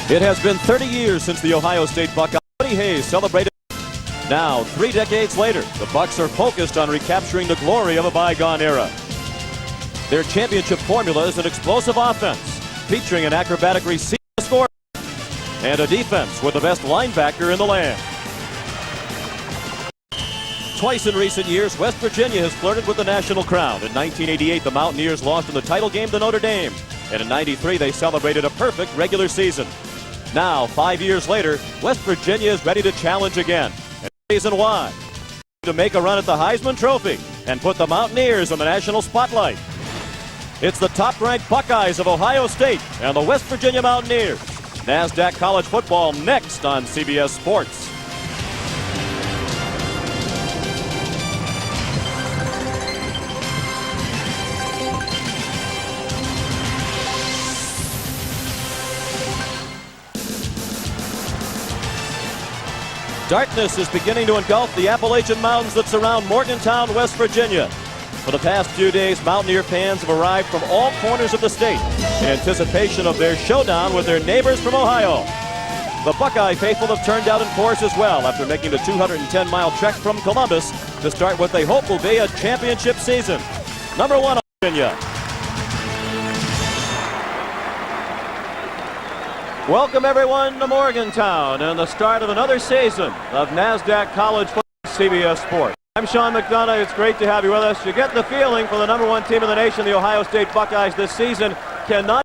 It has been 30 years since the Ohio State Buckeyes. Woody Hayes celebrated. Now, 3 decades later, the Bucks are focused on recapturing the glory of a bygone era. Their championship formula is an explosive offense, featuring an acrobatic receiver score and a defense with the best linebacker in the land. Twice in recent years, West Virginia has flirted with the national crown. In 1988, the Mountaineers lost in the title game to Notre Dame. And in '93, they celebrated a perfect regular season. Now, 5 years later, West Virginia is ready to challenge again. And the reason why? To make a run at the Heisman Trophy and put the Mountaineers in the national spotlight. It's the top-ranked Buckeyes of Ohio State and the West Virginia Mountaineers. NASDAQ College Football next on CBS Sports. Darkness is beginning to engulf the Appalachian Mountains that surround Morgantown, West Virginia. For the past few days, Mountaineer fans have arrived from all corners of the state in anticipation of their showdown with their neighbors from Ohio. The Buckeye faithful have turned out in force as well after making the 210-mile trek from Columbus to start what they hope will be a championship season. Number 1, Virginia. Welcome everyone to Morgantown and the start of another season of NASDAQ College Football CBS Sports. I'm Sean McDonough. It's great to have you with us. You get the feeling for the number 1 team in the nation, the Ohio State Buckeyes this season, cannot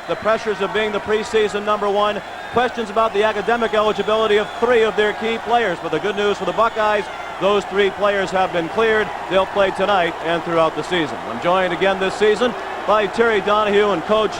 the pressures of being the preseason number 1. Questions about the academic eligibility of 3 of their key players. But the good news for the Buckeyes, those 3 players have been cleared. They'll play tonight and throughout the season. I'm joined again this season by Terry Donahue, and Coach.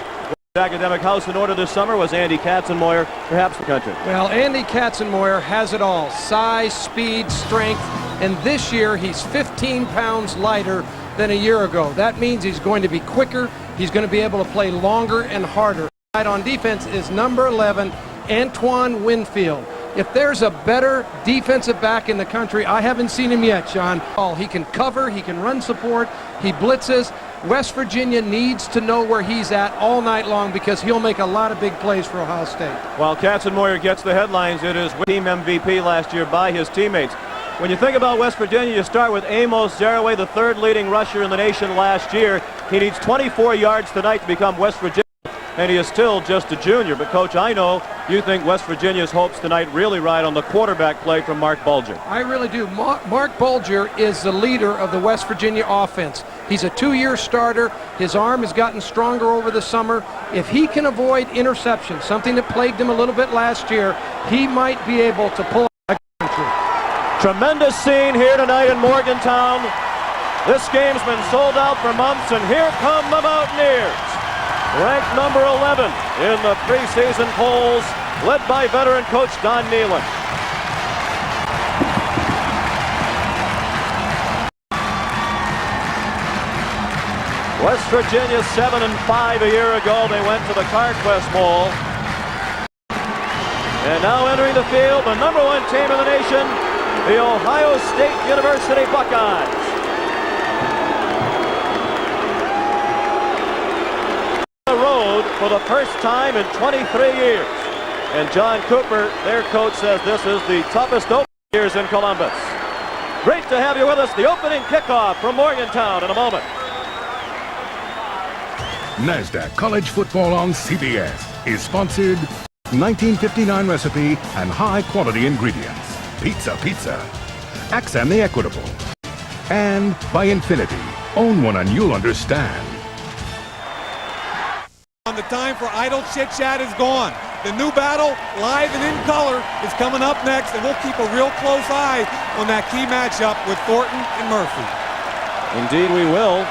Academic house in order this summer was Andy Katzenmoyer, perhaps the country. Well, Andy Katzenmoyer has it all: size, speed, strength, and this year he's 15 pounds lighter than a year ago. That means he's going to be quicker, he's going to be able to play longer and harder. On defense is number 11, Antoine Winfield. If there's a better defensive back in the country, I haven't seen him yet, Sean. He can cover, he can run support, he blitzes. West Virginia needs to know where he's at all night long because he'll make a lot of big plays for Ohio State. While Katzenmoyer gets the headlines, it is team MVP last year by his teammates. When you think about West Virginia, you start with Amos Zaraway, the 3rd leading rusher in the nation last year. He needs 24 yards tonight to become West Virginia, and he is still just a junior. But, Coach, I know you think West Virginia's hopes tonight really ride on the quarterback play from Mark Bulger. I really do. Mark Bulger is the leader of the West Virginia offense. He's a 2-year starter. His arm has gotten stronger over the summer. If he can avoid interception, something that plagued him a little bit last year, he might be able to pull out the country. Tremendous scene here tonight in Morgantown. This game's been sold out for months, and here come the Mountaineers. Ranked number 11 in the preseason polls, led by veteran coach Don Nehlen. West Virginia 7-5 a year ago. They went to the CarQuest Bowl. And now entering the field, the number 1 team in the nation, the Ohio State University Buckeyes. The road for the first time in 23 years. And John Cooper, their coach, says this is the toughest opening years in Columbus. Great to have you with us. The opening kickoff from Morgantown in a moment. NASDAQ College Football on CBS is sponsored 1959 recipe and high-quality ingredients. Pizza. Accent the Equitable. And by Infinity. Own one and you'll understand. The time for idle chit-chat is gone. The new battle, live and in color, is coming up next, and we'll keep a real close eye on that key matchup with Thornton and Murphy. Indeed we will.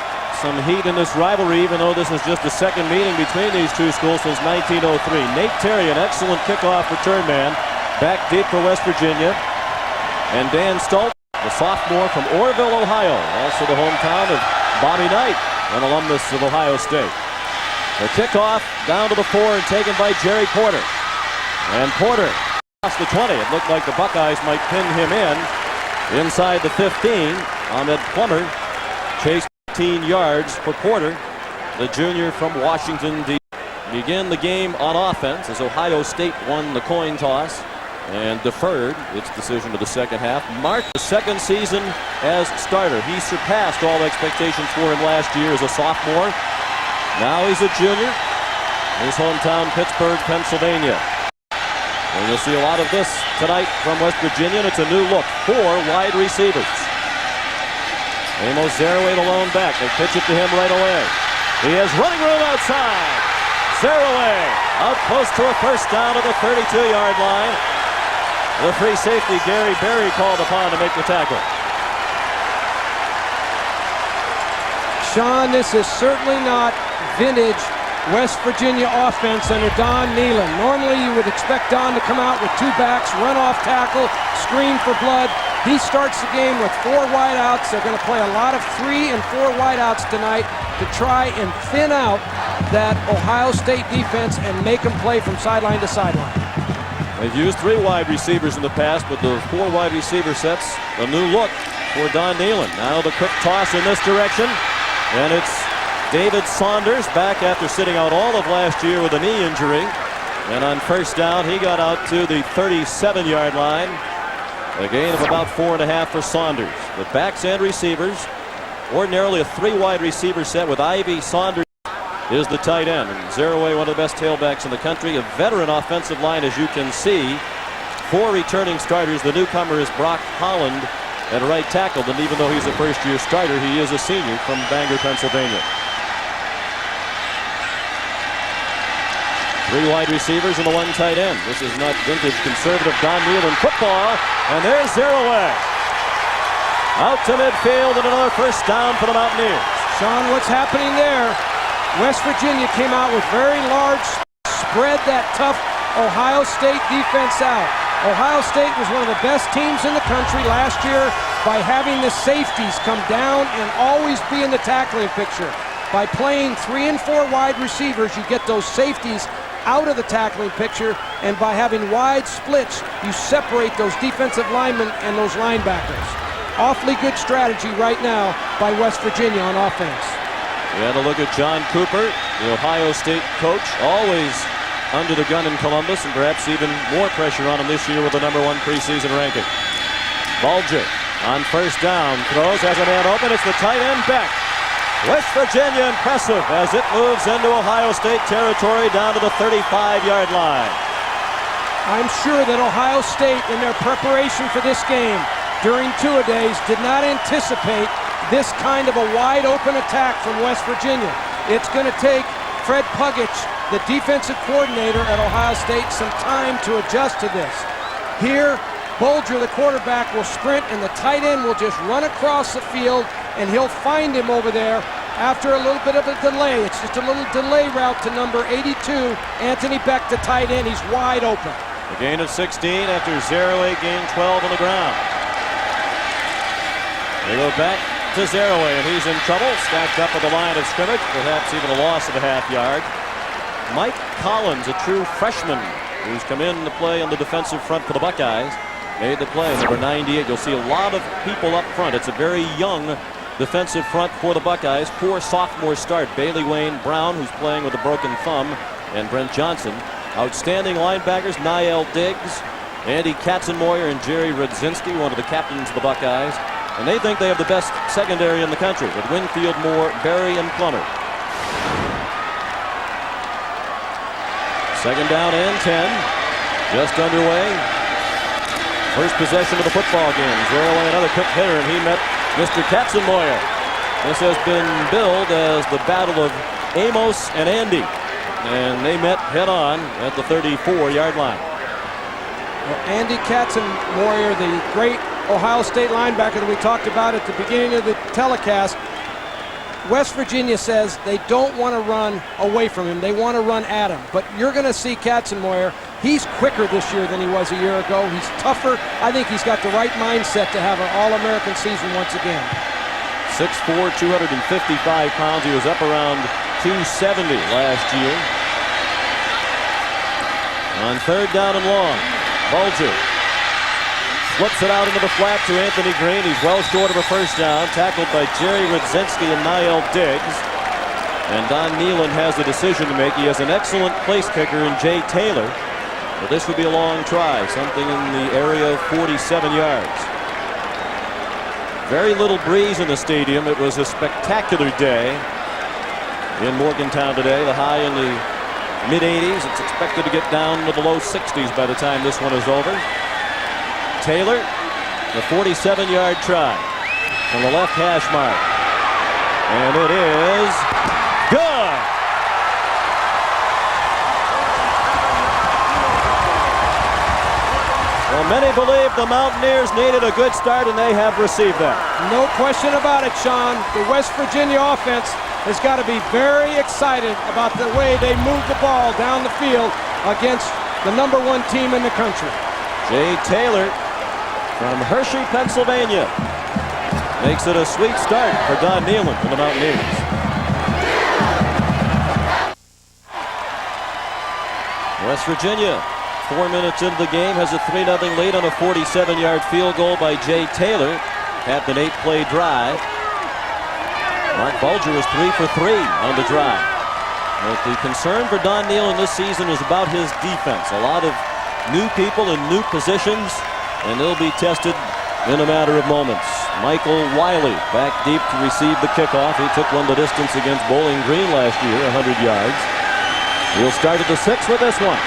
Some heat in this rivalry, even though this is just the second meeting between these two schools since 1903. Nate Terry, an excellent kickoff return man, back deep for West Virginia. And Dan Stoltz, the sophomore from Orrville, Ohio, also the hometown of Bobby Knight, an alumnus of Ohio State. The kickoff down to the 4 and taken by Jerry Porter. And Porter across the 20. It looked like the Buckeyes might pin him in. Inside the 15, Ahmed Plummer chased 15 yards for Porter, the junior from Washington, D.C. begin the game on offense as Ohio State won the coin toss and deferred its decision to the second half. Mark, the second season as starter. He surpassed all expectations for him last year as a sophomore. Now he's a junior. His hometown, Pittsburgh, Pennsylvania. And you'll see a lot of this tonight from West Virginia, and it's a new look. 4 wide receivers. Amos Zeraway, the lone back. They pitch it to him right away. He has running room outside. Zeraway out close to a first down at the 32-yard line. The free safety, Gary Berry, called upon to make the tackle. Sean, this is certainly not vintage West Virginia offense under Don Nehlen. Normally you would expect Don to come out with 2 backs, run off tackle, screen for blood. He starts the game with 4 wideouts. They're going to play a lot of 3 and 4 wideouts tonight to try and thin out that Ohio State defense and make them play from sideline to sideline. They've used 3 wide receivers in the past, but the 4 wide receiver sets a new look for Don Nehlen. Now the quick toss in this direction, and it's David Saunders back after sitting out all of last year with a knee injury. And on first down, he got out to the 37-yard line. A gain of about 4.5 for Saunders. With backs and receivers, ordinarily a 3 wide receiver set with Ivy. Saunders is the tight end. And Zeraway, one of the best tailbacks in the country. A veteran offensive line, as you can see. 4 returning starters. The newcomer is Brock Holland at right tackle. And even though he's a first-year starter, he is a senior from Bangor, Pennsylvania. 3 wide receivers and the 1 tight end. This is not vintage conservative Don Nehlen football. And there's Zeraway. Out to midfield and another first down for the Mountaineers. Sean, what's happening there? West Virginia came out with very large, spread that tough Ohio State defense out. Ohio State was one of the best teams in the country last year by having the safeties come down and always be in the tackling picture. By playing 3 and 4 wide receivers, you get those safeties out of the tackling picture, and by having wide splits, you separate those defensive linemen and those linebackers. Awfully good strategy right now by West Virginia on offense. We had a look at John Cooper, the Ohio State coach, always under the gun in Columbus, and perhaps even more pressure on him this year with the #1 preseason ranking. Bulger on first down, throws, has a man open. It's the tight end back. West Virginia impressive as it moves into Ohio State territory down to the 35-yard line. I'm sure that Ohio State, in their preparation for this game during two-a-days, did not anticipate this kind of a wide-open attack from West Virginia. It's going to take Fred Puggich, the defensive coordinator at Ohio State, some time to adjust to this. Here, Bulger, the quarterback, will sprint, and the tight end will just run across the field, and he'll find him over there after a little bit of a delay. It's just a little delay route to number 82, Anthony Beck, the tight end. He's wide open. A gain of 16 after Zeraway gained 12 on the ground. They go back to Zeraway, and he's in trouble. Stacked up at the line of scrimmage, perhaps even a loss of a half-yard. Mike Collins, a true freshman who's come in to play on the defensive front for the Buckeyes, made the play. Number 98. You'll see a lot of people up front. It's a very young defensive front for the Buckeyes. Poor sophomore start. Bailey Wayne Brown, who's playing with a broken thumb, and Brent Johnson. Outstanding linebackers, Niall Diggs, Andy Katzenmoyer, and Jerry Rudzinski, one of the captains of the Buckeyes. And they think they have the best secondary in the country with Winfield, Moore, Berry, and Plummer. Second down and 10. Just underway. First possession of the football game. Zeraway, another quick hitter, and he met Mr. Katzenmoyer. This has been billed as the battle of Amos and Andy. And they met head-on at the 34-yard line. Well, Andy Katzenmoyer, the great Ohio State linebacker that we talked about at the beginning of the telecast, West Virginia says they don't want to run away from him. They want to run at him. But you're going to see Katzenmoyer. He's quicker this year than he was a year ago. He's tougher. I think he's got the right mindset to have an All-American season once again. 6'4", 255 pounds. He was up around 270 last year. On third down and long, Bulger flips it out into the flat to Anthony Green. He's well short of a first down. Tackled by Jerry Rudzinski and Niall Diggs. And Don Nealon has a decision to make. He has an excellent place kicker in Jay Taylor. But this would be a long try, something in the area of 47 yards. Very little breeze in the stadium. It was a spectacular day in Morgantown today. The high in the mid-80s. It's expected to get down to the low 60s by the time this one is over. Taylor, the 47-yard try from the left hash mark. And it is good. Well, many believe the Mountaineers needed a good start, and they have received that. No question about it, Sean. The West Virginia offense has got to be very excited about the way they move the ball down the field against the #1 team in the country. Jay Taylor from Hershey, Pennsylvania, makes it a sweet start for Don Nealon for the Mountaineers. West Virginia, 4 minutes into the game, has a 3-0 lead on a 47-yard field goal by Jay Taylor. Had an 8-play drive. Mark Bulger was 3 for 3 on the drive. But the concern for Don Nealon this season is about his defense. A lot of new people in new positions, and they'll be tested in a matter of moments. Michael Wiley back deep to receive the kickoff. He took one the distance against Bowling Green last year, 100 yards. He'll start at the 6 with this one.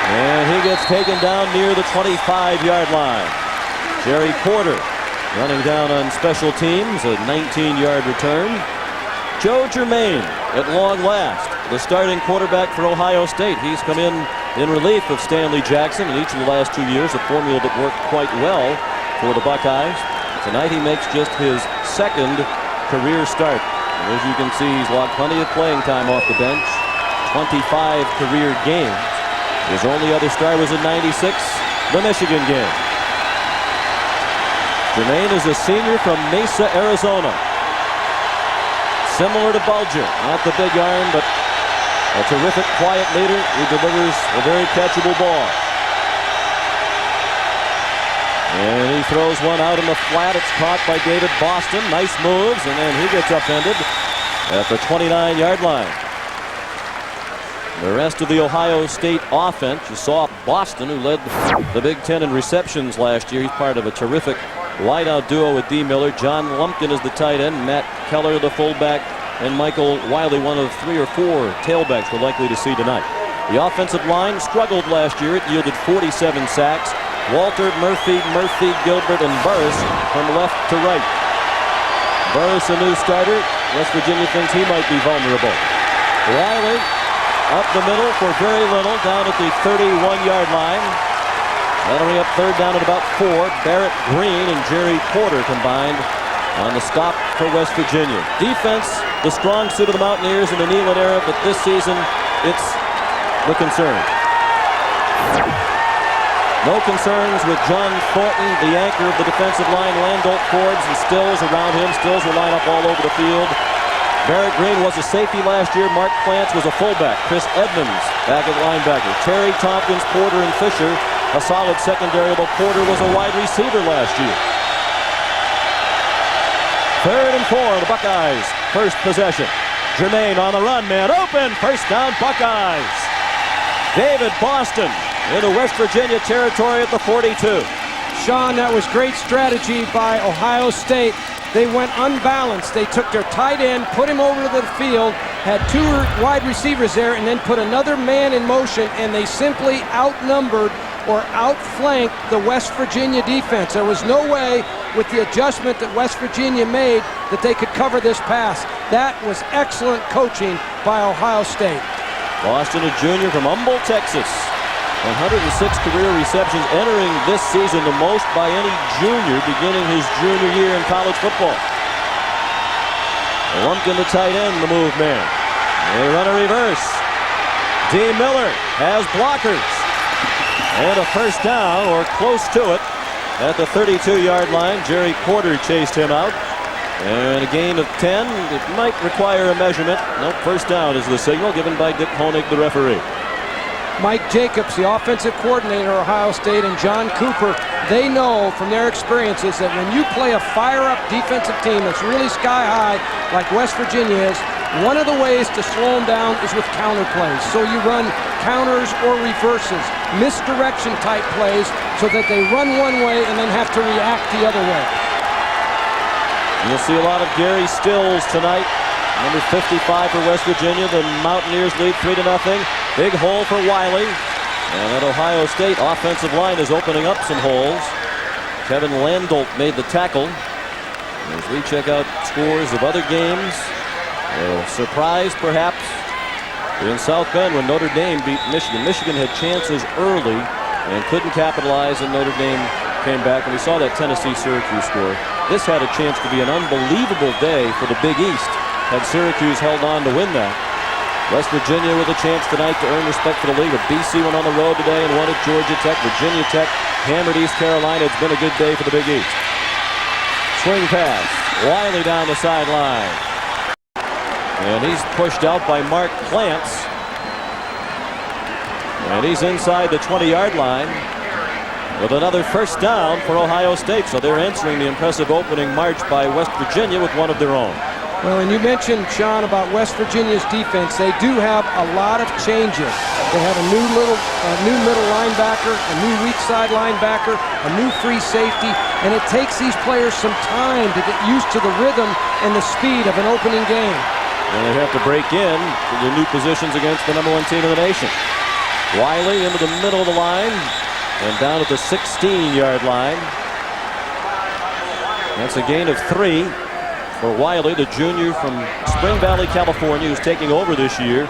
And he gets taken down near the 25-yard line. Jerry Porter running down on special teams, a 19-yard return. Joe Germain at long last, the starting quarterback for Ohio State. He's come in relief of Stanley Jackson in each of the last 2 years, a formula that worked quite well for the Buckeyes. Tonight he makes just his second career start. And as you can see, he's logged plenty of playing time off the bench, 25 career games. His only other start was in '96, the Michigan game. Germain is a senior from Mesa, Arizona. Similar to Bulger, not the big arm, but a terrific quiet leader who delivers a very catchable ball. And he throws one out in the flat. It's caught by David Boston. Nice moves, and then he gets upended at the 29-yard line. The rest of the Ohio State offense, you saw Boston, who led the Big Ten in receptions last year. He's part of a terrific wideout duo with D. Miller. John Lumpkin is the tight end, Matt Keller the fullback, and Michael Wiley, one of 3 or 4 tailbacks we're likely to see tonight. The offensive line struggled last year. It yielded 47 sacks. Walter, Murphy, Gilbert, and Burris from left to right. Burris, a new starter. West Virginia thinks he might be vulnerable. Wiley up the middle for very little, down at the 31-yard line. That'll bring up third down at about 4. Barrett Green and Jerry Porter combined on the stop for West Virginia. Defense, the strong suit of the Mountaineers in the Nealon era, but this season, it's the concern. No concerns with John Thornton, the anchor of the defensive line. Landolt Forbes and Stills around him. Stills will line up all over the field. Barrett Green was a safety last year. Mark Plants was a fullback. Chris Edmonds back at linebacker. Terry Tompkins, Porter, and Fisher, a solid secondary, although Porter was a wide receiver last year. 3rd and 4, the Buckeyes. First possession. Germain on the run, man open. First down, Buckeyes. David Boston into West Virginia territory at the 42. Sean, that was great strategy by Ohio State. They went unbalanced. They took their tight end, put him over to the field, had 2 wide receivers there, and then put another man in motion, and they simply outnumbered or outflanked the West Virginia defense. There was no way, with the adjustment that West Virginia made, that they could cover this pass. That was excellent coaching by Ohio State. Boston, a junior from Humboldt, Texas. 106 career receptions, entering this season the most by any junior beginning his junior year in college football. Lumpkin, the tight end, the move man. They run a reverse. D. Miller has blockers. And a first down, or close to it, at the 32-yard line. Jerry Porter chased him out. And a gain of 10. It might require a measurement. Nope, first down is the signal given by Dick Honig, the referee. Mike Jacobs, the offensive coordinator at Ohio State, and John Cooper, they know from their experiences that when you play a fire-up defensive team that's really sky-high, like West Virginia is, one of the ways to slow them down is with counter plays. So you run counters or reverses, misdirection type plays, so that they run one way and then have to react the other way. You'll see a lot of Gary Stills tonight. Number 55 for West Virginia. The Mountaineers lead 3-0. Big hole for Wiley. And at Ohio State, offensive line is opening up some holes. Kevin Landolt made the tackle. As we check out scores of other games, a surprise perhaps in South Bend when Notre Dame beat Michigan. Michigan had chances early and couldn't capitalize, and Notre Dame came back, and we saw that Tennessee-Syracuse score. This had a chance to be an unbelievable day for the Big East had Syracuse held on to win that. West Virginia with a chance tonight to earn respect for the league. But BC went on the road today and won at Georgia Tech. Virginia Tech hammered East Carolina. It's been a good day for the Big East. Swing pass. Wiley down the sideline. And he's pushed out by Mark Plants. And he's inside the 20-yard line with another first down for Ohio State. So they're answering the impressive opening march by West Virginia with one of their own. Well, and you mentioned, Sean, about West Virginia's defense. They do have a lot of changes. They have a new middle linebacker, a new weak side linebacker, a new free safety, and it takes these players some time to get used to the rhythm and the speed of an opening game. And they have to break in to the new positions against the #1 team in the nation. Wiley into the middle of the line and down at the 16-yard line. That's a gain of 3. For Wiley, the junior from Spring Valley, California, who's taking over this year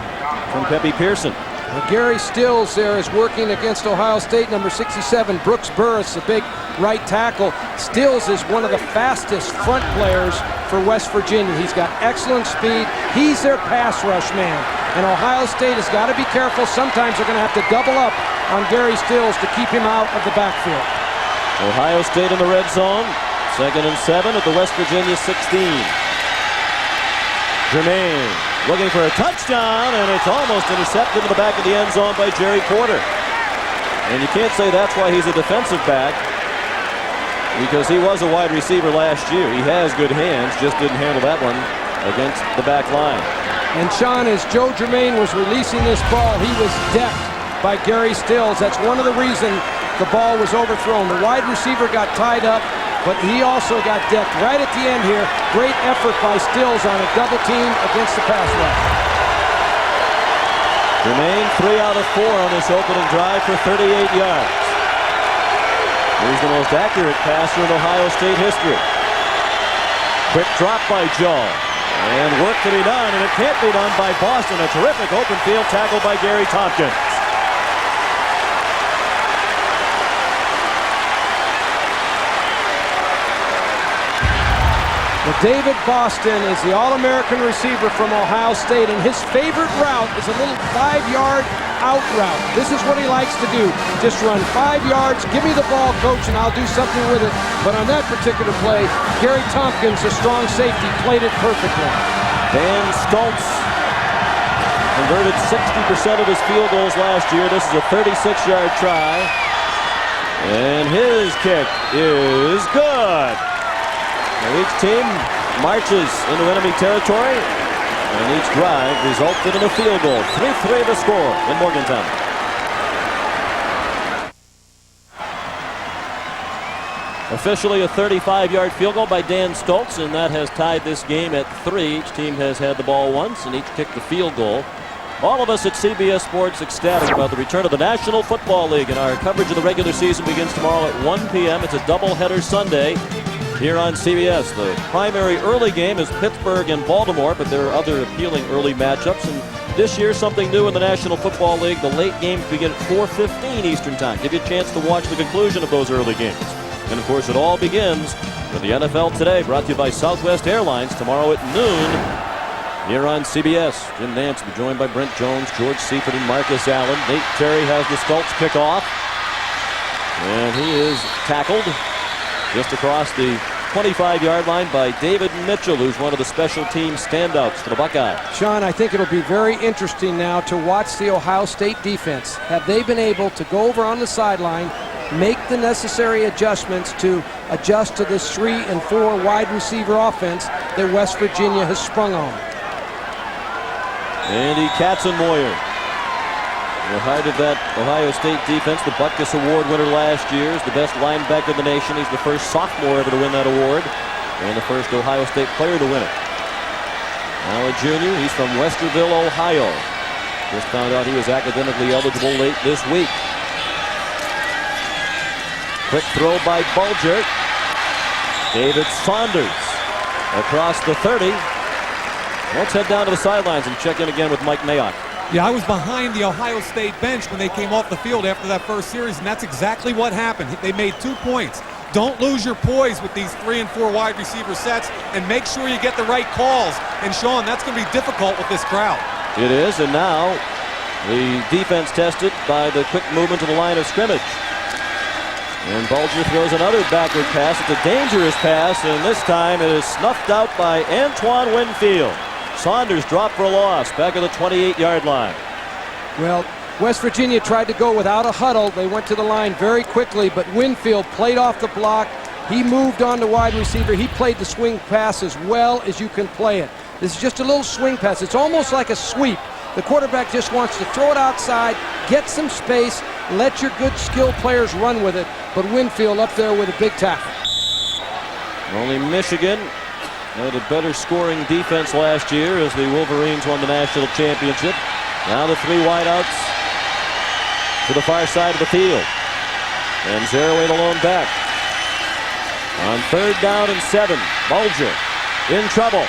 from Pepe Pearson. Well, Gary Stills there is working against Ohio State, number 67, Brooks Burris, the big right tackle. Stills is one of the fastest front players for West Virginia. He's got excellent speed. He's their pass rush man. And Ohio State has got to be careful. Sometimes they're going to have to double up on Gary Stills to keep him out of the backfield. Ohio State in the red zone. 2nd and 7 at the West Virginia 16. Jermaine looking for a touchdown, and it's almost intercepted in the back of the end zone by Jerry Porter. And you can't say that's why he's a defensive back, because he was a wide receiver last year. He has good hands, just didn't handle that one against the back line. And Sean, as Joe Jermaine was releasing this ball, he was decked by Gary Stills. That's one of the reasons the ball was overthrown. The wide receiver got tied up, but he also got decked right at the end here. Great effort by Stills on a double team against the pass rush. Jermaine 3 out of 4 on this opening drive for 38 yards. He's the most accurate passer in Ohio State history. Quick drop by Joe. And work to be done, and it can't be done by Boston. A terrific open field tackle by Gary Tompkins. Well, David Boston is the All-American receiver from Ohio State, and his favorite route is a little 5-yard out route. This is what he likes to do. Just run 5 yards, give me the ball, coach, and I'll do something with it. But on that particular play, Gary Tompkins, a strong safety, played it perfectly. Dan Stoltz converted 60% of his field goals last year. This is a 36-yard try. And his kick is good. Now each team marches into enemy territory, and each drive resulted in a field goal. 3-3 the score in Morgantown. Officially a 35-yard field goal by Dan Stoltz, and that has tied this game at 3. Each team has had the ball once, and each kicked the field goal. All of us at CBS Sports ecstatic about the return of the National Football League, and our coverage of the regular season begins tomorrow at 1 p.m. It's a doubleheader Sunday here on CBS. The primary early game is Pittsburgh and Baltimore, but there are other appealing early matchups. And this year, something new in the National Football League. The late games begin at 4:15 Eastern Time. Give you a chance to watch the conclusion of those early games. And of course, it all begins with the NFL Today, brought to you by Southwest Airlines, tomorrow at noon here on CBS. Jim Nantz will be joined by Brent Jones, George Seifert, and Marcus Allen. Nate Terry has the Stoltz kickoff, and he is tackled just across the 25-yard line by David Mitchell, who's one of the special team standouts for the Buckeyes. Sean, I think it'll be very interesting now to watch the Ohio State defense. Have they been able to go over on the sideline, make the necessary adjustments to adjust to this 3 and 4 wide receiver offense that West Virginia has sprung on? Andy Katzenmoyer, the heart of that Ohio State defense, the Buckeyes Award winner last year, is the best linebacker in the nation. He's the first sophomore ever to win that award and the first Ohio State player to win it. Now a junior, he's from Westerville, Ohio. Just found out he was academically eligible late this week. Quick throw by Bulger. David Saunders across the 30. Let's head down to the sidelines and check in again with Mike Mayock. Yeah, I was behind the Ohio State bench when they came off the field after that first series, and that's exactly what happened. They made 2 points. Don't lose your poise with these 3 and 4 wide receiver sets, and make sure you get the right calls. And Sean, that's going to be difficult with this crowd. It is, and now the defense tested by the quick movement to the line of scrimmage. And Bulger throws another backward pass. It's a dangerous pass, and this time it is snuffed out by Antoine Winfield. Saunders dropped for a loss back at the 28-yard line. Well, West Virginia tried to go without a huddle. They went to the line very quickly, but Winfield played off the block. He moved on to wide receiver. He played the swing pass as well as you can play it. This is just a little swing pass. It's almost like a sweep. The quarterback just wants to throw it outside, get some space, let your good skilled players run with it. But Winfield up there with a big tackle. Only Michigan had a better scoring defense last year as the Wolverines won the national championship. Now the 3 wideouts to the far side of the field. And zeroing the lone back. On 3rd down and 7, Bulger in trouble.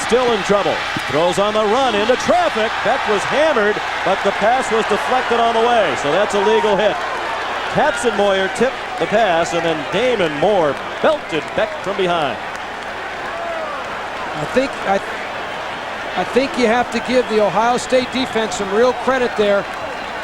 Still in trouble. Throws on the run into traffic. Beck was hammered, but the pass was deflected on the way. So that's a legal hit. Katzenmoyer tipped the pass, and then Damon Moore belted Beck from behind. I think you have to give the Ohio State defense some real credit there.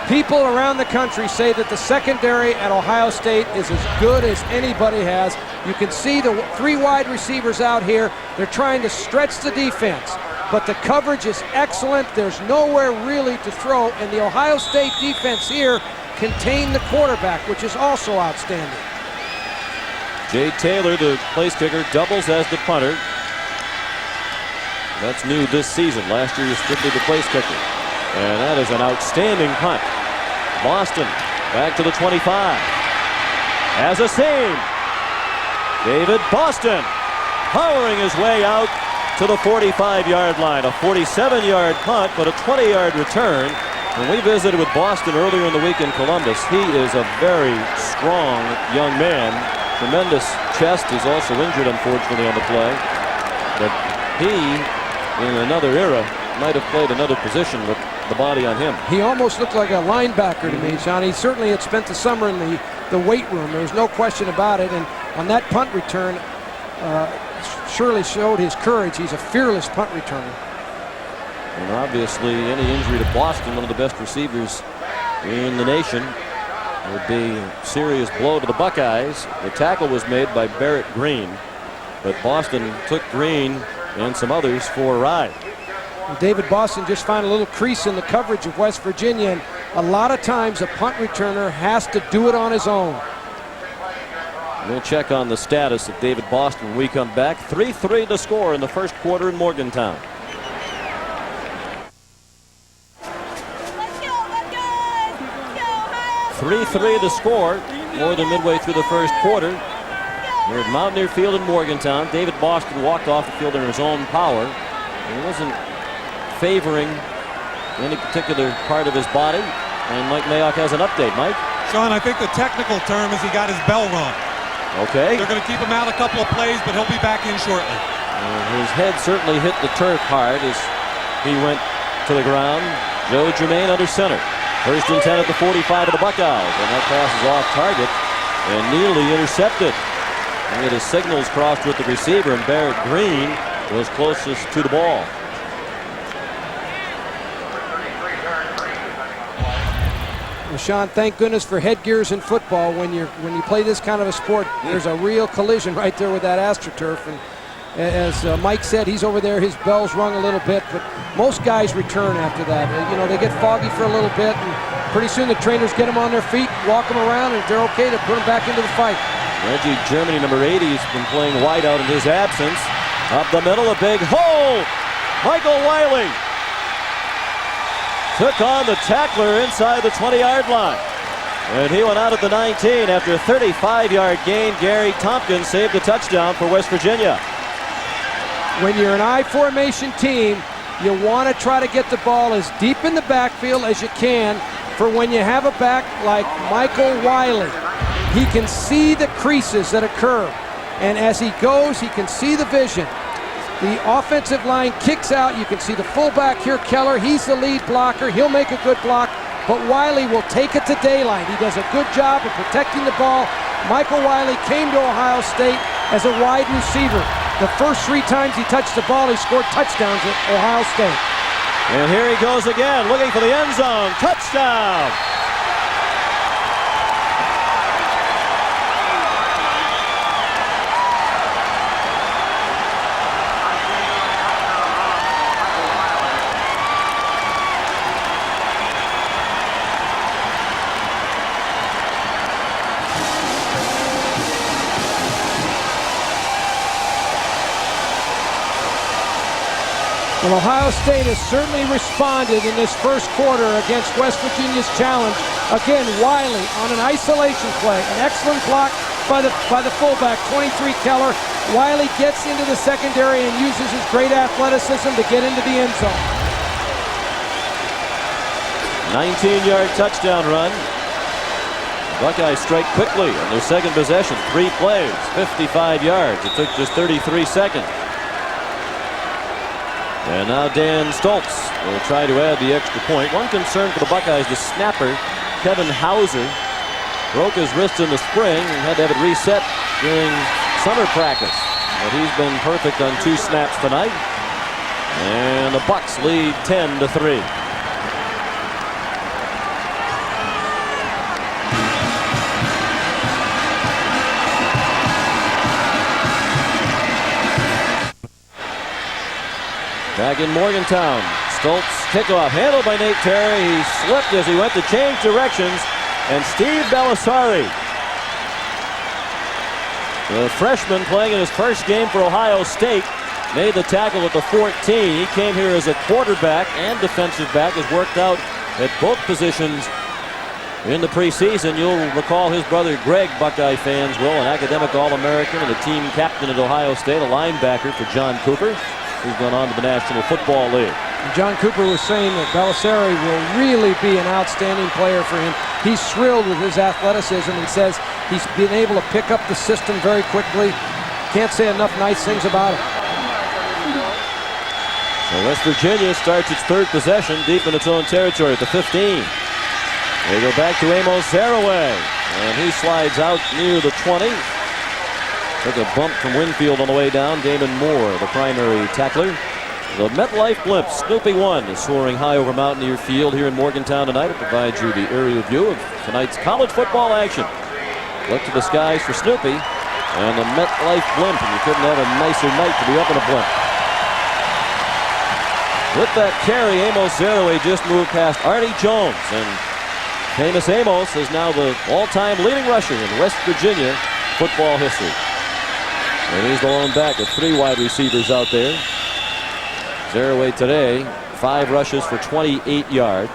People around the country say that the secondary at Ohio State is as good as anybody has. You can see the 3 wide receivers out here. They're trying to stretch the defense, but the coverage is excellent. There's nowhere really to throw, and the Ohio State defense here contained the quarterback, which is also outstanding. Jay Taylor, the place kicker, doubles as the punter. That's new this season. Last year he was strictly the place kicker. And that is an outstanding punt. Boston back to the 25. Has a seam. David Boston powering his way out to the 45-yard line. A 47-yard punt, but a 20-yard return. When we visited with Boston earlier in the week in Columbus, he is a very strong young man. Tremendous chest. He's also injured, unfortunately, on the play. But he, in another era, might have played another position with the body on him. He almost looked like a linebacker to me, Sean. He certainly had spent the summer in the weight room. There's no question about it. And on that punt return, surely showed his courage. He's a fearless punt returner. And obviously, any injury to Boston, one of the best receivers in the nation, would be a serious blow to the Buckeyes. The tackle was made by Barrett Green, but Boston took Green and some others for a ride. David Boston just found a little crease in the coverage of West Virginia, and a lot of times a punt returner has to do it on his own. We'll check on the status of David Boston when we come back. 3-3 the score in the first quarter in Morgantown. 3-3 the score, more than midway through the first quarter. We're at Mountaineer Field in Morgantown. David Boston walked off the field in his own power. He wasn't favoring any particular part of his body. And Mike Mayock has an update. Mike? Sean, I think the technical term is he got his bell rung. Okay. They're going to keep him out a couple of plays, but he'll be back in shortly. His head certainly hit the turf hard as he went to the ground. Joe Germain under center. 1st and 10 at the 45 of the Buckeyes. And that pass is off target and nearly intercepted. And his signals crossed with the receiver, and Barrett Green was closest to the ball. Sean, thank goodness for headgears in football. When you play this kind of a sport, there's a real collision right there with that AstroTurf. And as Mike said, he's over there, his bell's rung a little bit, but most guys return after that. You know, they get foggy for a little bit, and pretty soon the trainers get them on their feet, walk them around, and if they're okay, they put them back into the fight. Reggie Germany, number 80, has been playing wide out in his absence. Up the middle, a big hole. Michael Wiley took on the tackler inside the 20-yard line. And he went out at the 19 after a 35-yard gain. Gary Tompkins saved the touchdown for West Virginia. When you're an I formation team, you want to try to get the ball as deep in the backfield as you can for when you have a back like Michael Wiley. He can see the creases that occur, and as he goes, he can see the vision. The offensive line kicks out. You can see the fullback here, Keller. He's the lead blocker. He'll make a good block, but Wiley will take it to daylight. He does a good job of protecting the ball. Michael Wiley came to Ohio State as a wide receiver. The first 3 times he touched the ball, he scored touchdowns at Ohio State. And here he goes again, looking for the end zone. Touchdown! Well, Ohio State has certainly responded in this first quarter against West Virginia's challenge. Again, Wiley on an isolation play. An excellent block by the fullback, 23 Keller. Wiley gets into the secondary and uses his great athleticism to get into the end zone. 19-yard touchdown run. Buckeyes strike quickly on their second possession. 3 plays, 55 yards. It took just 33 seconds. And now Dan Stoltz will try to add the extra point. One concern for the Buckeyes, the snapper, Kevin Hauser, broke his wrist in the spring and had to have it reset during summer practice. But he's been perfect on 2 snaps tonight. And the Bucks lead 10-3. Back in Morgantown, Stoltz kickoff handled by Nate Terry. He slipped as he went to change directions, and Steve Belisari, the freshman playing in his first game for Ohio State, made the tackle at the 14. He came here as a quarterback and defensive back, has worked out at both positions in the preseason. You'll recall his brother Greg, Buckeye fans will, an academic All-American and a team captain at Ohio State, a linebacker for John Cooper, who's gone on to the National Football League. And John Cooper was saying that Belisari will really be an outstanding player for him. He's thrilled with his athleticism and says he's been able to pick up the system very quickly. Can't say enough nice things about him. So West Virginia starts its 3rd possession deep in its own territory at the 15. They go back to Amos Zaraway, and he slides out near the 20. Took a bump from Winfield on the way down. Damon Moore, the primary tackler. The MetLife Blimp, Snoopy 1, is soaring high over Mountaineer Field here in Morgantown tonight. It provides you the aerial view of tonight's college football action. Look to the skies for Snoopy and the MetLife Blimp, and you couldn't have a nicer night to be up in a blimp. With that carry, Amos Zaraway just moved past Artie Jones, and famous Amos is now the all-time leading rusher in West Virginia football history. And he's the lone back with 3 wide receivers out there. Zaraway today, 5 rushes for 28 yards.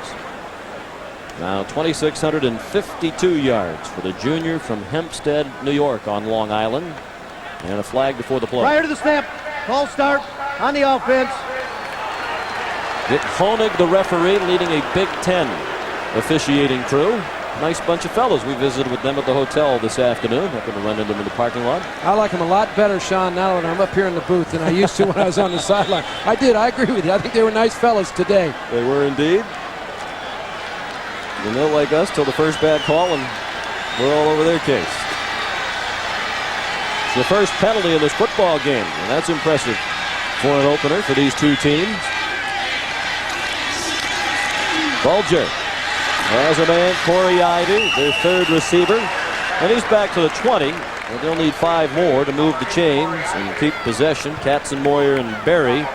Now 2,652 yards for the junior from Hempstead, New York on Long Island. And a flag before the play. Prior to the snap, false start on the offense. Dick Honig, the referee, leading a Big Ten officiating crew. Nice bunch of fellows. We visited with them at the hotel this afternoon. Happened to run into them in the parking lot. I like them a lot better, Sean, now that I'm up here in the booth than I used to when I was on the sideline. I agree with you. I think they were nice fellas today. They were indeed. And they'll like us till the first bad call, and we're all over their case. It's the first penalty in this football game, and that's impressive for an opener for these 2 teams. Bulger Has a man, Corey Ivy, their third receiver. And he's back to the 20. And they'll need 5 more to move the chains and keep possession. Katzenmoyer and Berry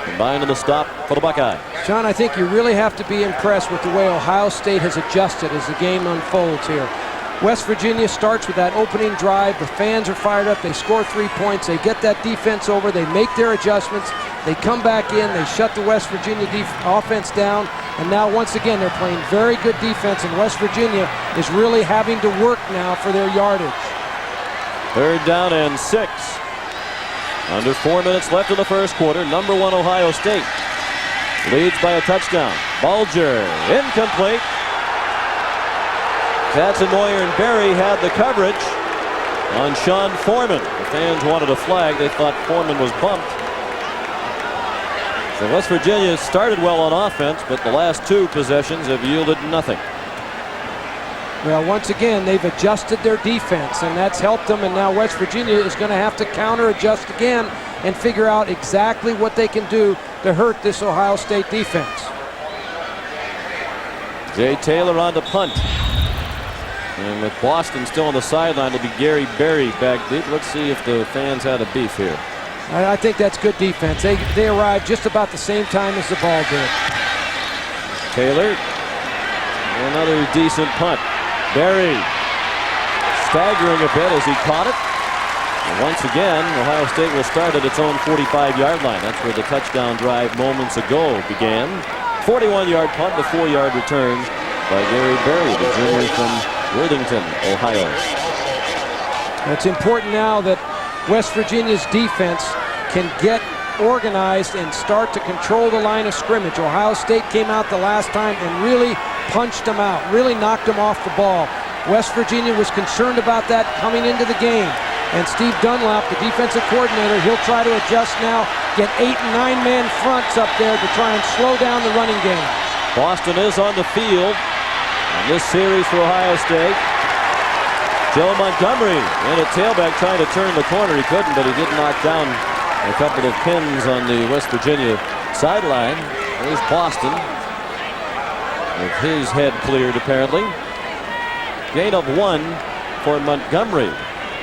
combined on the stop for the Buckeyes. John, I think you really have to be impressed with the way Ohio State has adjusted as the game unfolds here. West Virginia starts with that opening drive. The fans are fired up. They score 3 points. They get that defense over. They make their adjustments. They come back in. They shut the West Virginia offense down. And now, once again, they're playing very good defense. And West Virginia is really having to work now for their yardage. 3rd down and 6. Under 4 minutes left in the first quarter. Number 1 Ohio State leads by a touchdown. Bulger incomplete. Katzenmoyer and Berry had the coverage on Sean Foreman. The fans wanted a flag. They thought Foreman was bumped. So West Virginia started well on offense, but the last 2 possessions have yielded nothing. Well, once again, they've adjusted their defense, and that's helped them. And now West Virginia is going to have to counter-adjust again and figure out exactly what they can do to hurt this Ohio State defense. Jay Taylor on the punt. And with Boston still on the sideline, it'll be Gary Berry back deep. Let's see if the fans had a beef here. I think that's good defense. They arrived just about the same time as the ball did. Taylor. Another decent punt. Berry staggering a bit as he caught it. And once again, Ohio State will start at its own 45-yard line. That's where the touchdown drive moments ago began. 41-yard punt, the 4-yard return by Gary Berry, the junior from Worthington, Ohio. It's important now that West Virginia's defense can get organized and start to control the line of scrimmage. Ohio State came out the last time and really punched them out, really knocked them off the ball. West Virginia was concerned about that coming into the game. And Steve Dunlap, the defensive coordinator, he'll try to adjust now, get 8- and 9-man fronts up there to try and slow down the running game. Boston is on the field in this series for Ohio State. Joe Montgomery in at tailback trying to turn the corner. He couldn't, but he did knock down a couple of pins on the West Virginia sideline. There's Boston with his head cleared apparently. Gain of 1 for Montgomery.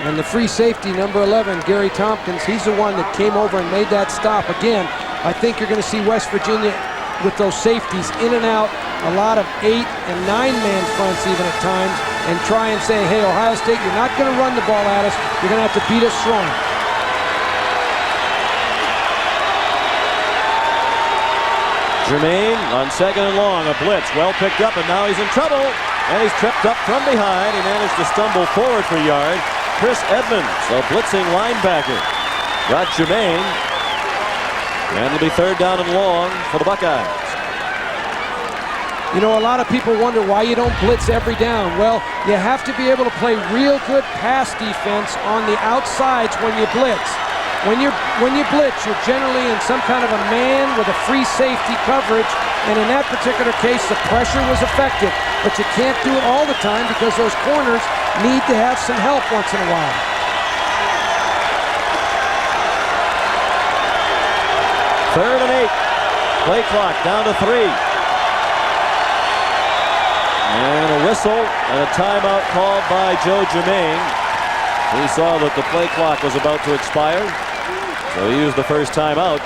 And the free safety, number 11, Gary Tompkins, he's the one that came over and made that stop. Again, I think you're going to see West Virginia with those safeties in and out, a lot of 8- and 9-man fronts even at times, and try and say, hey, Ohio State, you're not going to run the ball at us. You're going to have to beat us strong. Jermaine on 2nd and long, a blitz, well picked up, and now he's in trouble. And he's tripped up from behind. He managed to stumble forward for a yard. Chris Edmonds, a blitzing linebacker, got Jermaine. And it'll be 3rd down and long for the Buckeyes. You know, a lot of people wonder why you don't blitz every down. Well, you have to be able to play real good pass defense on the outsides when you blitz. When you blitz, you're generally in some kind of a man with a free safety coverage, and in that particular case, the pressure was effective. But you can't do it all the time because those corners need to have some help once in a while. Third and 8. Play clock down to 3. And a whistle and a timeout called by Joe Germain. He saw that the play clock was about to expire, so he used the first timeout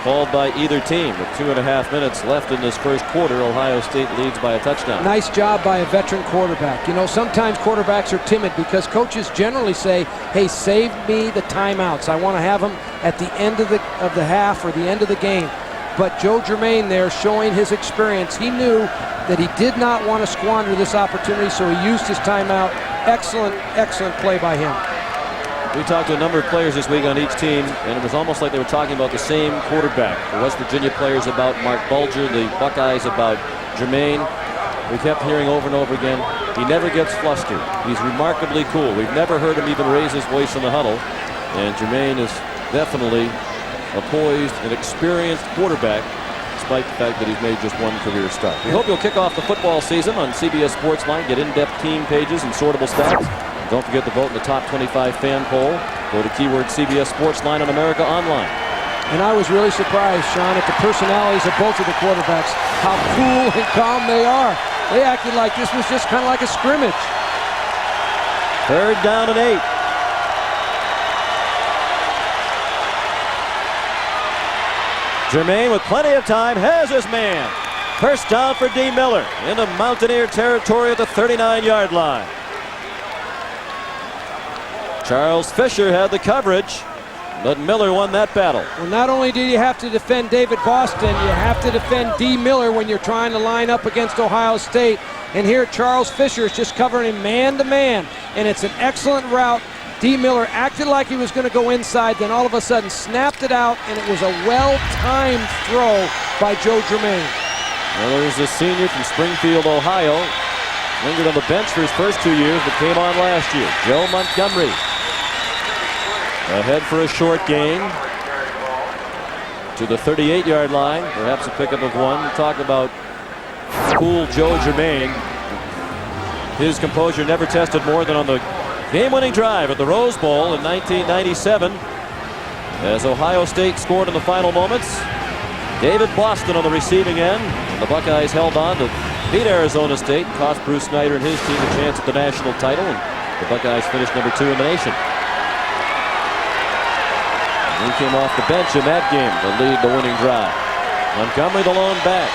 called by either team. With 2.5 minutes left in this first quarter, Ohio State leads by a touchdown. Nice job by a veteran quarterback. You know, sometimes quarterbacks are timid because coaches generally say, hey, save me the timeouts. I want to have them at the end of the half or the end of the game. But Joe Germain there showing his experience. He knew that he did not want to squander this opportunity, so he used his timeout. Excellent, excellent play by him. We talked to a number of players this week on each team, and it was almost like they were talking about the same quarterback. The West Virginia players about Mark Bulger, the Buckeyes about Jermaine. We kept hearing over and over again, he never gets flustered. He's remarkably cool. We've never heard him even raise his voice in the huddle. And Jermaine is definitely a poised and experienced quarterback, despite the fact that he's made just one career start. We hope you'll kick off the football season on CBS Sportsline. Get in-depth team pages and sortable stats. Don't forget to vote in the top 25 fan poll. Go to keyword CBS Sportsline on America Online. And I was really surprised, Sean, at the personalities of both of the quarterbacks, how cool and calm they are. They acted like this was just kind of like a scrimmage. 3rd down and 8. Germain with plenty of time has his man. First down for D. Miller into Mountaineer territory at the 39-yard line. Charles Fisher had the coverage, but Miller won that battle. Well, not only do you have to defend David Boston, you have to defend D. Miller when you're trying to line up against Ohio State. And here Charles Fisher is just covering him man-to-man, and it's an excellent route. D. Miller acted like he was going to go inside, then all of a sudden snapped it out, and it was a well-timed throw by Joe Germain. Miller's a senior from Springfield, Ohio. Lingered on the bench for his first 2 years, but came on last year. Joe Montgomery ahead for a short gain to the 38-yard line. Perhaps a pickup of 1. Talk about cool Joe Germain. His composure never tested more than on the game-winning drive at the Rose Bowl in 1997. As Ohio State scored in the final moments, David Boston on the receiving end. And the Buckeyes held on to beat Arizona State, cost Bruce Snyder and his team a chance at the national title, and the Buckeyes finished number 2 in the nation. And he came off the bench in that game to lead the winning drive. Montgomery the lone back.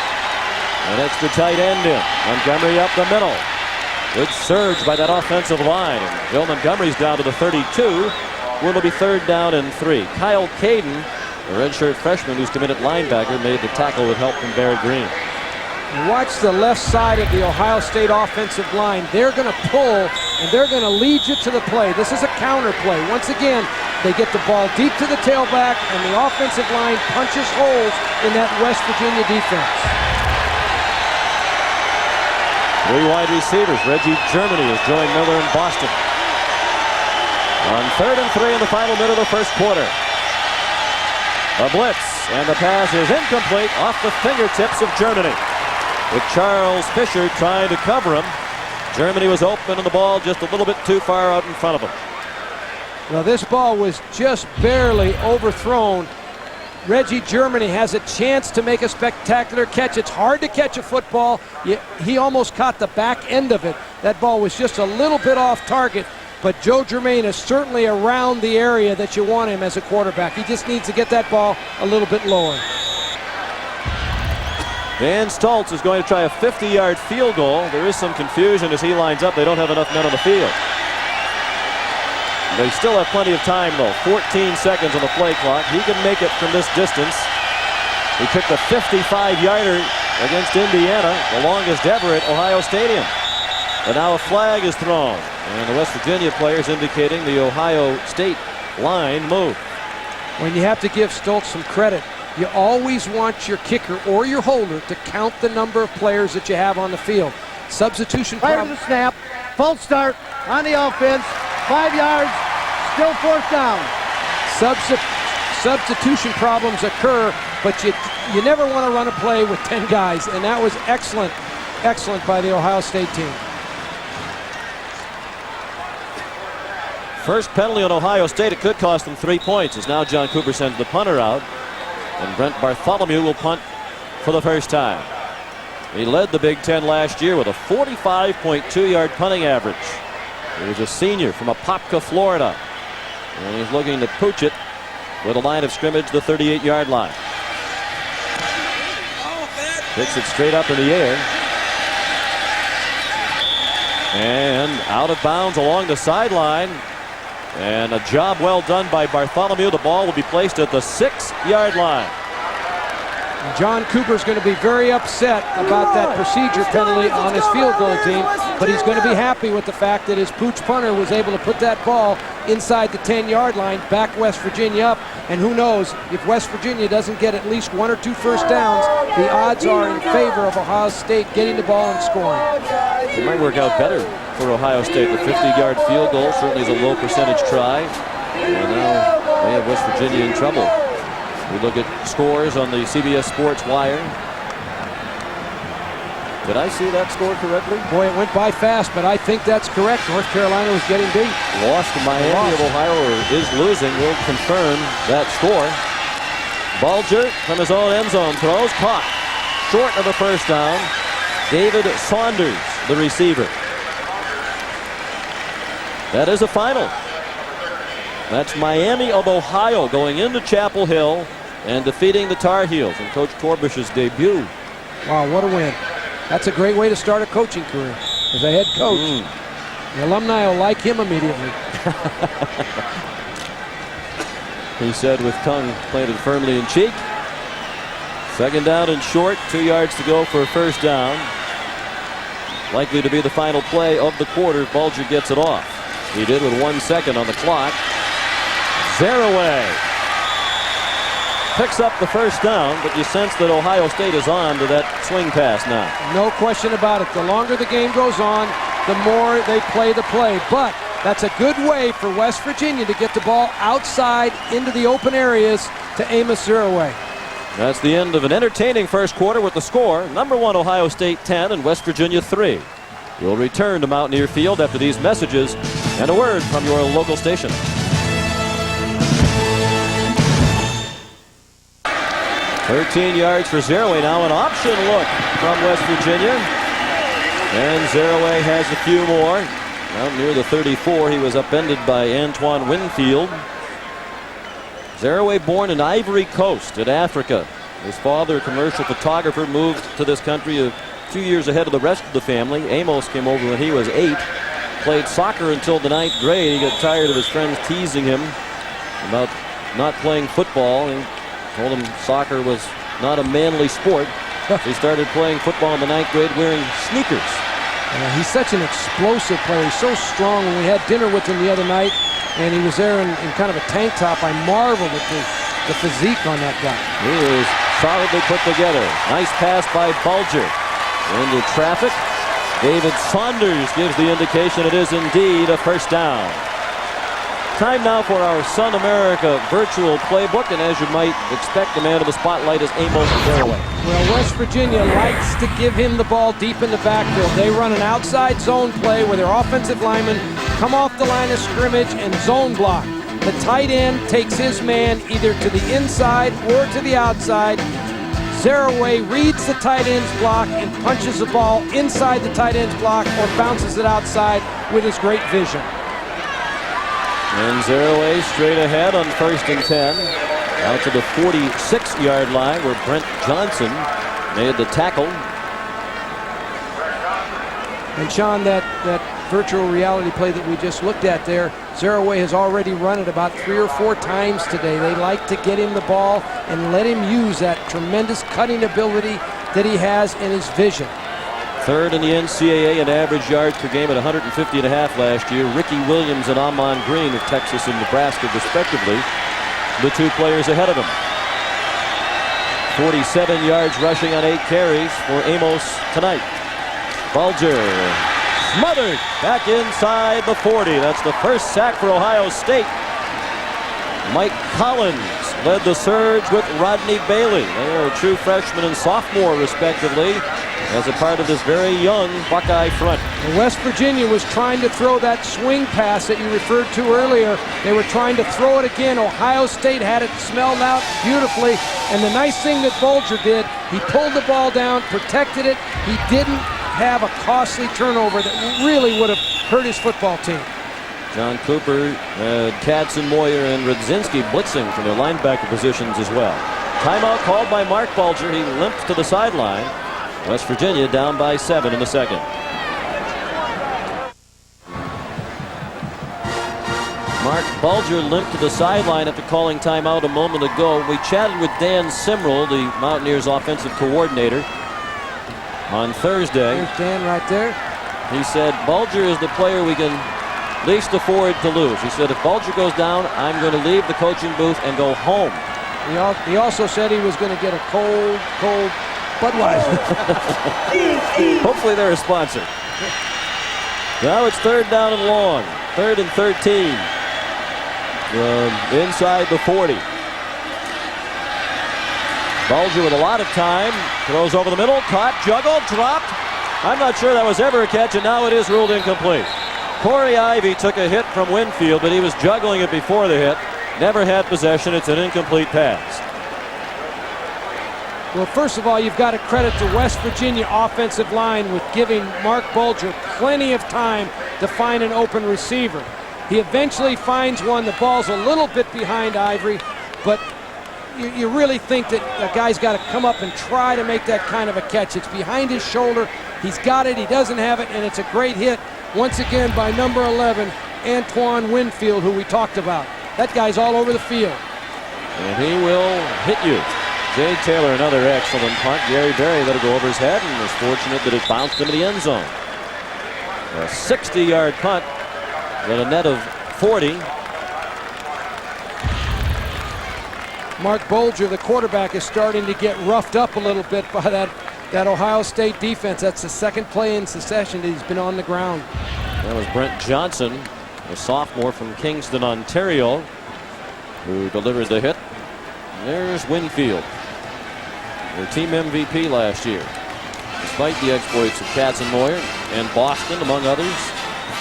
An extra tight end in. Montgomery up the middle. Good surge by that offensive line. And Joe Montgomery's down to the 32. Will be 3rd down and 3. Kyle Caden, a redshirt freshman who's committed linebacker, made the tackle with help from Barrett Green. Watch the left side of the Ohio State offensive line. They're going to pull, and they're going to lead you to the play. This is a counter play. Once again, they get the ball deep to the tailback, and the offensive line punches holes in that West Virginia defense. 3 wide receivers. Reggie Germany has joined Miller in Boston. On 3rd and 3 in the final minute of the first quarter. A blitz, and the pass is incomplete off the fingertips of Germany, with Charles Fisher trying to cover him. Germany was open, and the ball just a little bit too far out in front of him. Well, this ball was just barely overthrown. Reggie Germany has a chance to make a spectacular catch. It's hard to catch a football. He almost caught the back end of it. That ball was just a little bit off target, but Joe Germain is certainly around the area that you want him as a quarterback. He just needs to get that ball a little bit lower. Van Stoltz is going to try a 50-yard field goal. There is some confusion as he lines up. They don't have enough men on the field. They still have plenty of time, though. 14 seconds on the play clock. He can make it from this distance. He kicked a 55-yarder against Indiana, the longest ever at Ohio Stadium. And now a flag is thrown, and the West Virginia players indicating the Ohio State line move. When you have to give Stoltz some credit, you always want your kicker or your holder to count the number of players that you have on the field. Substitution Prior to the snap, false start on the offense, 5 yards, still 4th down. Substitution problems occur, but you never want to run a play with 10 guys, and that was excellent by the Ohio State team. First penalty on Ohio State. It could cost them 3 points, as now John Cooper sends the punter out, and Brent Bartholomew will punt for the first time. He led the Big Ten last year with a 45.2-yard punting average. He was a senior from Apopka, Florida, and he's looking to pooch it with a line of scrimmage, the 38-yard line. Picks it straight up in the air, and out of bounds along the sideline, and a job well done by Bartholomew. The ball will be placed at the 6-yard line. John Cooper's going to be very upset about that procedure penalty on his field goal team, but he's going to be happy with the fact that his pooch punter was able to put that ball inside the 10-yard line, back West Virginia up, and who knows, if West Virginia doesn't get at least 1 or 2 first downs, the odds are in favor of Ohio State getting the ball and scoring. It might work out better for Ohio State. The 50-yard field goal certainly is a low percentage try, and now they have West Virginia in trouble. We look at scores on the CBS Sports Wire. Did I see that score correctly? Boy, it went by fast, but I think that's correct. North Carolina was getting beat. Lost to Miami of Ohio, or is losing. Will confirm that score. Bulger from his own end zone throws, caught short of the first down. David Saunders, the receiver. That is a final. That's Miami of Ohio going into Chapel Hill and defeating the Tar Heels in Coach Torbush's debut. Wow, what a win. That's a great way to start a coaching career as a head coach. The alumni will like him immediately. He said with tongue planted firmly in cheek. Second down and short, 2 yards to go for a first down. Likely to be the final play of the quarter if Bulger gets it off. He did with 1 second on the clock. Zeraway picks up the first down, but you sense that Ohio State is on to that swing pass now. No question about it. The longer the game goes on, the more they play the play. But that's a good way for West Virginia to get the ball outside into the open areas to Amos Zeraway. That's the end of an entertaining first quarter with the score. Number 1 Ohio State 10 and West Virginia 3. We'll return to Mountaineer Field after these messages and a word from your local station. "13 yards for Zeraway now, an option look from West Virginia. And Zeraway has a few more. Out near the 34, he was upended by Antoine Winfield. Zeraway born in Ivory Coast in Africa. His father, a commercial photographer, moved to this country a few years ahead of the rest of the family. Amos came over when he was 8. Played soccer until the 9th grade. He got tired of his friends teasing him about not playing football. He told him soccer was not a manly sport. He started playing football in the 9th grade wearing sneakers. He's such an explosive player. He's so strong. When we had dinner with him the other night, and he was there in kind of a tank top, I marveled at the physique on that guy. He is solidly put together. Nice pass by Bulger. Into traffic. David Saunders gives the indication it is indeed a first down. Time now for our Sun America virtual playbook, and as you might expect, the man of the spotlight is Amos Zeraway. Well, West Virginia likes to give him the ball deep in the backfield. They run an outside zone play where their offensive linemen come off the line of scrimmage and zone block. The tight end takes his man either to the inside or to the outside. Zeraway reads the tight end's block and punches the ball inside the tight end's block or bounces it outside with his great vision. And Zeraway straight ahead on 1st and 10. Out to the 46-yard line where Brent Johnson made the tackle. And Sean, that virtual reality play that we just looked at there, Zeraway has already run it about 3 or 4 times today. They like to get him the ball and let him use that tremendous cutting ability that he has in his vision. 3rd in the NCAA in average yards per game at 150.5 last year. Ricky Williams and Amon Green of Texas and Nebraska respectively, the 2 players ahead of him. 47 yards rushing on 8 carries for Amos tonight. Bulger smothered back inside the 40. That's the first sack for Ohio State. Mike Collins led the surge with Rodney Bailey. They are a true freshman and sophomore respectively as a part of this very young Buckeye front. And West Virginia was trying to throw that swing pass that you referred to earlier. They were trying to throw it again. Ohio State had it smelled out beautifully. And the nice thing that Bulger did, he pulled the ball down, protected it. He didn't have a costly turnover that really would have hurt his football team. John Cooper, Katz and Moyer and Rudzinski blitzing from their linebacker positions as well. Timeout called by Mark Bulger. He limps to the sideline. West Virginia down by 7 in the second. Mark Bulger limped to the sideline after calling timeout a moment ago. We chatted with Dan Simrel, the Mountaineers offensive coordinator, on Thursday. There's Dan right there. He said Bulger is the player we can least afford to lose. He said if Bulger goes down, I'm going to leave the coaching booth and go home. He also said he was going to get a cold Budweiser. Hopefully they're a sponsor. Now it's 3rd down and long. 3rd and 13. Inside the 40. Bulger with a lot of time. Throws over the middle. Caught, juggled, dropped. I'm not sure that was ever a catch, and now it is ruled incomplete. Corey Ivy took a hit from Winfield, but he was juggling it before the hit. Never had possession. It's an incomplete pass. Well, first of all, you've got to credit the West Virginia offensive line with giving Mark Bulger plenty of time to find an open receiver. He eventually finds one. The ball's a little bit behind Ivory, but you really think that a guy's got to come up and try to make that kind of a catch. It's behind his shoulder. He's got it. He doesn't have it, and it's a great hit once again by number 11, Antoine Winfield, who we talked about. That guy's all over the field. And he will hit you. Jay Taylor, another excellent punt. Gary Berry let it go over his head and was fortunate that it bounced into the end zone. A 60-yard punt with a net of 40. Mark Bulger, the quarterback, is starting to get roughed up a little bit by that Ohio State defense. That's the second play in succession that he's been on the ground. That was Brent Johnson, a sophomore from Kingston, Ontario, who delivered the hit. There's Winfield, their team MVP last year. Despite the exploits of Katzenmoyer and Boston, among others,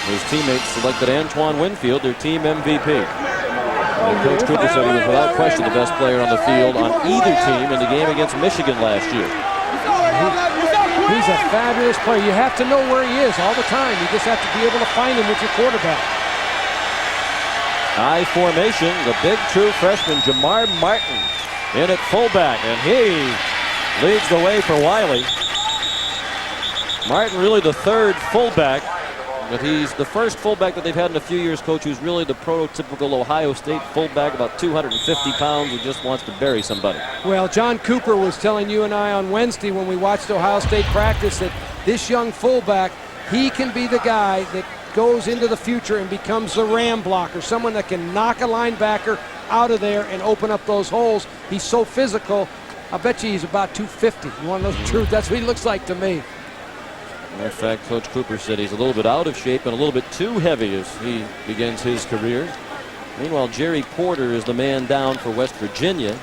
his teammates selected Antoine Winfield their team MVP. And Coach Cooper said he was without question the best player on the field on either team in the game against Michigan last year. He's a fabulous player. You have to know where he is all the time. You just have to be able to find him with your quarterback. I formation, the big true freshman Jamar Martin in at fullback, and he leads the way for Wiley. Martin really the third fullback, but he's the first fullback that they've had in a few years, Coach, who's really the prototypical Ohio State fullback, about 250 pounds, who just wants to bury somebody. Well, John Cooper was telling you and I on Wednesday when we watched Ohio State practice that this young fullback, he can be the guy that goes into the future and becomes the ram blocker, someone that can knock a linebacker out of there and open up those holes. He's so physical. I bet you he's about 250. You want to know the truth? That's what he looks like to me. Matter of fact, Coach Cooper said he's a little bit out of shape and a little bit too heavy as he begins his career. Meanwhile, Jerry Porter is the man down for West Virginia.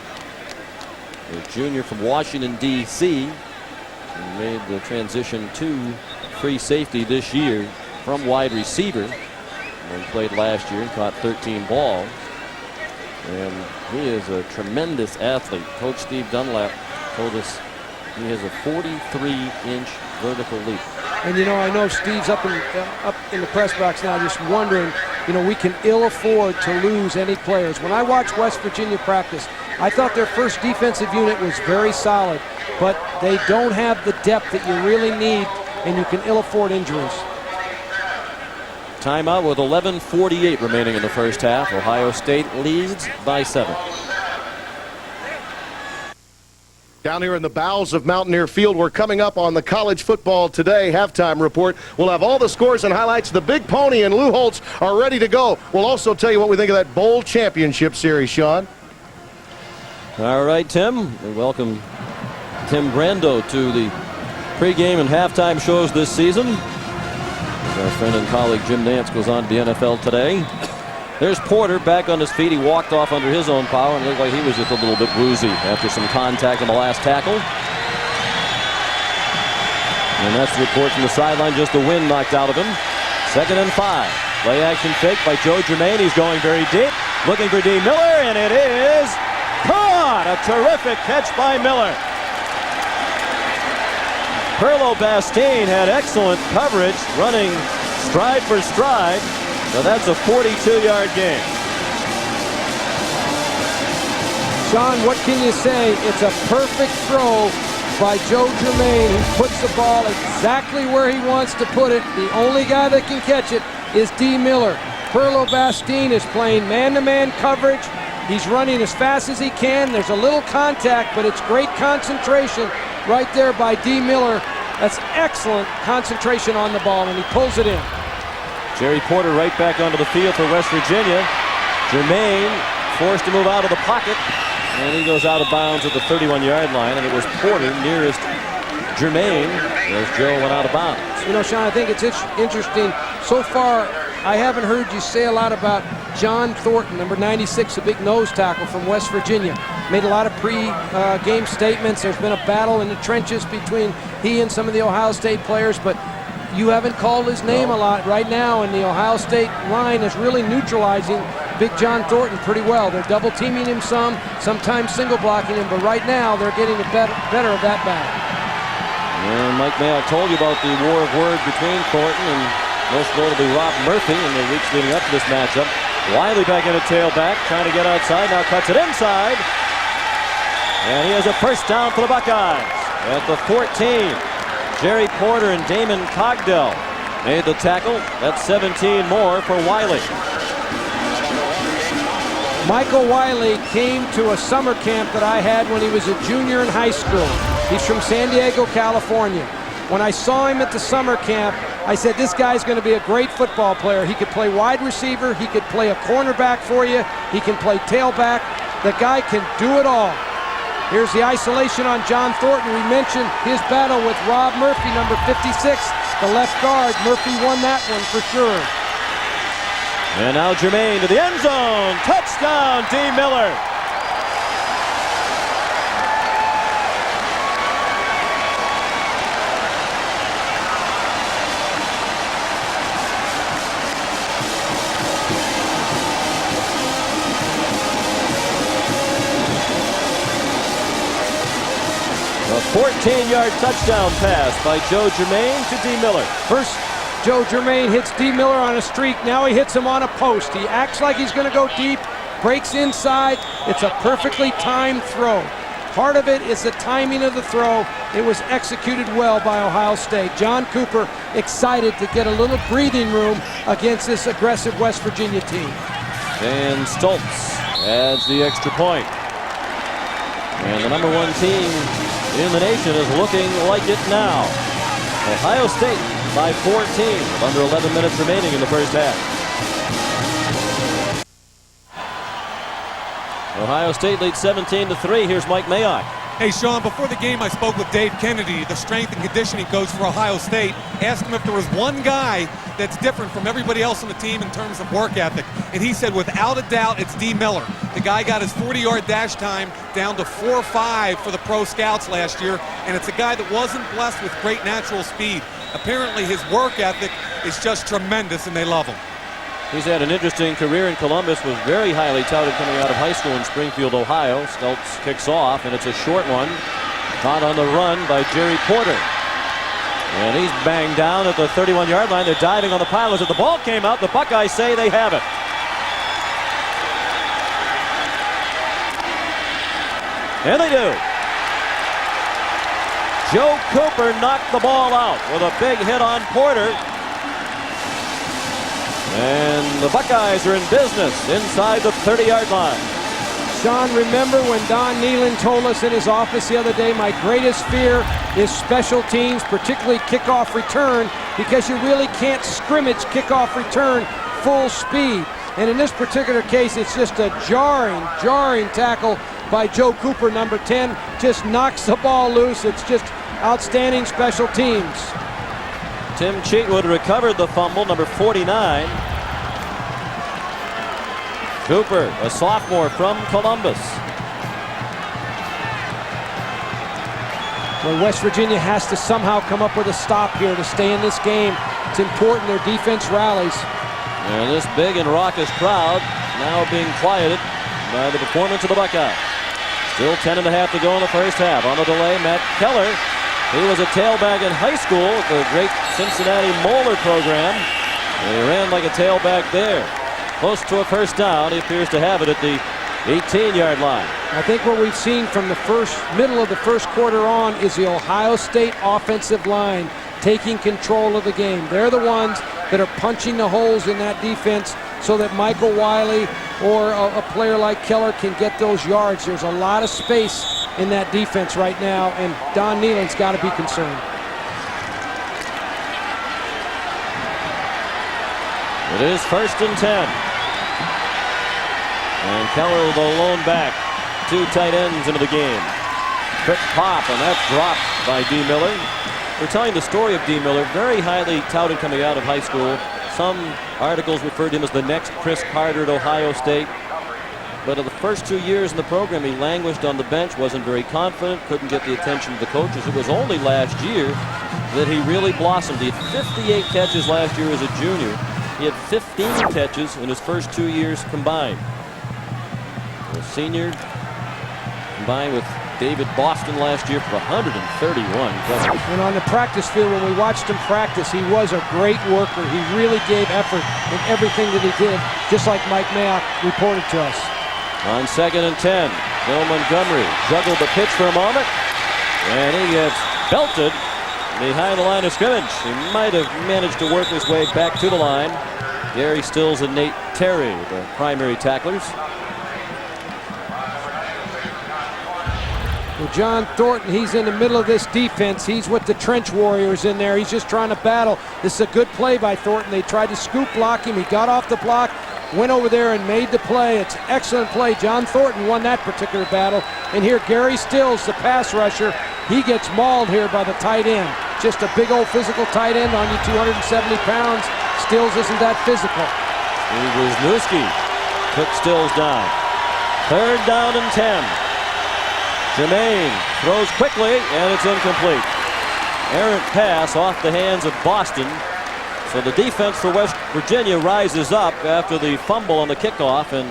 A junior from Washington, D.C. He made the transition to free safety this year from wide receiver. He played last year and caught 13 balls. And he is a tremendous athlete. Coach Steve Dunlap told us he has a 43-inch vertical leap. And you know, I know Steve's up in the press box now just wondering, you know, we can ill afford to lose any players. When I watched West Virginia practice, I thought their first defensive unit was very solid, but they don't have the depth that you really need, and you can ill afford injuries. Timeout with 11:48 remaining in the first half. Ohio State leads by 7. Down here in the bowels of Mountaineer Field, we're coming up on the College Football Today halftime report. We'll have all the scores and highlights. The Big Pony and Lou Holtz are ready to go. We'll also tell you what we think of that bowl championship series, Sean. All right, Tim. We welcome Tim Brando to the pregame and halftime shows this season. Our friend and colleague Jim Nance goes on to the NFL Today. There's Porter back on his feet. He walked off under his own power and looked like he was just a little bit woozy after some contact on the last tackle. And that's the report from the sideline, just the wind knocked out of him. 2nd and 5. Play action fake by Joe Germain. He's going very deep, looking for D. Miller, and it is caught. A terrific catch by Miller. Perlo Bastine had excellent coverage, running stride for stride. So that's a 42-yard gain. Sean, what can you say? It's a perfect throw by Joe Germain, who puts the ball exactly where he wants to put it. The only guy that can catch it is D. Miller. Perlo Bastine is playing man-to-man coverage. He's running as fast as he can. There's a little contact, but it's great concentration right there by D. Miller. That's excellent concentration on the ball, and he pulls it in. Jerry Porter right back onto the field for West Virginia. Germain forced to move out of the pocket, and he goes out of bounds at the 31-yard line, and it was Porter nearest Germain as Joe went out of bounds. You know, Sean, I think it's interesting. So far, I haven't heard you say a lot about John Thornton, number 96, a big nose tackle from West Virginia. Made a lot of pre-game statements. There's been a battle in the trenches between he and some of the Ohio State players, but you haven't called his name a lot right now, and the Ohio State line is really neutralizing Big John Thornton pretty well. They're double teaming him some, sometimes single blocking him, but right now they're getting the better of that battle. And Mike Mayock told you about the war of words between Thornton and most notably Rob Murphy in the weeks leading up to this matchup. Wiley back in a tailback, trying to get outside, now cuts it inside. And he has a first down for the Buckeyes at the 14. Jerry Porter and Damon Cogdell made the tackle. That's 17 more for Wiley. Michael Wiley came to a summer camp that I had when he was a junior in high school. He's from San Diego, California. When I saw him at the summer camp, I said, this guy's going to be a great football player. He could play wide receiver. He could play a cornerback for you. He can play tailback. The guy can do it all. Here's the isolation on John Thornton. We mentioned his battle with Rob Murphy, number 56, the left guard. Murphy won that one for sure. And now Jermaine to the end zone. Touchdown, D. Miller. A 14-yard touchdown pass by Joe Jermaine to D. Miller. First, Joe Jermaine hits D. Miller on a streak. Now he hits him on a post. He acts like he's going to go deep, breaks inside. It's a perfectly timed throw. Part of it is the timing of the throw. It was executed well by Ohio State. John Cooper excited to get a little breathing room against this aggressive West Virginia team. And Stoltz adds the extra point. And the number one team in the nation is looking like it now. Ohio State by 14 with under 11 minutes remaining in the first half. Ohio State leads 17-3. Here's Mike Mayock. Hey, Sean, before the game I spoke with Dave Kennedy, the strength and conditioning coach for Ohio State. Asked him if there was one guy that's different from everybody else on the team in terms of work ethic. And he said, without a doubt, it's D. Miller. The guy got his 40-yard dash time down to 4.5 for the pro scouts last year. And it's a guy that wasn't blessed with great natural speed. Apparently his work ethic is just tremendous, and they love him. He's had an interesting career in Columbus, was very highly touted coming out of high school in Springfield, Ohio. Stoltz kicks off, and it's a short one. Caught on the run by Jerry Porter. And he's banged down at the 31-yard line. They're diving on the pile. As the ball came out, the Buckeyes say they have it. And they do. Joe Cooper knocked the ball out with a big hit on Porter. And the Buckeyes are in business inside the 30-yard line. Sean, remember when Don Nehlen told us in his office the other day, my greatest fear is special teams, particularly kickoff return, because you really can't scrimmage kickoff return full speed. And in this particular case, it's just a jarring tackle by Joe Cooper, number 10. Just knocks the ball loose. It's just outstanding special teams. Tim Cheatwood recovered the fumble, number 49. Cooper, a sophomore from Columbus. Well, West Virginia has to somehow come up with a stop here to stay in this game. It's important their defense rallies. And this big and raucous crowd now being quieted by the performance of the Buckeyes. Still 10.5 to go in the first half. On the delay, Matt Keller. He was a tailback in high school at the great Cincinnati Moeller program. And he ran like a tailback there. Close to a first down. He appears to have it at the 18-yard line. I think what we've seen from the middle of the first quarter on is the Ohio State offensive line taking control of the game. They're the ones that are punching the holes in that defense so that Michael Wiley or a player like Keller can get those yards. There's a lot of space in that defense right now, and Don Nehlen's got to be concerned. It is 1st and 10. And Keller the lone back. Two tight ends into the game. Quick pop, and that's dropped by D. Miller. We're telling the story of D. Miller, very highly touted coming out of high school. Some articles referred to him as the next Chris Carter at Ohio State. But in the first 2 years in the program, he languished on the bench, wasn't very confident, couldn't get the attention of the coaches. It was only last year that he really blossomed. He had 58 catches last year as a junior. He had 15 catches in his first 2 years combined. The senior combined with David Boston last year for 131 catches. And on the practice field, when we watched him practice, he was a great worker. He really gave effort in everything that he did, just like Mike Mayock reported to us. On 2nd and 10, Bill Montgomery juggled the pitch for a moment, and he gets belted behind the line of scrimmage. He might have managed to work his way back to the line. Gary Stills and Nate Terry, the primary tacklers. Well, John Thornton, he's in the middle of this defense. He's with the trench warriors in there. He's just trying to battle. This is a good play by Thornton. They tried to scoop block him. He got off the block, went over there and made the play. It's an excellent play. John Thornton won that particular battle. And here Gary Stills, the pass rusher, he gets mauled here by the tight end. Just a big old physical tight end on you, 270 pounds. Stills isn't that physical. Steve Wisniewski took Stills down. 3rd down and 10. Jermaine throws quickly, and it's incomplete. Errant pass off the hands of Boston. So the defense for West Virginia rises up after the fumble on the kickoff, and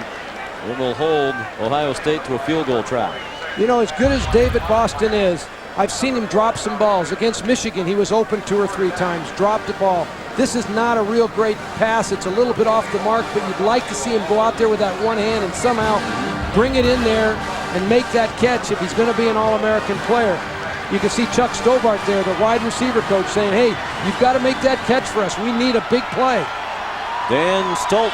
it will hold Ohio State to a field goal trap. You know, as good as David Boston is, I've seen him drop some balls. Against Michigan, he was open 2 or 3 times, dropped the ball. This is not a real great pass. It's a little bit off the mark, but you'd like to see him go out there with that one hand and somehow bring it in there and make that catch if he's going to be an All-American player. You can see Chuck Stobart there, the wide receiver coach, saying, hey, you've got to make that catch for us. We need a big play. Dan Stoltz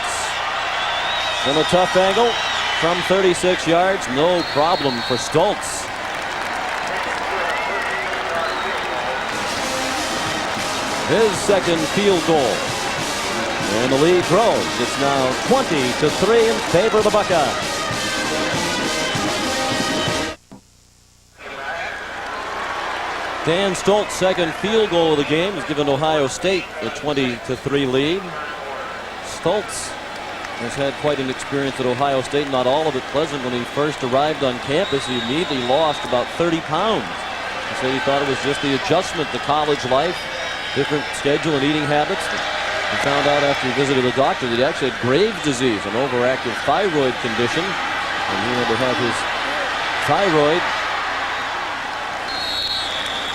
from a tough angle from 36 yards. No problem for Stoltz. His second field goal. And the lead grows. It's now 20-3 in favor of the Buckeyes. Dan Stoltz's second field goal of the game has given Ohio State a 20-3 lead. Stoltz has had quite an experience at Ohio State, not all of it pleasant. When he first arrived on campus, he immediately lost about 30 pounds. He said he thought it was just the adjustment to college life, different schedule and eating habits. He found out after he visited a doctor that he actually had Graves' disease, an overactive thyroid condition, and he had to have his thyroid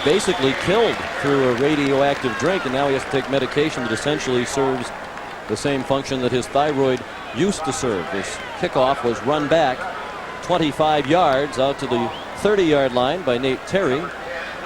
basically killed through a radioactive drink, and now he has to take medication that essentially serves the same function that his thyroid used to serve. This kickoff was run back 25 yards out to the 30-yard line by Nate Terry.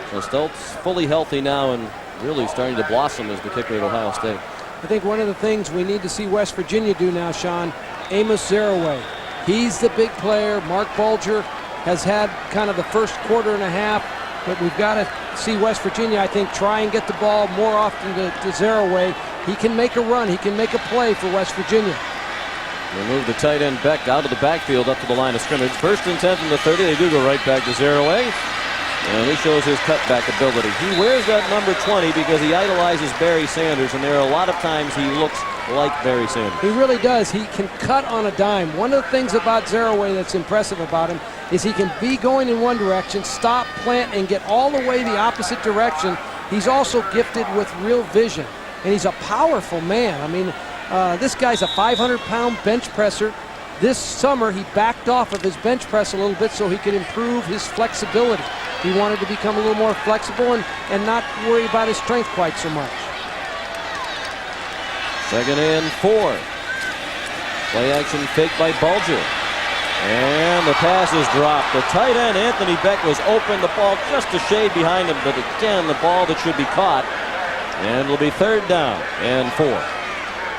So Stoltz fully healthy now and really starting to blossom as the kicker at Ohio State. I think one of the things we need to see West Virginia do now, Sean, Amos Zaraway. He's the big player. Mark Bulger has had kind of the first quarter and a half, but we've got to see West Virginia, I think, try and get the ball more often to Zaraway. He can make a run. He can make a play for West Virginia. They move the tight end Beck out of the backfield up to the line of scrimmage. 1st and 10 from the 30. They do go right back to Zaraway. And he shows his cutback ability. He wears that number 20 because he idolizes Barry Sanders, and there are a lot of times he looks like Barry Sanders. He really does. He can cut on a dime. One of the things about Zaraway that's impressive about him is he can be going in one direction, stop, plant, and get all the way the opposite direction. He's also gifted with real vision, and he's a powerful man. I mean, this guy's a 500-pound bench presser. This summer, he backed off of his bench press a little bit so he could improve his flexibility. He wanted to become a little more flexible and not worry about his strength quite so much. 2nd and 4. Play action fake by Bulger. And the pass is dropped. The tight end, Anthony Beck, was open. The ball just a shade behind him, but again, the ball that should be caught. And it'll be 3rd down and 4.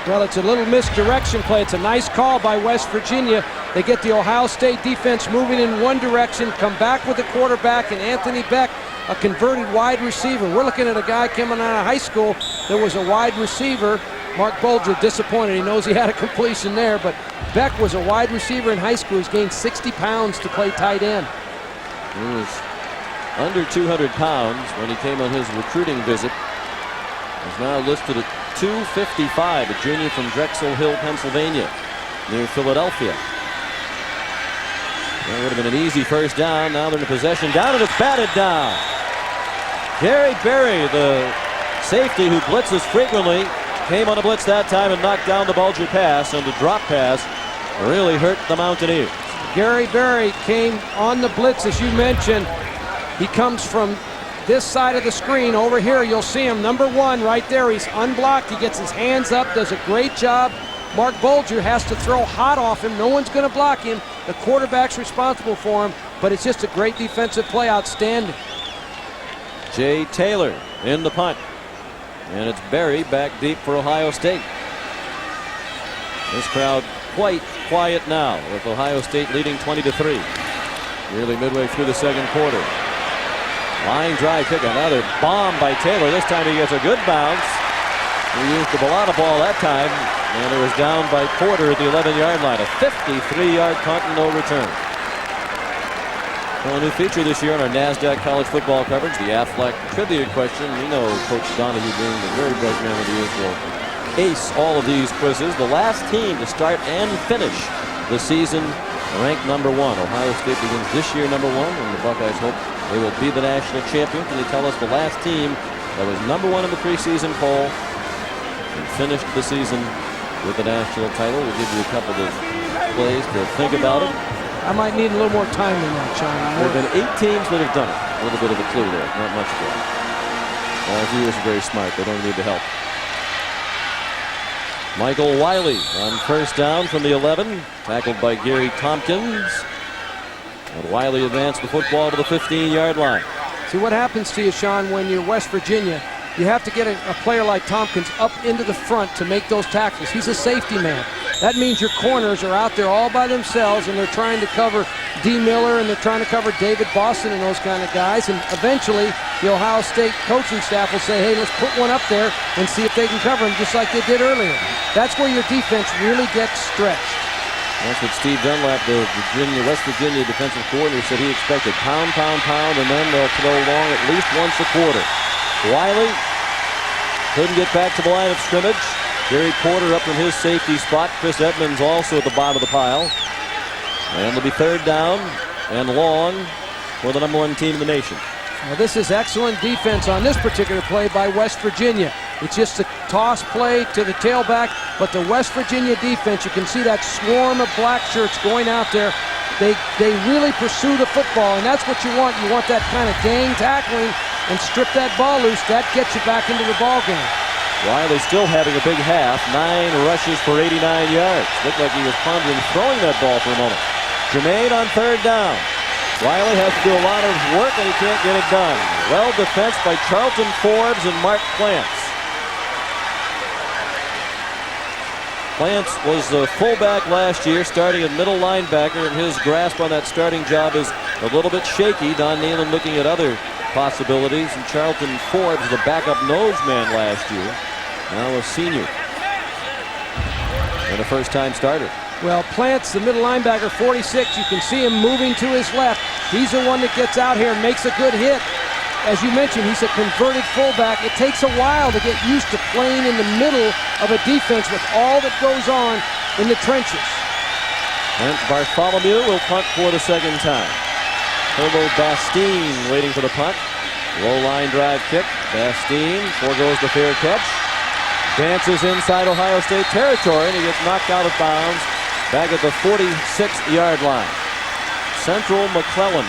Well, it's a little misdirection play. It's a nice call by West Virginia. They get the Ohio State defense moving in one direction, come back with the quarterback, and Anthony Beck, a converted wide receiver. We're looking at a guy coming out of high school that was a wide receiver. Mark Bulger disappointed. He knows he had a completion there, but Beck was a wide receiver in high school. He's gained 60 pounds to play tight end. He was under 200 pounds when he came on his recruiting visit. He's now listed at 255, a junior from Drexel Hill, Pennsylvania, near Philadelphia. That would have been an easy 1st down. Now they're in possession. Down, and it's batted down. Gary Berry, the safety who blitzes frequently, came on a blitz that time and knocked down the Bulger pass, and the drop pass really hurt the Mountaineers. Gary Berry came on the blitz, as you mentioned. He comes from this side of the screen. Over here, you'll see him, number 1 right there. He's unblocked. He gets his hands up, does a great job. Mark Bulger has to throw hot off him. No one's going to block him. The quarterback's responsible for him, but it's just a great defensive play. Outstanding. Jay Taylor in the punt. And it's Berry back deep for Ohio State. This crowd quite quiet now, with Ohio State leading 20-3. Nearly midway through the second quarter. Line drive kick, another bomb by Taylor. This time he gets a good bounce. He used the Bellata ball that time, and it was down by Porter at the 11-yard line. A 53-yard punt and no return. Well, a new feature this year on our NASDAQ college football coverage, the Aflac Trivia Question. You know Coach Donahue being the very bright man with the years will ace all of these quizzes. The last team to start and finish the season ranked number 1. Ohio State begins this year number 1, and the Buckeyes hope they will be the national champion. Can you tell us the last team that was number 1 in the preseason poll and finished the season with the national title? We'll give you a couple of plays to think about it. I might need a little more time than that, Sean. There have been 8 teams that have done it. A little bit of a clue there, not much of it. All viewers are very smart. They don't need the help. Michael Wiley on first down from the 11, tackled by Gary Tompkins. And Wiley advanced the football to the 15-yard line. See what happens to you, Sean, when you're West Virginia. You have to get a player like Tompkins up into the front to make those tackles. He's a safety man. That means your corners are out there all by themselves, and they're trying to cover D. Miller, and they're trying to cover David Boston and those kind of guys. And eventually, the Ohio State coaching staff will say, hey, let's put one up there and see if they can cover him, just like they did earlier. That's where your defense really gets stretched. That's what Steve Dunlap, the West Virginia defensive coordinator, said he expected. Pound, pound, pound, and then they'll throw long at least once a quarter. Wiley couldn't get back to the line of scrimmage. Gary Porter up in his safety spot. Chris Edmonds also at the bottom of the pile. And it'll be third down and long for the number 1 team in the nation. Well, this is excellent defense on this particular play by West Virginia. It's just a toss play to the tailback, but the West Virginia defense, you can see that swarm of black shirts going out there. They really pursue the football, and that's what you want. You want that kind of gang tackling and strip that ball loose. That gets you back into the ball game. Wiley still having a big half. 9 rushes for 89 yards. Looked like he was pondering throwing that ball for a moment. Jermaine on third down. Wiley has to do a lot of work, and he can't get it done. Well defensed by Charlton Forbes and Mark Plants. Plants was the fullback last year, starting at middle linebacker, and his grasp on that starting job is a little bit shaky. Don Nehlen looking at other possibilities, and Charlton Forbes, the backup nose man last year, now a senior and a first-time starter. Well, Plants, the middle linebacker, 46, you can see him moving to his left. He's the one that gets out here and makes a good hit. As you mentioned, he's a converted fullback. It takes a while to get used to playing in the middle of a defense with all that goes on in the trenches. And Bartholomew will punt for the second time. Herbo Bastine waiting for the punt. Low line drive kick. Bastine foregoes the fair catch. Dances inside Ohio State territory, and he gets knocked out of bounds back at the 46-yard line. Central McClellan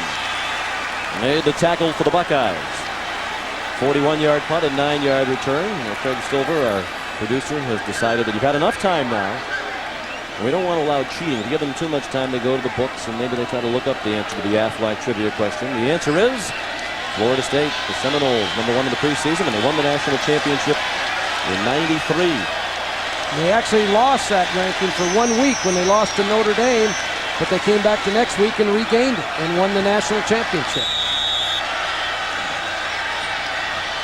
made the tackle for the Buckeyes. 41-yard punt and 9-yard return. Craig Silver, our producer, has decided that you've had enough time now. We don't want to allow cheating. If you give them too much time, they go to the books, and maybe they try to look up the answer to the Aflac Trivia Question. The answer is Florida State, the Seminoles, number 1 in the preseason, and they won the national championship in '93. They actually lost that ranking for 1 week when they lost to Notre Dame, but they came back the next week and regained it and won the national championship.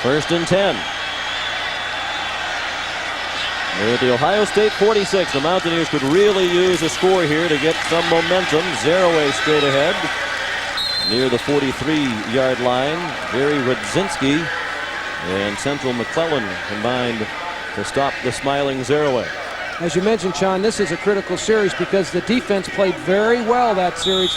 First and 10. They're at the Ohio State 46. The Mountaineers could really use a score here to get some momentum. Zero-way straight ahead. Near the 43-yard line, Jerry Rudzinski and Central McClellan combined to stop the smiling Zero-way. As you mentioned, Sean, this is a critical series because the defense played very well that series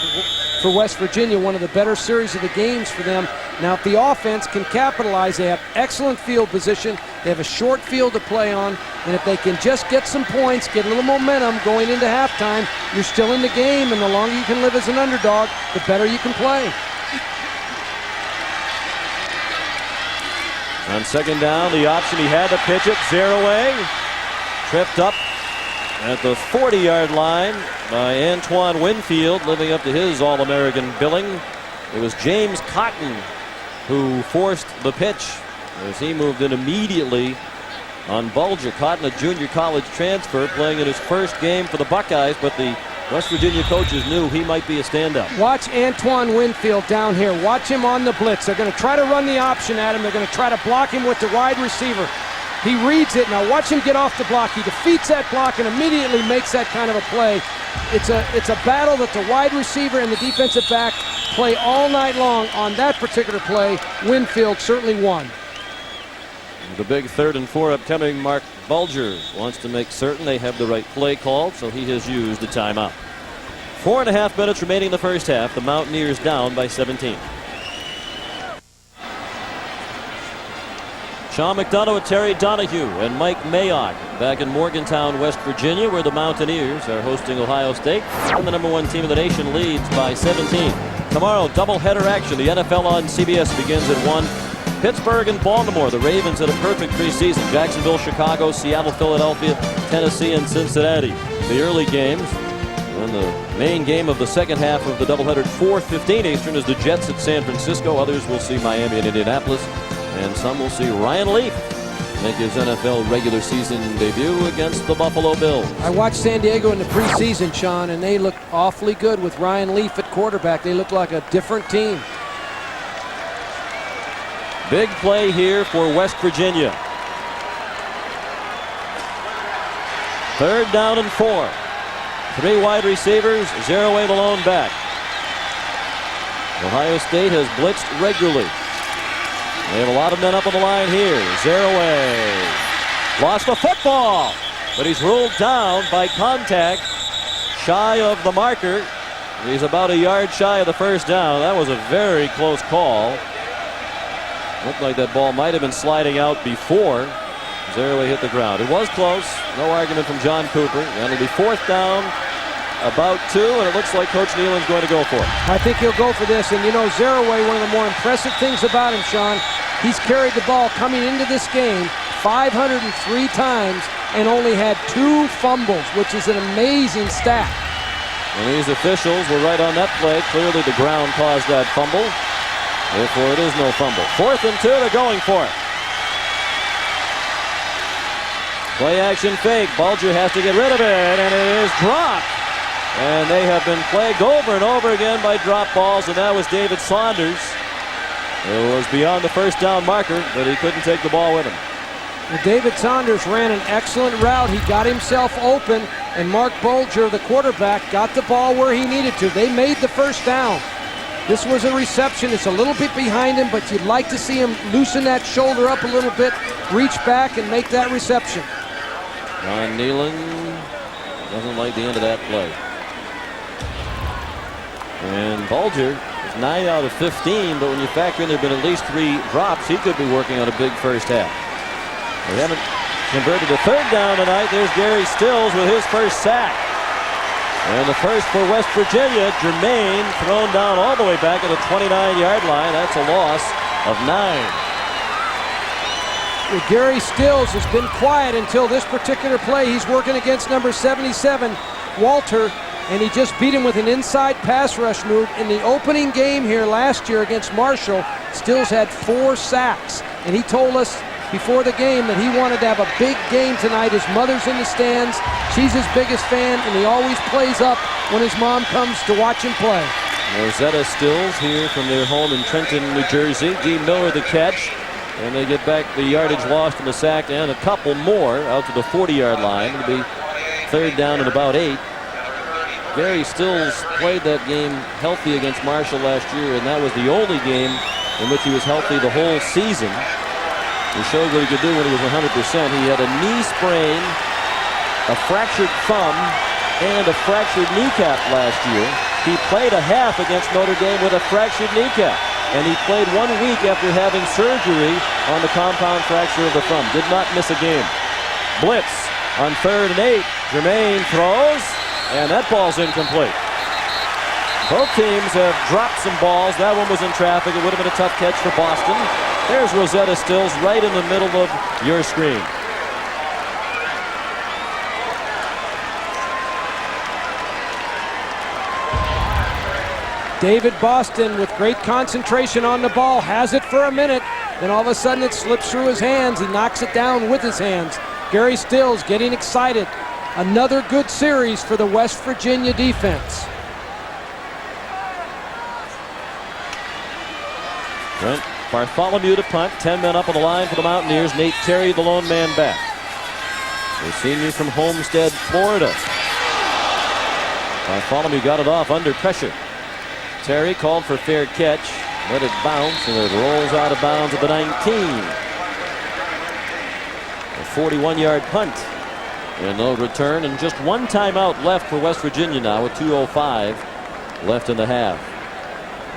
for West Virginia, one of the better series of the games for them Now, if the offense can capitalize, they have excellent field position. They have a short field to play on. And if they can just get some points, get a little momentum going into halftime, you're still in the game. And the longer you can live as an underdog, the better you can play. On second down, the option, he had to pitch it. Zerouay tripped up at the 40-yard line by Antoine Winfield, living up to his All-American billing. It was James Cotton who forced the pitch as he moved in immediately on Bulger. Cotton, a junior college transfer, playing in his first game for the Buckeyes, but the West Virginia coaches knew he might be a standout. Watch Antoine Winfield down here. Watch him on the blitz. They're going to try to run the option at him. They're going to try to block him with the wide receiver. He reads it. Now watch him get off the block. He defeats that block and immediately makes that kind of a play. It's a battle that the wide receiver and the defensive back play all night long. On that particular play, Winfield certainly won. The big 3rd and 4 upcoming. Mark Bulger wants to make certain they have the right play called, so he has used the timeout. 4.5 minutes remaining in the first half. The Mountaineers down by 17. Sean McDonough with Terry Donahue and Mike Mayock back in Morgantown, West Virginia, where the Mountaineers are hosting Ohio State. And the #1 team in the nation leads by 17. Tomorrow, doubleheader action. The NFL on CBS begins at 1. Pittsburgh and Baltimore. The Ravens had a perfect preseason. Jacksonville, Chicago, Seattle, Philadelphia, Tennessee, and Cincinnati. The early games. And the main game of the second half of the doubleheader at 4:15 Eastern is the Jets at San Francisco. Others will see Miami and Indianapolis. And some will see Ryan Leaf make his NFL regular season debut against the Buffalo Bills. I watched San Diego in the preseason, Sean, and they look awfully good with Ryan Leaf at quarterback. They look like a different team. Big play here for West Virginia. 3rd down and 4. 3 wide receivers, Zerouay the lone back. Ohio State has blitzed regularly. They have a lot of men up on the line here. Zerouay lost the football, but he's ruled down by contact shy of the marker. He's about a yard shy of the first down. That was a very close call. Looked like that ball might have been sliding out before Zerouay hit the ground. It was close. No argument from John Cooper. And it'll be 4th down, about 2, and it looks like Coach Nealon's going to go for it. I think he'll go for this. And you know, Zerouay, one of the more impressive things about him, Sean, he's carried the ball coming into this game 503 times and only had 2 fumbles, which is an amazing stat. And these officials were right on that play. Clearly the ground caused that fumble. Therefore, it is no fumble. 4th and 2, they're going for it. Play action fake. Bulger has to get rid of it, and it is dropped. And they have been plagued over and over again by drop balls, and that was David Saunders. It was beyond the first down marker, but he couldn't take the ball with him. Well, David Saunders ran an excellent route. He got himself open, and Mark Bulger, the quarterback, got the ball where he needed to. They made the first down. This was a reception. It's a little bit behind him, but you'd like to see him loosen that shoulder up a little bit, reach back, and make that reception. Ron Nealon doesn't like the end of that play. And Bulger is 9 out of 15, but when you factor in there have been at least 3 drops, he could be working on a big first half. They haven't converted a 3rd down tonight. There's Gary Stills with his first sack. And the first for West Virginia. Jermaine thrown down all the way back at the 29-yard line. That's a loss of 9. Well, Gary Stills has been quiet until this particular play. He's working against number 77, Walter, and he just beat him with an inside pass rush move. In the opening game here last year against Marshall, Stills had 4 sacks, and he told us before the game that he wanted to have a big game tonight. His mother's in the stands. She's his biggest fan, and he always plays up when his mom comes to watch him play. Rosetta Stills here from their home in Trenton, New Jersey. Dee Miller the catch, and they get back the yardage lost in the sack and a couple more out to the 40-yard line. It'll be 3rd down and about 8. Gary Stills played that game healthy against Marshall last year, and that was the only game in which he was healthy the whole season. He showed what he could do when he was 100%. He had a knee sprain, a fractured thumb, and a fractured kneecap last year. He played a half against Notre Dame with a fractured kneecap. and he played 1 week after having surgery on the compound fracture of the thumb. Did not miss a game. Blitz on 3rd and 8. Jermaine throws, and that ball's incomplete. Both teams have dropped some balls. That one was in traffic. It would have been a tough catch for Boston. There's Rosetta Stills right in the middle of your screen. David Boston with great concentration on the ball, has it for a minute, then all of a sudden it slips through his hands. He knocks it down with his hands. Gary Stills getting excited. Another good series for the West Virginia defense. Brent Bartholomew to punt. 10 men up on the line for the Mountaineers. Nate Terry, the lone man back. The senior from Homestead, Florida. Bartholomew got it off under pressure. Terry called for fair catch. Let it bounce, and it rolls out of bounds at the 19. A 41-yard punt. And no return, and just one timeout left for West Virginia now with 2:05 left in the half.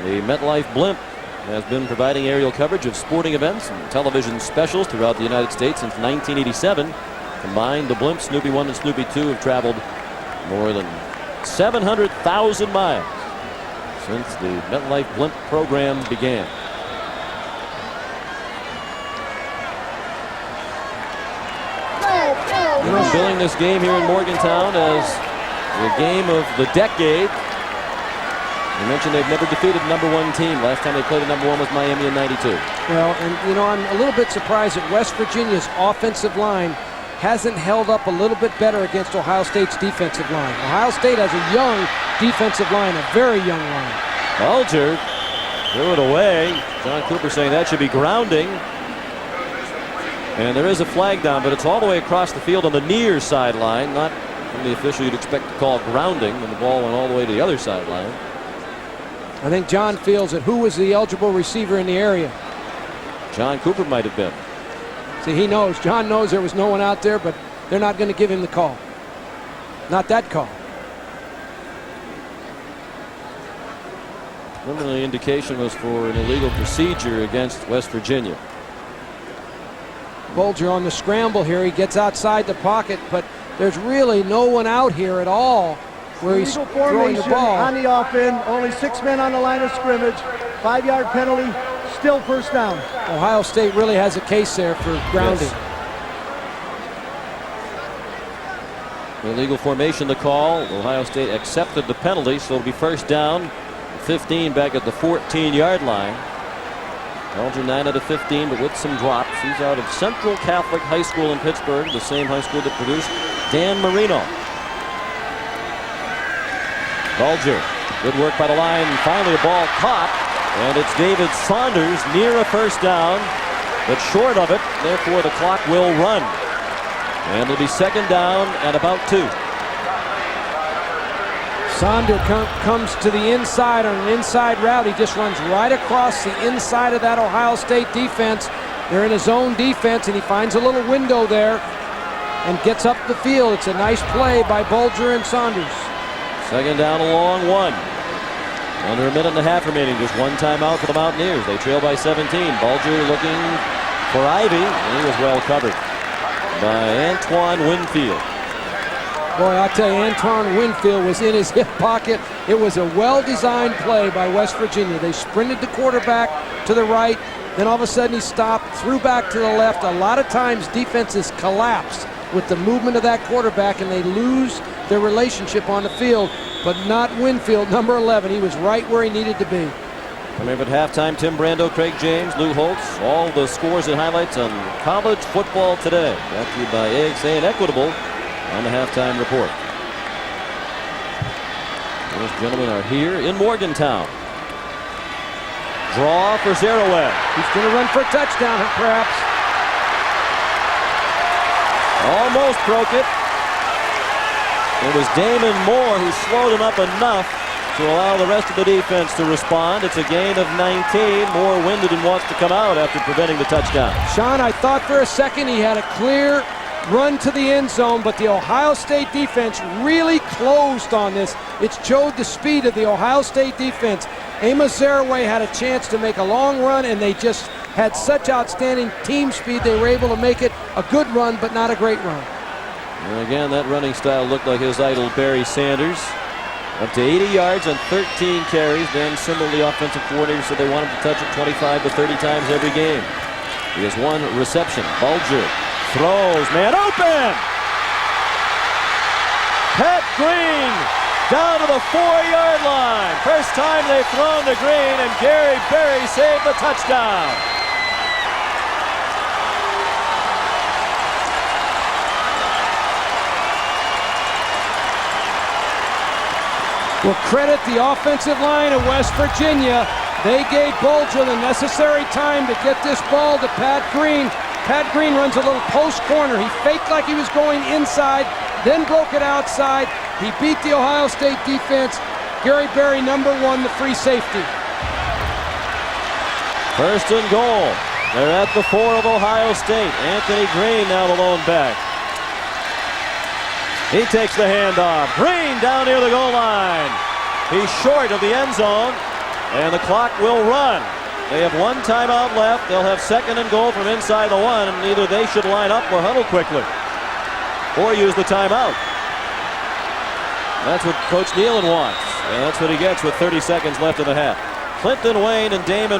The MetLife blimp has been providing aerial coverage of sporting events and television specials throughout the United States since 1987. Combined, the blimp Snoopy 1 and Snoopy 2 have traveled more than 700,000 miles since the MetLife blimp program began. We're billing this game here in Morgantown as the game of the decade. You mentioned they've never defeated the #1 team. Last time they played the #1 was Miami in '92. Well, and you know, I'm a little bit surprised that West Virginia's offensive line hasn't held up a little bit better against Ohio State's defensive line. Ohio State has a young defensive line, a very young line. Bulger threw it away. John Cooper saying that should be grounding. And there is a flag down, but it's all the way across the field on the near sideline, not from the official you'd expect to call grounding, and the ball went all the way to the other sideline. I think John feels that who was the eligible receiver in the area. John Cooper might have been. See, he knows. John knows there was no one out there, but they're not going to give him the call. Not that call. Preliminary indication was for an illegal procedure against West Virginia. Bulger on the scramble here. He gets outside the pocket, but there's really no one out here at all where he's throwing the ball. On the offense, only 6 men on the line of scrimmage. 5-yard penalty, still first down. Ohio State really has a case there for grounding. Yes. Illegal formation to call. Ohio State accepted the penalty, so it'll be first down. 15 back at the 14-yard line. Bulger 9 out of 15, but with some drops. He's out of Central Catholic High School in Pittsburgh, the same high school that produced Dan Marino. Bulger, good work by the line. Finally, a ball caught, and it's David Saunders near a first down, but short of it. Therefore, the clock will run, and it'll be second down and about 2. Saunders comes to the inside on an inside route. He just runs right across the inside of that Ohio State defense. They're in a zone defense, and he finds a little window there and gets up the field. It's a nice play by Bulger and Saunders. Second down, a long one. Under a minute and a half remaining. Just one timeout for the Mountaineers. They trail by 17. Bulger looking for Ivy, and he was well covered by Antoine Winfield. Boy, I'll tell you, Antoine Winfield was in his hip pocket. It was a well-designed play by West Virginia. They sprinted the quarterback to the right, then all of a sudden he stopped, threw back to the left. A lot of times defenses collapse with the movement of that quarterback, and they lose their relationship on the field, but not Winfield, number 11. He was right where he needed to be. Coming up at halftime, Tim Brando, Craig James, Lou Holtz. All the scores and highlights on college football today. Brought to you by AXA and Equitable on the halftime report. Those gentlemen are here in Morgantown. Draw for Zerouet. He's going to run for a touchdown, perhaps. Almost broke it. It was Damon Moore who slowed him up enough to allow the rest of the defense to respond. It's a gain of 19. Moore winded and wants to come out after preventing the touchdown. Sean, I thought for a second he had a clear run to the end zone, but the Ohio State defense really closed on this. It showed the speed of the Ohio State defense. Amos Zaraway had a chance to make a long run, and they just had such outstanding team speed. They were able to make it a good run, but not a great run. And again, that running style looked like his idol, Barry Sanders. Up to 80 yards on 13 carries. Dan Simmel, the offensive coordinator, said they want him to touch it 25 to 30 times every game. He has one reception. Bulger throws, man open! Pat Green down to the 4-yard line. First time they've thrown to Green, and Gary Berry saved the touchdown. We'll credit the offensive line of West Virginia. They gave Bulger the necessary time to get this ball to Pat Green. Pat Green runs a little post corner. He faked like he was going inside, then broke it outside. He beat the Ohio State defense. Gary Berry, number 1, the free safety. First and goal. They're at the 4 of Ohio State. Anthony Green now the lone back. He takes the handoff. Green down near the goal line. He's short of the end zone, and the clock will run. They have 1 timeout left. They'll have second and goal from inside the 1, and either they should line up or huddle quickly, or use the timeout. That's what Coach Nealon wants, and that's what he gets with 30 seconds left in the half. Clinton Wayne and Damon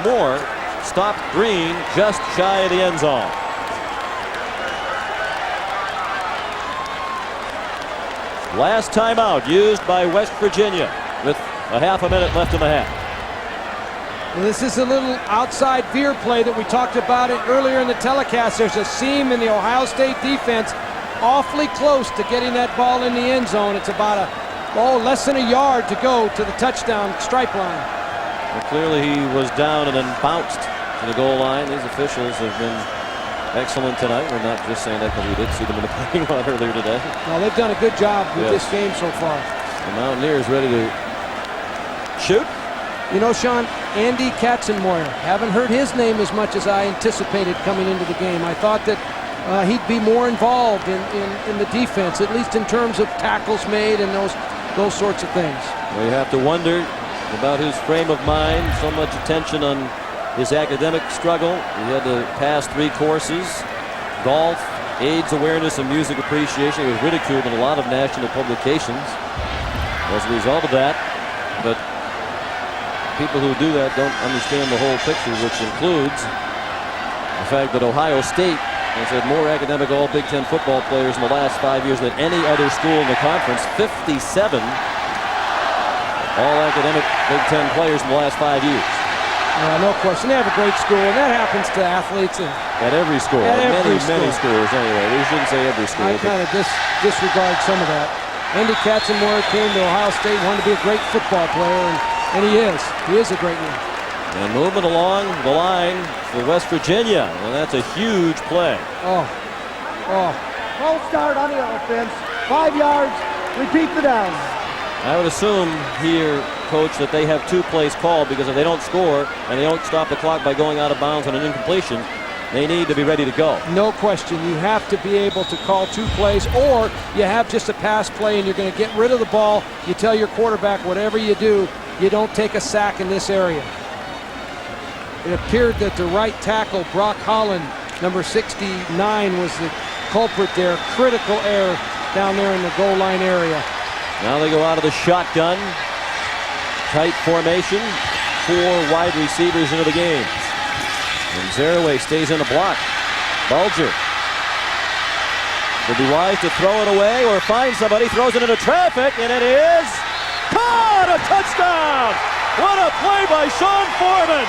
Moore stopped Green just shy of the end zone. Last timeout used by West Virginia with a half a minute left in the half. And this is a little outside veer play that we talked about it earlier in the telecast. There's a seam in the Ohio State defense awfully close to getting that ball in the end zone. It's about less than a yard to go to the touchdown stripe line. Well, clearly he was down and then bounced to the goal line. These officials have been excellent tonight. We're not just saying that because we did see them in the parking lot earlier today. Well, they've done a good job with this game so far. The Mountaineers ready to shoot. You know, Sean, Andy Katzenmoyer, haven't heard his name as much as I anticipated coming into the game. I thought that he'd be more involved in the defense, at least in terms of tackles made and those sorts of things. Well, you have to wonder about his frame of mind. So much attention on his academic struggle. He had to pass 3 courses: golf, AIDS awareness, and music appreciation. He was ridiculed in a lot of national publications as a result of that. But people who do that don't understand the whole picture, which includes the fact that Ohio State has had more academic all Big Ten football players in the last 5 years than any other school in the conference. 57 all academic Big Ten players in the last 5 years. No question. They have a great school, and that happens to athletes. At every school. Many schools anyway. We shouldn't say every school. I kind of disregard some of that. Andy Katzenmoyer came to Ohio State, wanted to be a great football player, and he is. He is a great one. And moving along the line for West Virginia. And that's a huge play. False start on the offense. 5 yards. Repeat the down. I would assume here, Coach, that they have 2 plays called, because if they don't score and they don't stop the clock by going out of bounds on an incompletion, they need to be ready to go. No question. You have to be able to call 2 plays, or you have just a pass play and you're going to get rid of the ball. You tell your quarterback, whatever you do, you don't take a sack in this area. It appeared that the right tackle, Brock Holland, number 69, was the culprit there. Critical error down there in the goal line area. Now they go out of the shotgun. Tight formation. 4 wide receivers into the game. And Zaraway stays in the block. Bulger would be wise to throw it away or find somebody. Throws it into traffic, and it is caught! A touchdown! What a play by Sean Foreman!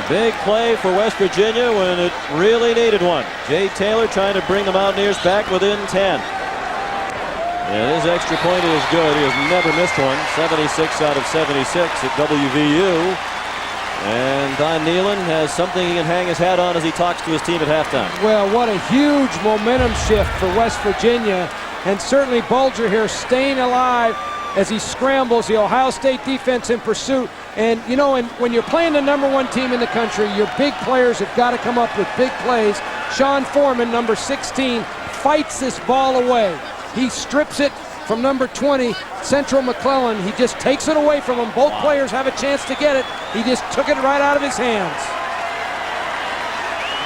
Big play for West Virginia when it really needed one. Jay Taylor trying to bring the Mountaineers back within 10. And his extra point is good. He has never missed one. 76 out of 76 at WVU. And Don Nealon has something he can hang his hat on as he talks to his team at halftime. Well, what a huge momentum shift for West Virginia. And certainly Bulger here staying alive as he scrambles the Ohio State defense in pursuit. And, you know, when you're playing the #1 team in the country, your big players have got to come up with big plays. Sean Foreman, number 16, fights this ball away. He strips it from number 20, Central McClellan. He just takes it away from him. Both players have a chance to get it. He just took it right out of his hands.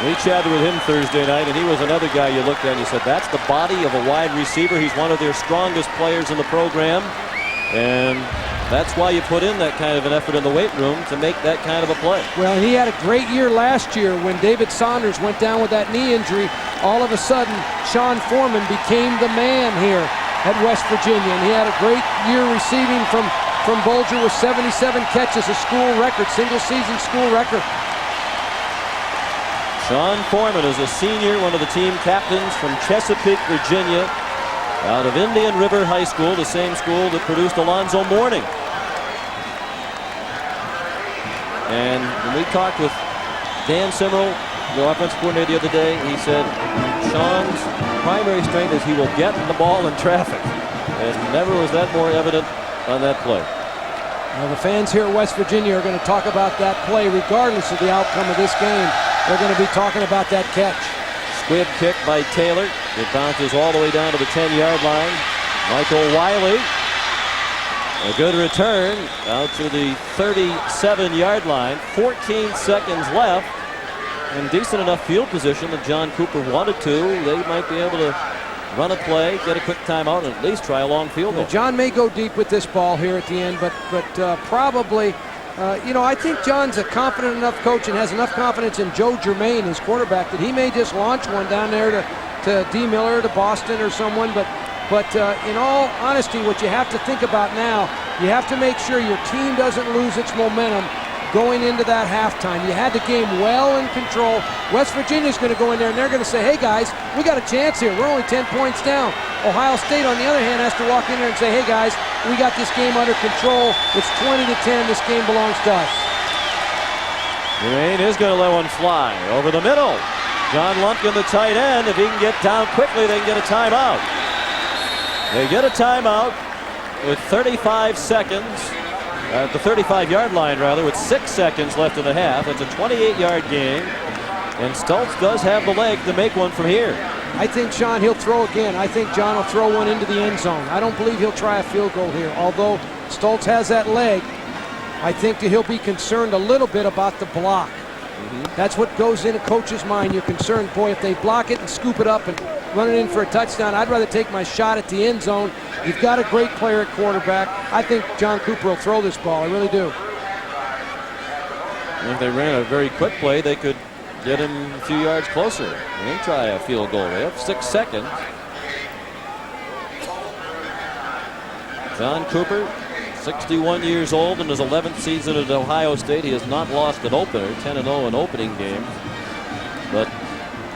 We chatted with him Thursday night, and he was another guy you looked at and you said, that's the body of a wide receiver. He's one of their strongest players in the program. And that's why you put in that kind of an effort in the weight room to make that kind of a play. Well, he had a great year last year when David Saunders went down with that knee injury. All of a sudden, Sean Foreman became the man here at West Virginia, and he had a great year receiving from Bulger with 77 catches, a school record, single-season school record. Sean Foreman is a senior, one of the team captains from Chesapeake, Virginia, out of Indian River High School, the same school that produced Alonzo Mourning. And when we talked with Dan Simmerl, the offensive coordinator, the other day, he said Sean's primary strength is he will get the ball in traffic. And never was that more evident on that play. Well, the fans here at West Virginia are going to talk about that play regardless of the outcome of this game. They're going to be talking about that catch. Squib kick by Taylor. It bounces all the way down to the 10-yard line. Michael Wiley. A good return out to the 37-yard line. 14 seconds left. And decent enough field position that John Cooper wanted to. They might be able to run a play, get a quick timeout, and at least try a long field goal. John may go deep with this ball here at the end, but probably, you know, I think John's a confident enough coach and has enough confidence in Joe Germain, his quarterback, that he may just launch one down there to D. Miller, to Boston or someone. But in all honesty, what you have to think about now, you have to make sure your team doesn't lose its momentum going into that halftime. You had the game well in control. West Virginia's going to go in there and they're going to say, hey guys, we got a chance here. We're only 10 points down. Ohio State, on the other hand, has to walk in there and say, hey guys, we got this game under control. It's 20-10. This game belongs to us. Germain is going to let one fly over the middle. John Lumpkin, the tight end. If he can get down quickly, they can get a timeout. They get a timeout with 35 seconds. At the 35-yard line, rather, with 6 seconds left in the half. It's a 28-yard game, and Stultz does have the leg to make one from here. I think, Sean, he'll throw again. I think John will throw one into the end zone. I don't believe he'll try a field goal here. Although Stultz has that leg, I think that he'll be concerned a little bit about the block. That's what goes in a coach's mind. You're concerned, boy, if they block it and scoop it up and run it in for a touchdown, I'd rather take my shot at the end zone. You've got a great player at quarterback. I think John Cooper will throw this ball. I really do. If they ran a very quick play, they could get him a few yards closer and try a field goal. They have 6 seconds. John Cooper, 61 years old in his 11th season at Ohio State. He has not lost an opener, 10-0 in opening games. But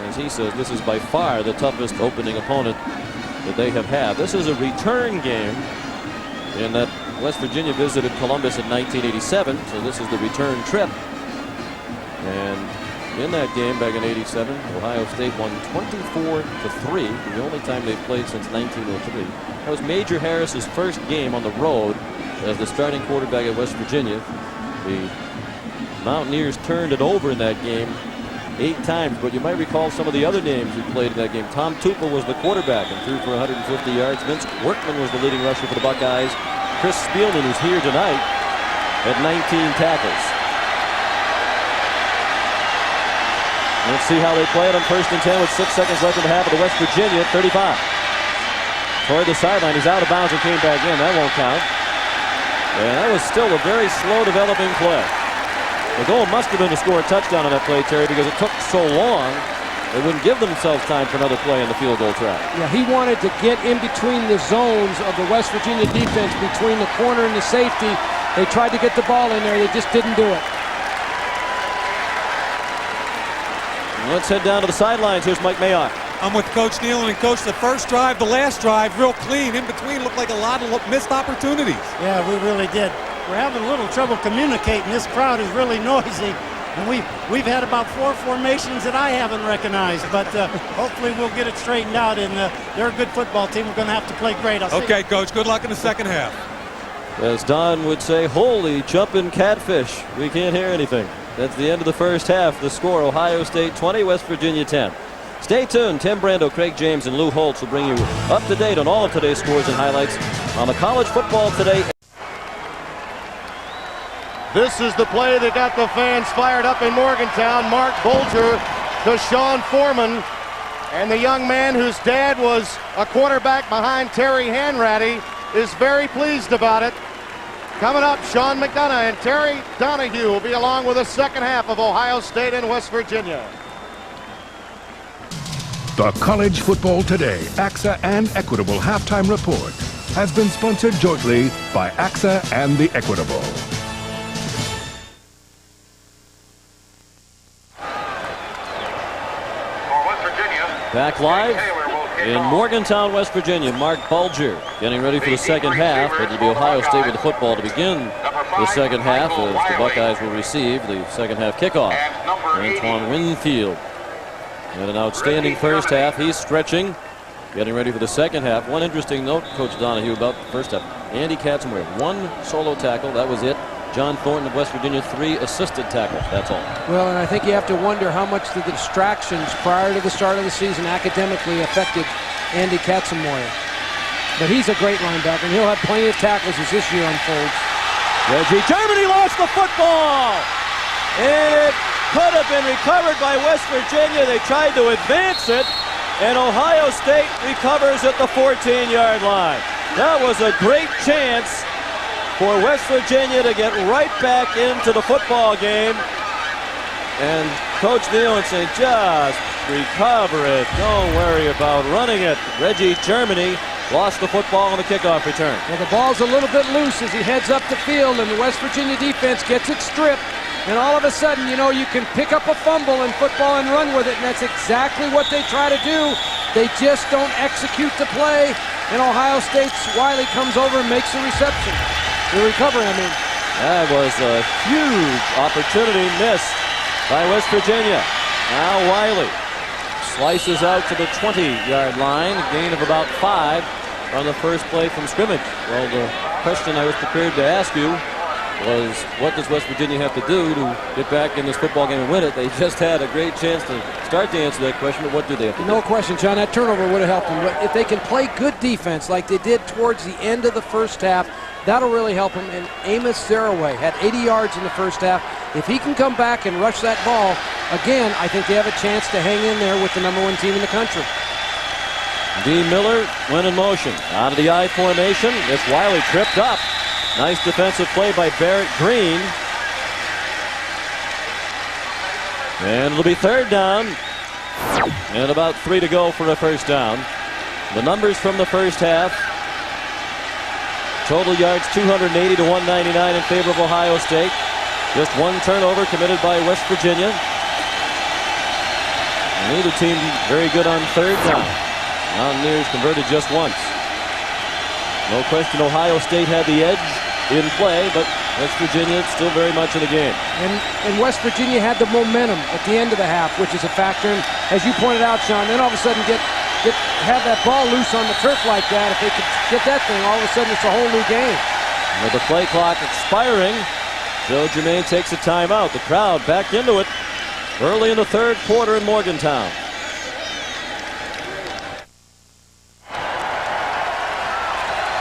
as he says, this is by far the toughest opening opponent that they have had. This is a return game in that West Virginia visited Columbus in 1987, so this is the return trip. And in that game back in '87, Ohio State won 24-3, the only time they've played since 1903. That was Major Harris's first game on the road as the starting quarterback at West Virginia. The Mountaineers turned it over in that game 8 times, but you might recall some of the other names who played in that game. Tom Tuchel was the quarterback and threw for 150 yards. Vince Workman was the leading rusher for the Buckeyes. Chris Spielman, who's here tonight, had 19 tackles. Let's see how they play it on 1st and 10 with 6 seconds left in the half of the West Virginia 35. Toward the sideline, he's out of bounds and came back in. That won't count. And that was still a very slow developing play. The goal must have been to score a touchdown on that play, Terry, because it took so long, they wouldn't give themselves time for another play in the field goal track. Yeah, he wanted to get in between the zones of the West Virginia defense, between the corner and the safety. They tried to get the ball in there. They just didn't do it. Let's head down to the sidelines. Here's Mike Mayock. I'm with Coach Nealon, and Coach, the first drive, the last drive, real clean. In between looked like a lot of missed opportunities. Yeah, we really did. We're having a little trouble communicating. This crowd is really noisy. And we've had about 4 formations that I haven't recognized, but hopefully we'll get it straightened out, and they're a good football team. We're going to have to play great. Okay, Coach, good luck in the second half. As Don would say, holy jumping catfish. We can't hear anything. That's the end of the first half. The score, Ohio State 20, West Virginia 10. Stay tuned. Tim Brando, Craig James, and Lou Holtz will bring you up to date on all of today's scores and highlights on the College Football Today. This is the play that got the fans fired up in Morgantown. Mark Bolger to Sean Foreman. And the young man whose dad was a quarterback behind Terry Hanratty is very pleased about it. Coming up, Sean McDonough and Terry Donahue will be along with the second half of Ohio State and West Virginia. The College Football Today AXA and Equitable Halftime Report has been sponsored jointly by AXA and the Equitable. Back live in Morgantown, West Virginia. Mark Bulger getting ready for the second half. It'll be Ohio State with the football to begin the second half as the Buckeyes will receive the second half kickoff. Antoine Winfield had an outstanding first half. He's stretching, getting ready for the second half. One interesting note, Coach Donahue, about the first half. Andy Katzenmoyer, 1 solo tackle. That was it. John Thornton of West Virginia, 3 assisted tackles. That's all. Well, and I think you have to wonder how much the distractions prior to the start of the season academically affected Andy Katzenmoyer. But he's a great linebacker, and he'll have plenty of tackles as this year unfolds. Reggie Germany lost the football, and it could have been recovered by West Virginia. They tried to advance it, and Ohio State recovers at the 14-yard line. That was a great chance for West Virginia to get right back into the football game. And Coach Nealon saying, just recover it. Don't worry about running it. Reggie Germany lost the football on the kickoff return. Well, the ball's a little bit loose as he heads up the field, and the West Virginia defense gets it stripped. And all of a sudden, you know, you can pick up a fumble in football and run with it, and that's exactly what they try to do. They just don't execute the play, and Ohio State's Wiley comes over and makes the reception. The recovery, I mean. That was a huge opportunity missed by West Virginia. Now Wiley slices out to the 20-yard line, gain of about 5 on the first play from scrimmage. Well, the question I was prepared to ask you was, what does West Virginia have to do to get back in this football game and win it? They just had a great chance to start to answer that question, but what do they have to do? No question, John. That turnover would have helped them. But if they can play good defense like they did towards the end of the first half, that'll really help him. And Amos Zaraway had 80 yards in the first half. If he can come back and rush that ball, again, I think they have a chance to hang in there with the #1 team in the country. Dean Miller went in motion. Out of the I formation. It's Wiley tripped up. Nice defensive play by Barrett Green. And it'll be third down. And about 3 to go for a first down. The numbers from the first half. Total yards 280 to 199 in favor of Ohio State. Just 1 turnover committed by West Virginia. Neither team very good on third down. Mountaineers converted just once. No question Ohio State had the edge in play, but West Virginia still very much in the game. And West Virginia had the momentum at the end of the half, which is a factor. And as you pointed out, Sean, then all of a sudden have that ball loose on the turf like that. If they could get that thing, all of a sudden it's a whole new game. With the play clock expiring, Joe Germain takes a timeout. The crowd back into it early in the third quarter in Morgantown.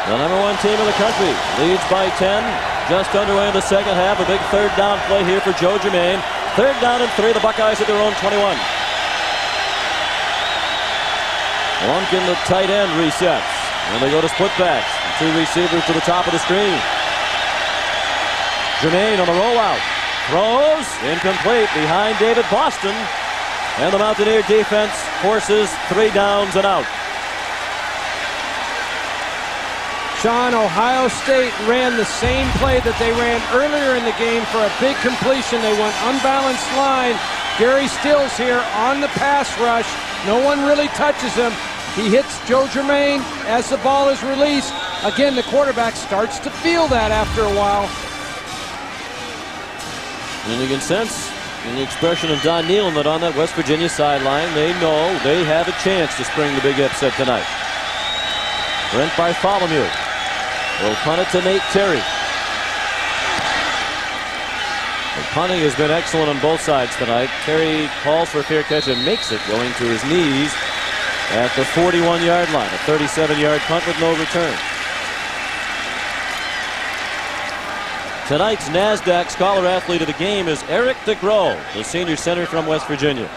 The #1 team in the country leads by 10. Just underway in the second half. A big third down play here for Joe Germain. Third down and 3. The Buckeyes at their own 21. Lumpkin, the tight end, resets. And they go to split backs. 2 receivers to the top of the screen. Germain on the rollout. Throws. Incomplete behind David Boston. And the Mountaineer defense forces 3 downs and out. Sean, Ohio State ran the same play that they ran earlier in the game for a big completion. They went unbalanced line, Scary Stills here on the pass rush. No one really touches him. He hits Joe Germain as the ball is released. Again, the quarterback starts to feel that after a while. And you can sense in the expression of Don Nealon that on that West Virginia sideline, they know they have a chance to spring the big upset tonight. Brent Bartholomew will punt it to Nate Terry. The punting has been excellent on both sides tonight. Terry calls for a fair catch and makes it, going to his knees at the 41-yard line. A 37-yard punt with no return. Tonight's NASDAQ Scholar Athlete of the Game is Eric DeGros, the senior center from West Virginia.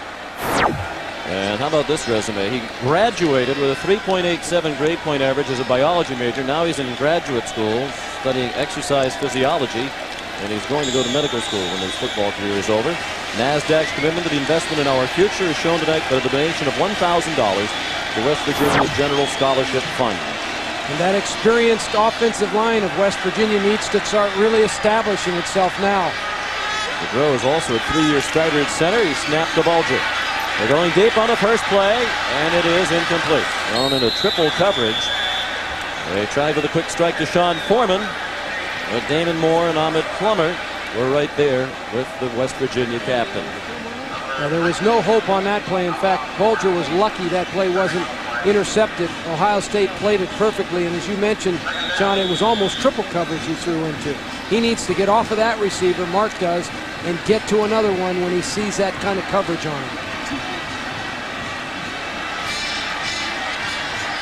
And how about this resume? He graduated with a 3.87 grade point average as a biology major. Now he's in graduate school studying exercise physiology, and he's going to go to medical school when his football career is over. NASDAQ's commitment to the investment in our future is shown tonight by the donation of $1,000 to West Virginia's General Scholarship Fund. And that experienced offensive line of West Virginia needs to start really establishing itself now. DeGros is also a 3-year starter at center. He snapped the Bulger. They're going deep on the first play, and it is incomplete. Thrown into triple coverage. They tried with a quick strike to Sean Foreman, but Damon Moore and Ahmed Plummer were right there with the West Virginia captain. Now, there was no hope on that play. In fact, Bulger was lucky that play wasn't intercepted. Ohio State played it perfectly, and as you mentioned, John, it was almost triple coverage he threw into. He needs to get off of that receiver, Mark does, and get to another one when he sees that kind of coverage on him.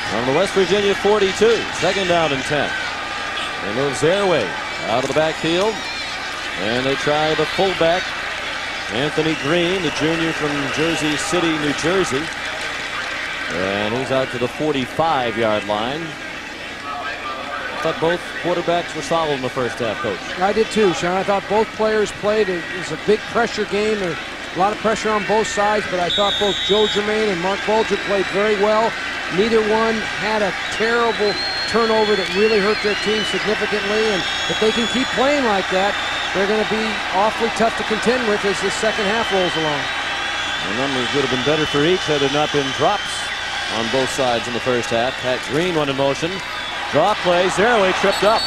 From the West Virginia 42, second down and 10. They move Zaraway out of the backfield, and they try the fullback, Anthony Green, the junior from Jersey City, New Jersey. And he's out to the 45-yard line. I thought both quarterbacks were solid in the first half, Coach. I did too, Sean. I thought both players played. It was a big pressure game. There's a lot of pressure on both sides, but I thought both Joe Germain and Mark Bulger played very well. Neither one had a terrible turnover that really hurt their team significantly, and if they can keep playing like that, they're going to be awfully tough to contend with as the second half rolls along. The numbers would have been better for each had there not been drops on both sides in the first half. Pat Green went in motion. Draw play. Zaraway tripped up,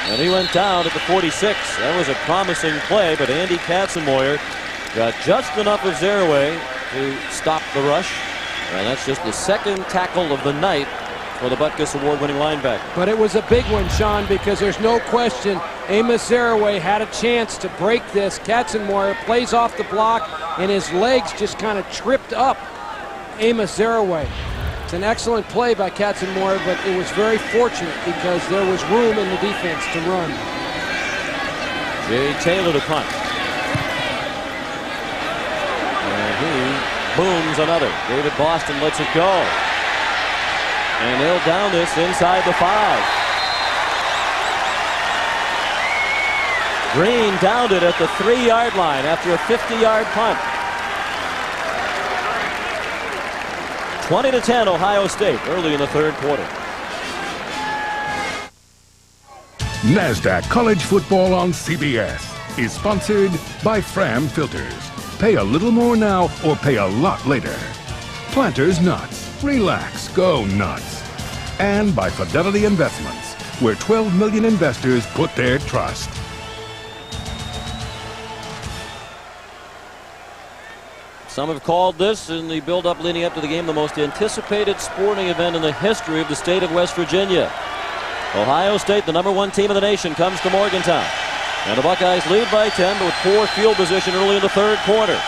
and he went down at the 46. That was a promising play, but Andy Katzenmoyer got just enough of Zaraway to stop the rush, and that's just the second tackle of the night for the Butkus award-winning linebacker. But it was a big one, Sean, because there's no question Amos Zaraway had a chance to break this. Katzenmoyer plays off the block, and his legs just kind of tripped up Amos Zaraway. It's an excellent play by Katzenmoyer, but it was very fortunate because there was room in the defense to run. Jay Taylor to punt. And he booms another. David Boston lets it go. And they'll down this inside the 5. Green downed it at the 3-yard line after a 50-yard punt. 20-10 Ohio State early in the third quarter. NASDAQ College Football on CBS is sponsored by Fram Filters. Pay a little more now or pay a lot later. Planters Nuts. Relax. Go nuts. And by Fidelity Investments, where 12 million investors put their trust. Some have called this, in the build-up leading up to the game, the most anticipated sporting event in the history of the state of West Virginia. Ohio State, the #1 team in the nation, comes to Morgantown. And the Buckeyes lead by 10, but with poor field position early in the third quarter.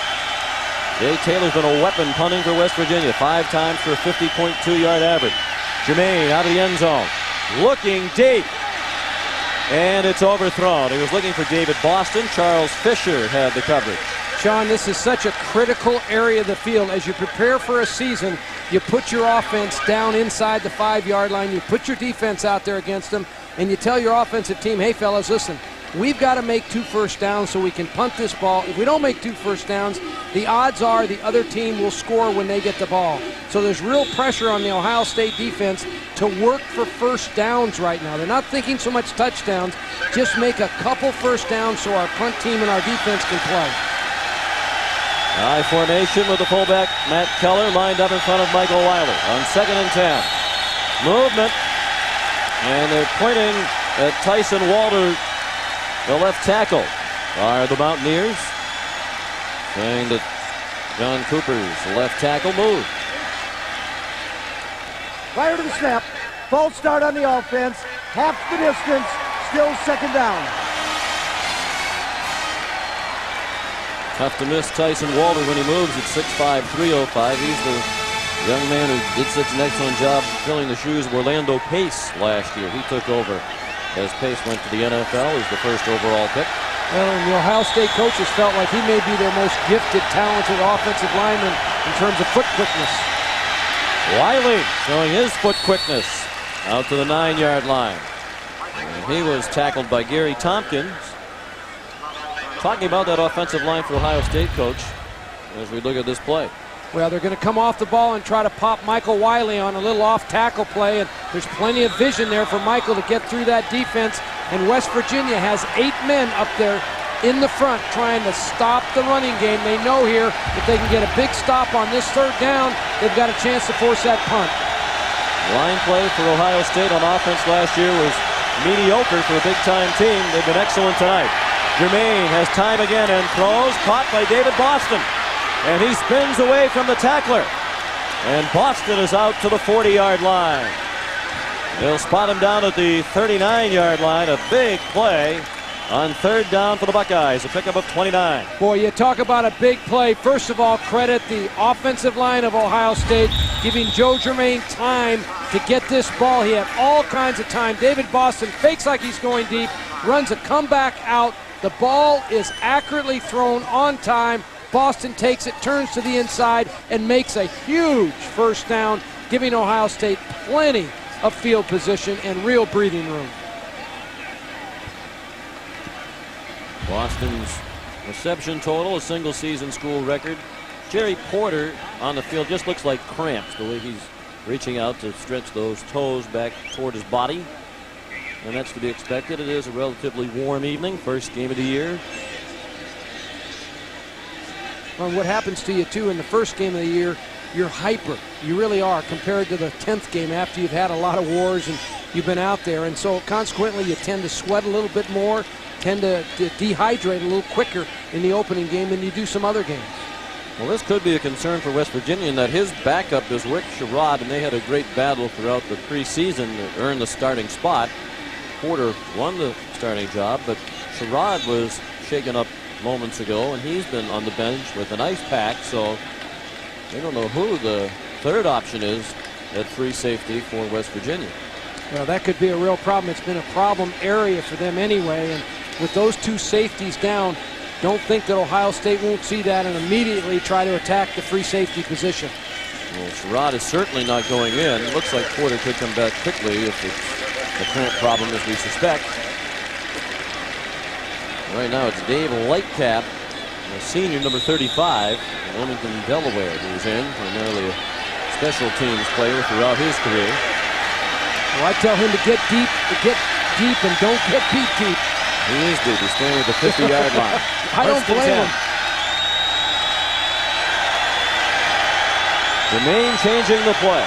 Jay Taylor's been a weapon punting for West Virginia, 5 times for a 50.2-yard average. Jermaine out of the end zone, looking deep. And it's overthrown. He was looking for David Boston. Charles Fisher had the coverage. Sean, this is such a critical area of the field. As you prepare for a season, you put your offense down inside the 5-yard line. You put your defense out there against them, and you tell your offensive team, hey, fellas, listen, we've got to make 2 first downs so we can punt this ball. If we don't make 2 first downs, the odds are the other team will score when they get the ball. So there's real pressure on the Ohio State defense to work for first downs right now. They're not thinking so much touchdowns. Just make a couple first downs so our punt team and our defense can play. High formation with the fullback, Matt Keller, lined up in front of Michael Wiley on 2nd and 10. Movement. And they're pointing at Tyson Walter, the left tackle. Are the Mountaineers saying that John Cooper's left tackle moved. Prior to the snap, false start on the offense, half the distance, still 2nd down. Tough to miss Tyson Walter when he moves at 6'5", 305. He's the young man who did such an excellent job filling the shoes of Orlando Pace last year. He took over as Pace went to the NFL as the 1st overall pick. Well, and the Ohio State coaches felt like he may be their most gifted, talented offensive lineman in terms of foot quickness. Wiley showing his foot quickness out to the 9-yard line. And he was tackled by Gary Tompkins. Talking about that offensive line for Ohio State, Coach, as we look at this play. Well, they're going to come off the ball and try to pop Michael Wiley on a little off-tackle play, and there's plenty of vision there for Michael to get through that defense. And West Virginia has 8 men up there in the front trying to stop the running game. They know here if they can get a big stop on this 3rd down, they've got a chance to force that punt. Line play for Ohio State on offense last year was mediocre for a big-time team. They've been excellent tonight. Jermaine has time again and throws, caught by David Boston. And he spins away from the tackler. And Boston is out to the 40-yard line. They'll spot him down at the 39-yard line. A big play on 3rd down for the Buckeyes. A pickup of 29. Boy, you talk about a big play. First of all, credit the offensive line of Ohio State, giving Joe Germain time to get this ball. He had all kinds of time. David Boston fakes like he's going deep, runs a comeback out. The ball is accurately thrown on time. Boston takes it, turns to the inside, and makes a huge 1st down, giving Ohio State plenty of field position and real breathing room. Boston's reception total, a single season school record. Jerry Porter on the field just looks like cramps, the way he's reaching out to stretch those toes back toward his body. And that's to be expected. It is a relatively warm evening, 1st game of the year. Well, what happens to you, too, in the 1st game of the year, you're hyper. You really are, compared to the 10th game after you've had a lot of wars and you've been out there. And so, consequently, you tend to sweat a little bit more, tend to dehydrate a little quicker in the opening game than you do some other games. Well, this could be a concern for West Virginia in that his backup is Rick Sherrod, and they had a great battle throughout the preseason to earn the starting spot. Porter won the starting job, but Sherrod was shaken up moments ago, and he's been on the bench with an ice pack, so they don't know who the 3rd option is at free safety for West Virginia. Well, that could be a real problem. It's been a problem area for them anyway, and with those 2 safeties down, don't think that Ohio State won't see that and immediately try to attack the free safety position. Well, Sherrod is certainly not going in. It looks like Porter could come back quickly if it's a current problem, as we suspect. Right now it's Dave Lightcap, a senior, number 35, in Wilmington, Delaware, who's in, primarily a special teams player throughout his career. Well, I tell him to get deep and don't get beat deep. He is deep. He's standing at the 50-yard line. I don't blame him. Jermaine changing the play.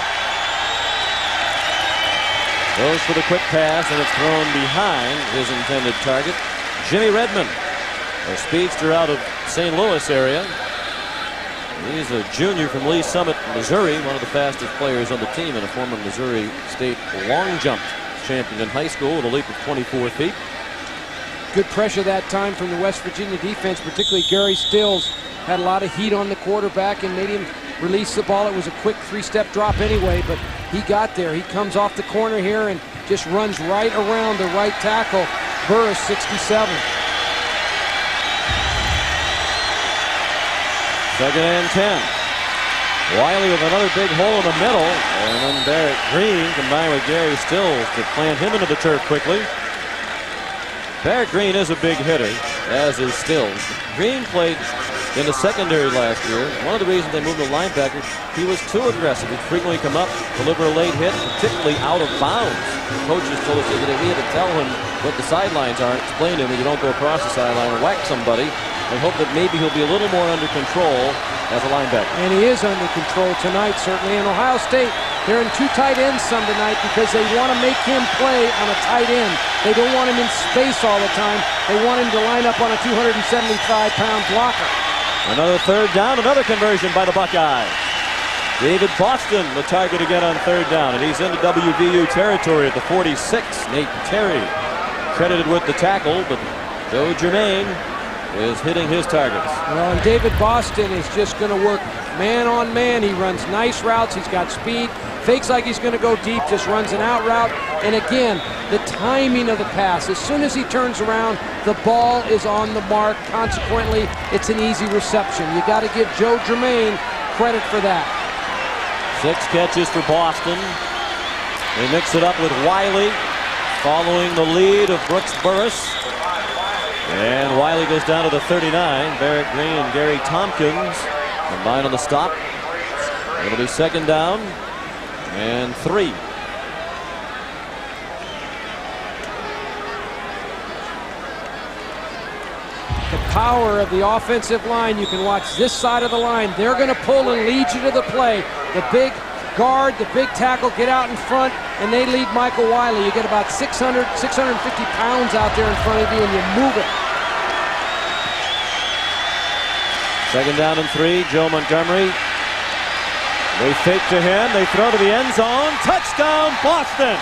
Goes for the quick pass, and it's thrown behind his intended target. Jimmy Redmond, a speedster out of St. Louis area. He's a junior from Lee Summit, Missouri, one of the fastest players on the team, and a former Missouri State long jump champion in high school with a leap of 24 feet. Good pressure that time from the West Virginia defense, particularly Gary Stills. Had a lot of heat on the quarterback and made him release the ball. It was a quick 3-step drop anyway, but he got there. He comes off the corner here and just runs right around the right tackle. Burris, 67. 2nd and 10. Wiley with another big hole in the middle, and then Barrett Green combined with Gary Stills to plant him into the turf quickly. Barrett Green is a big hitter, as is Stills. Green played in the secondary last year. One of the reasons they moved the linebacker, he was too aggressive. He'd frequently come up, deliver a late hit, particularly out of bounds. The coaches told us that we had to tell him what the sidelines are, explain to him that you don't go across the sideline and whack somebody. They hope that maybe he'll be a little more under control as a linebacker. And he is under control tonight, certainly. And Ohio State, they're in 2 tight ends some tonight because they want to make him play on a tight end. They don't want him in space all the time. They want him to line up on a 275-pound blocker. Another third down, another conversion by the Buckeyes. David Boston, the target again on third down, and he's into WVU territory at the 46. Nate Terry credited with the tackle, but Joe Germain is hitting his targets. Well, and David Boston is just going to work man on man. He runs nice routes. He's got speed. Fakes like he's going to go deep, just runs an out route. And again, the timing of the pass. As soon as he turns around, the ball is on the mark. Consequently, it's an easy reception. You got to give Joe Germain credit for that. 6 catches for Boston. They mix it up with Wiley, following the lead of Brooks Burris. And Wiley goes down to the 39. Barrett Green and Gary Tompkins combine on the stop. It'll be second down and 3. The power of the offensive line. You can watch this side of the line. They're going to pull and lead you to the play. The big guard, the big tackle get out in front, and they lead Michael Wiley. You get about 650 pounds out there in front of you, and you move it. Second down and 3. Joe Montgomery. They fake to him. They throw to the end zone. Touchdown, Boston!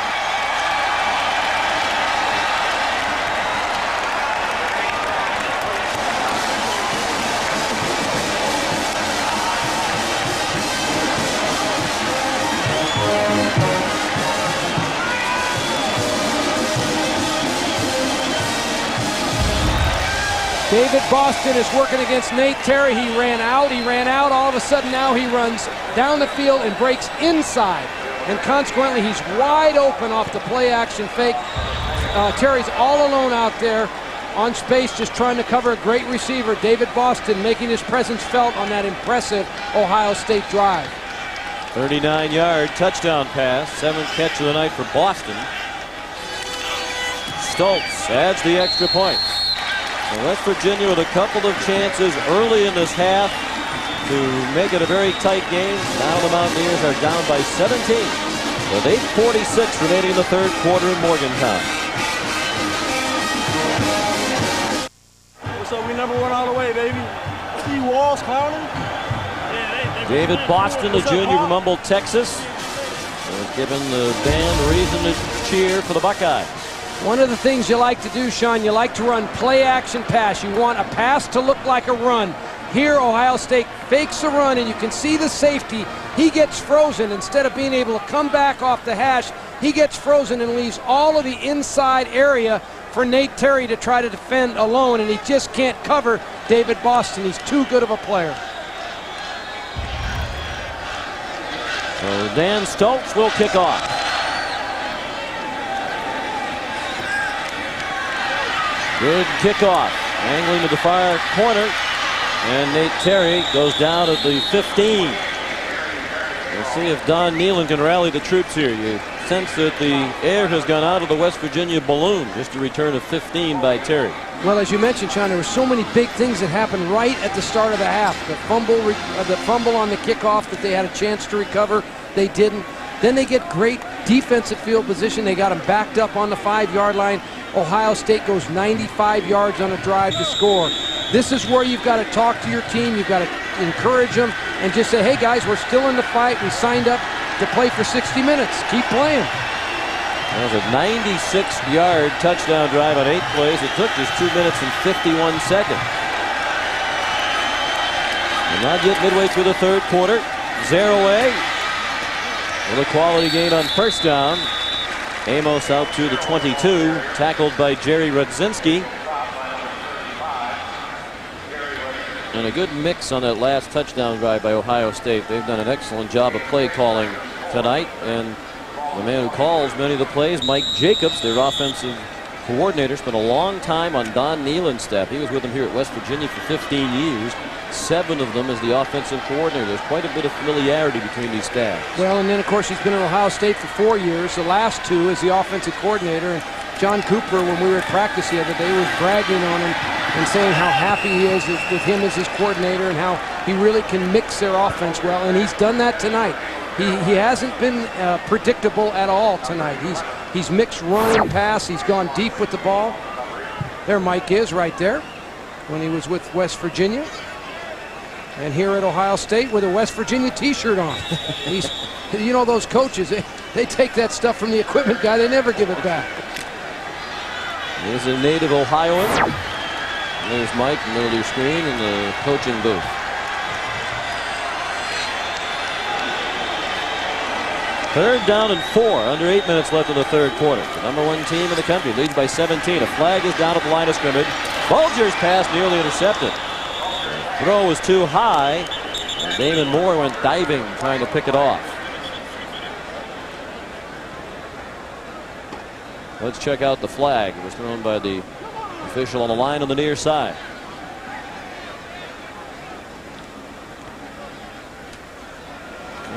David Boston is working against Nate Terry. He ran out. All of a sudden now he runs down the field and breaks inside. And consequently, he's wide open off the play action fake. Terry's all alone out there on space, just trying to cover a great receiver. David Boston making his presence felt on that impressive Ohio State drive. 39-yard touchdown pass. 7th catch of the night for Boston. Stoltz adds the extra point. And West Virginia with a couple of chances early in this half to make it a very tight game. Now the Mountaineers are down by 17 with 8:46 remaining in the third quarter in Morgantown. What's up? We number 1 all the way, baby. See Walls clowning? David Boston, the junior from Humboldt, Texas, has given the band reason to cheer for the Buckeyes. One of the things you like to do, Sean, you like to run play-action pass. You want a pass to look like a run. Here, Ohio State fakes a run, and you can see the safety. He gets frozen. Instead of being able to come back off the hash, he gets frozen and leaves all of the inside area for Nate Terry to try to defend alone, and he just can't cover David Boston. He's too good of a player. So Dan Stoltz will kick off. Good kickoff, angling to the far corner, and Nate Terry goes down at the 15. We'll see if Don Nealon can rally the troops here. You sense that the air has gone out of the West Virginia balloon. Just a return of 15 by Terry. Well, as you mentioned, Sean, there were so many big things that happened right at the start of the half. The fumble on the kickoff that they had a chance to recover, they didn't. Then they get great defensive field position. They got them backed up on the 5-yard line. Ohio State goes 95 yards on a drive to score. This is where you've got to talk to your team. You've got to encourage them and just say, hey, guys, we're still in the fight. We signed up to play for 60 minutes. Keep playing. That was a 96-yard touchdown drive on 8 plays. It took just 2 minutes and 51 seconds. And not yet midway through the third quarter. Zaraway with a quality gain on first down. Amos out to the 22, tackled by Jerry Rudzinski. And a good mix on that last touchdown drive by Ohio State. They've done an excellent job of play calling tonight. And the man who calls many of the plays, Mike Jacobs, their offensive coordinator, spent a long time on Don Nealon's staff. He was with them here at West Virginia for 15 years. 7 of them as the offensive coordinator. There's quite a bit of familiarity between these staffs. Well, and then, of course, he's been at Ohio State for 4 years. The last 2 as the offensive coordinator. And John Cooper, when we were at practice the other day, was bragging on him and saying how happy he is with him as his coordinator and how he really can mix their offense well, and he's done that tonight. He hasn't been predictable at all tonight. He's mixed run and pass. He's gone deep with the ball. There Mike is right there when he was with West Virginia. And here at Ohio State with a West Virginia t-shirt on. You know those coaches, they take that stuff from the equipment guy. They never give it back. Here's a native Ohioan. There's Mike in the middle of your screen in the coaching booth. Third down and 4, under 8 minutes left in the third quarter. The #1 team in the country leads by 17. A flag is down at the line of scrimmage. Bulger's pass nearly intercepted. The throw was too high. And Damon Moore went diving trying to pick it off. Let's check out the flag. It was thrown by the official on the line on the near side.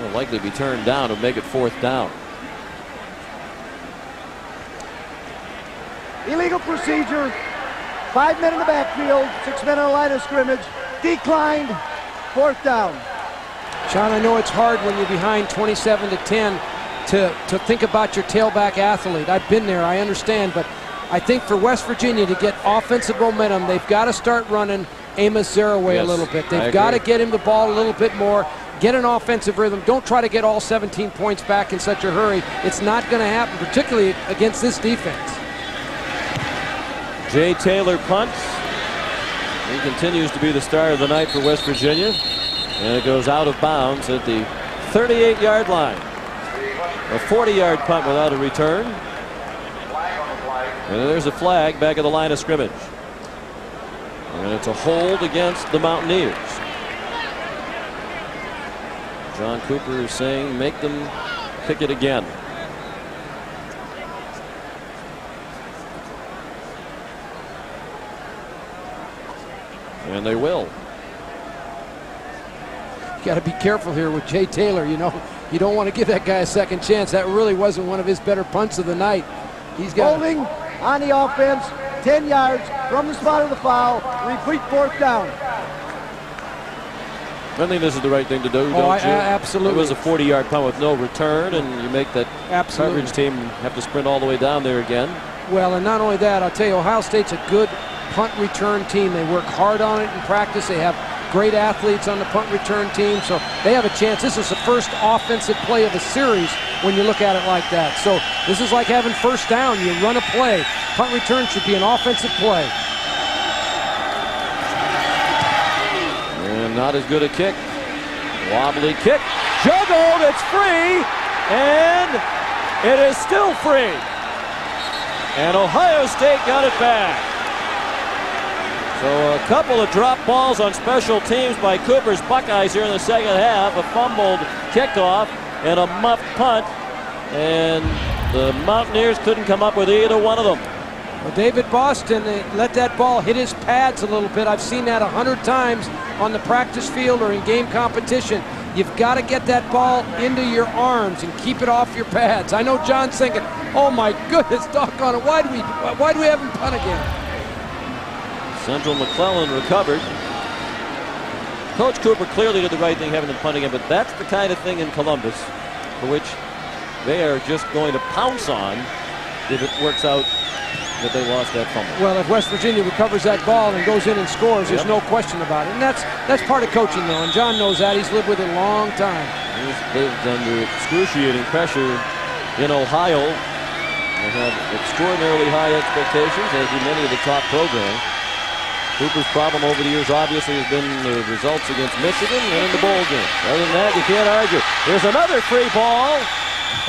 Will likely be turned down to make it 4th down. Illegal procedure. 5 men in the backfield, 6 men on the line of scrimmage. Declined. 4th down. Sean, I know it's hard when you're behind 27-10 to think about your tailback athlete. I've been there, I understand, but I think for West Virginia to get offensive momentum, they've got to start running Amos Zaraway a little bit. They've got to get him the ball a little bit more. Get an offensive rhythm. Don't try to get all 17 points back in such a hurry. It's not going to happen, particularly against this defense. Jay Taylor punts. He continues to be the star of the night for West Virginia. And it goes out of bounds at the 38-yard line. A 40-yard punt without a return. And there's a flag back at the line of scrimmage. And it's a hold against the Mountaineers. John Cooper is saying make them kick it again. And they will. You got to be careful here with Jay Taylor. You know, you don't want to give that guy a second chance. That really wasn't one of his better punts of the night. He's got holding on the offense, 10 yards from the spot of the foul. Repeat 4th down. I think this is the right thing to do, don't you? Absolutely. It was a 40-yard punt with no return, and you make that coverage team have to sprint all the way down there again. Well, and not only that, I'll tell you, Ohio State's a good punt return team. They work hard on it in practice. They have great athletes on the punt return team, so they have a chance. This is the first offensive play of the series when you look at it like that. So this is like having first down. You run a play. Punt return should be an offensive play. And not as good a kick. Wobbly kick. Juggled. It's free. And it is still free. And Ohio State got it back. So a couple of drop balls on special teams by Cooper's Buckeyes here in the second half. A fumbled kickoff and a muffed punt. And the Mountaineers couldn't come up with either one of them. Well, David Boston let that ball hit his pads a little bit. I've seen that 100 times on the practice field or in game competition. You've got to get that ball into your arms and keep it off your pads. I know John's thinking, oh my goodness, doggone it, why do we have him punt again? Central McClellan recovered. Coach Cooper clearly did the right thing having them punting him, but that's the kind of thing in Columbus for which they are just going to pounce on if it works out that they lost that fumble. Well, if West Virginia recovers that ball and goes in and scores, there's no question about it. And that's part of coaching, though, and John knows that. He's lived with it a long time. He's lived under excruciating pressure in Ohio and had extraordinarily high expectations, as do many of the top programs. Cooper's problem over the years obviously has been the results against Michigan and in the bowl game. Other than that, you can't argue. Here's another free ball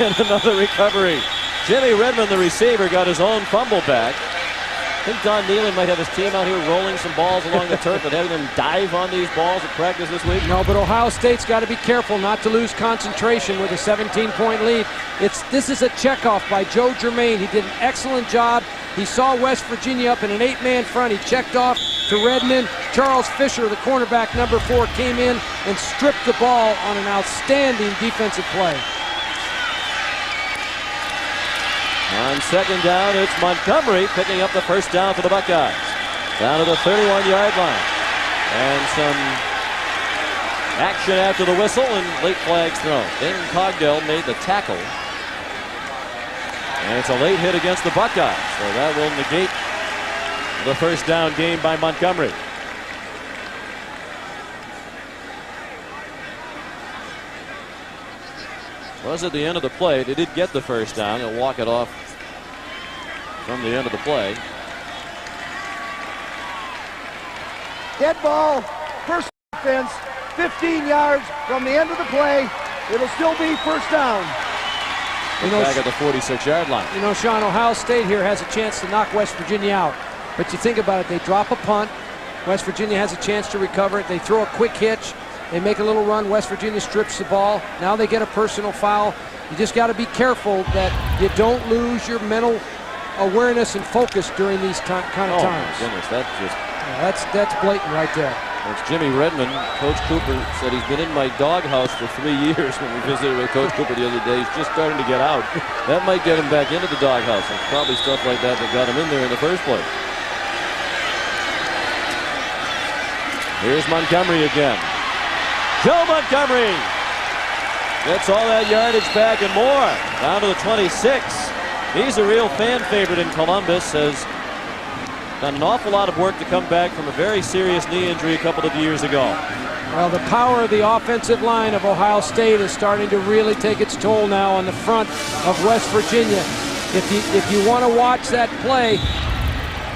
and another recovery. Jimmy Redmond, the receiver, got his own fumble back. I think Don Nealon might have his team out here rolling some balls along the turf and having them dive on these balls at practice this week. No, but Ohio State's got to be careful not to lose concentration with a 17-point lead. This is a checkoff by Joe Germain. He did an excellent job. He saw West Virginia up in an 8-man front. He checked off to Redmond. Charles Fisher, the cornerback, number 4, came in and stripped the ball on an outstanding defensive play. On second down, it's Montgomery picking up the first down for the Buckeyes. Down to the 31-yard line. And some action after the whistle and late flags thrown. Ben Cogdell made the tackle. And it's a late hit against the Buckeyes. So that will negate the first down gain by Montgomery. Was at the end of the play. They did get the first down. They'll walk it off from the end of the play. Dead ball, first offense, 15 yards from the end of the play. It'll still be first down. Back at the 46-yard line. You know, Sean, Ohio State here has a chance to knock West Virginia out. But you think about it, they drop a punt. West Virginia has a chance to recover it. They throw a quick hitch. They make a little run. West Virginia strips the ball. Now they get a personal foul. You just got to be careful that you don't lose your mental awareness and focus during these kind of times. Oh, my goodness, that's blatant right there. It's Jimmy Redmond. Coach Cooper said he's been in my doghouse for 3 years. When we visited with Coach Cooper the other day, he's just starting to get out. That might get him back into the doghouse. It's probably stuff like that got him in there in the first place. Here's Montgomery again. Joe Montgomery gets all that yardage back and more. Down to the 26. He's a real fan favorite in Columbus. Has done an awful lot of work to come back from a very serious knee injury a couple of years ago. Well, the power of the offensive line of Ohio State is starting to really take its toll now on the front of West Virginia. If you want to watch that play,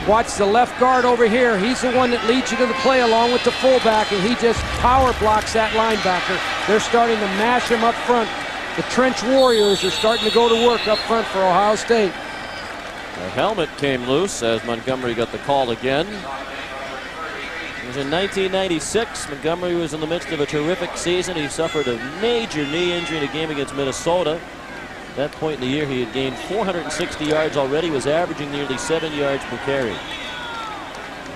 watch the left guard over here. He's the one that leads you to the play along with the fullback, and he just power blocks that linebacker. They're starting to mash him up front. The trench warriors are starting to go to work up front for Ohio State. The helmet came loose as Montgomery got the call again. It was in 1996. Montgomery was in the midst of a terrific season. He suffered a major knee injury in a game against Minnesota. At that point in the year, he had gained 460 yards already, was averaging nearly 7 yards per carry.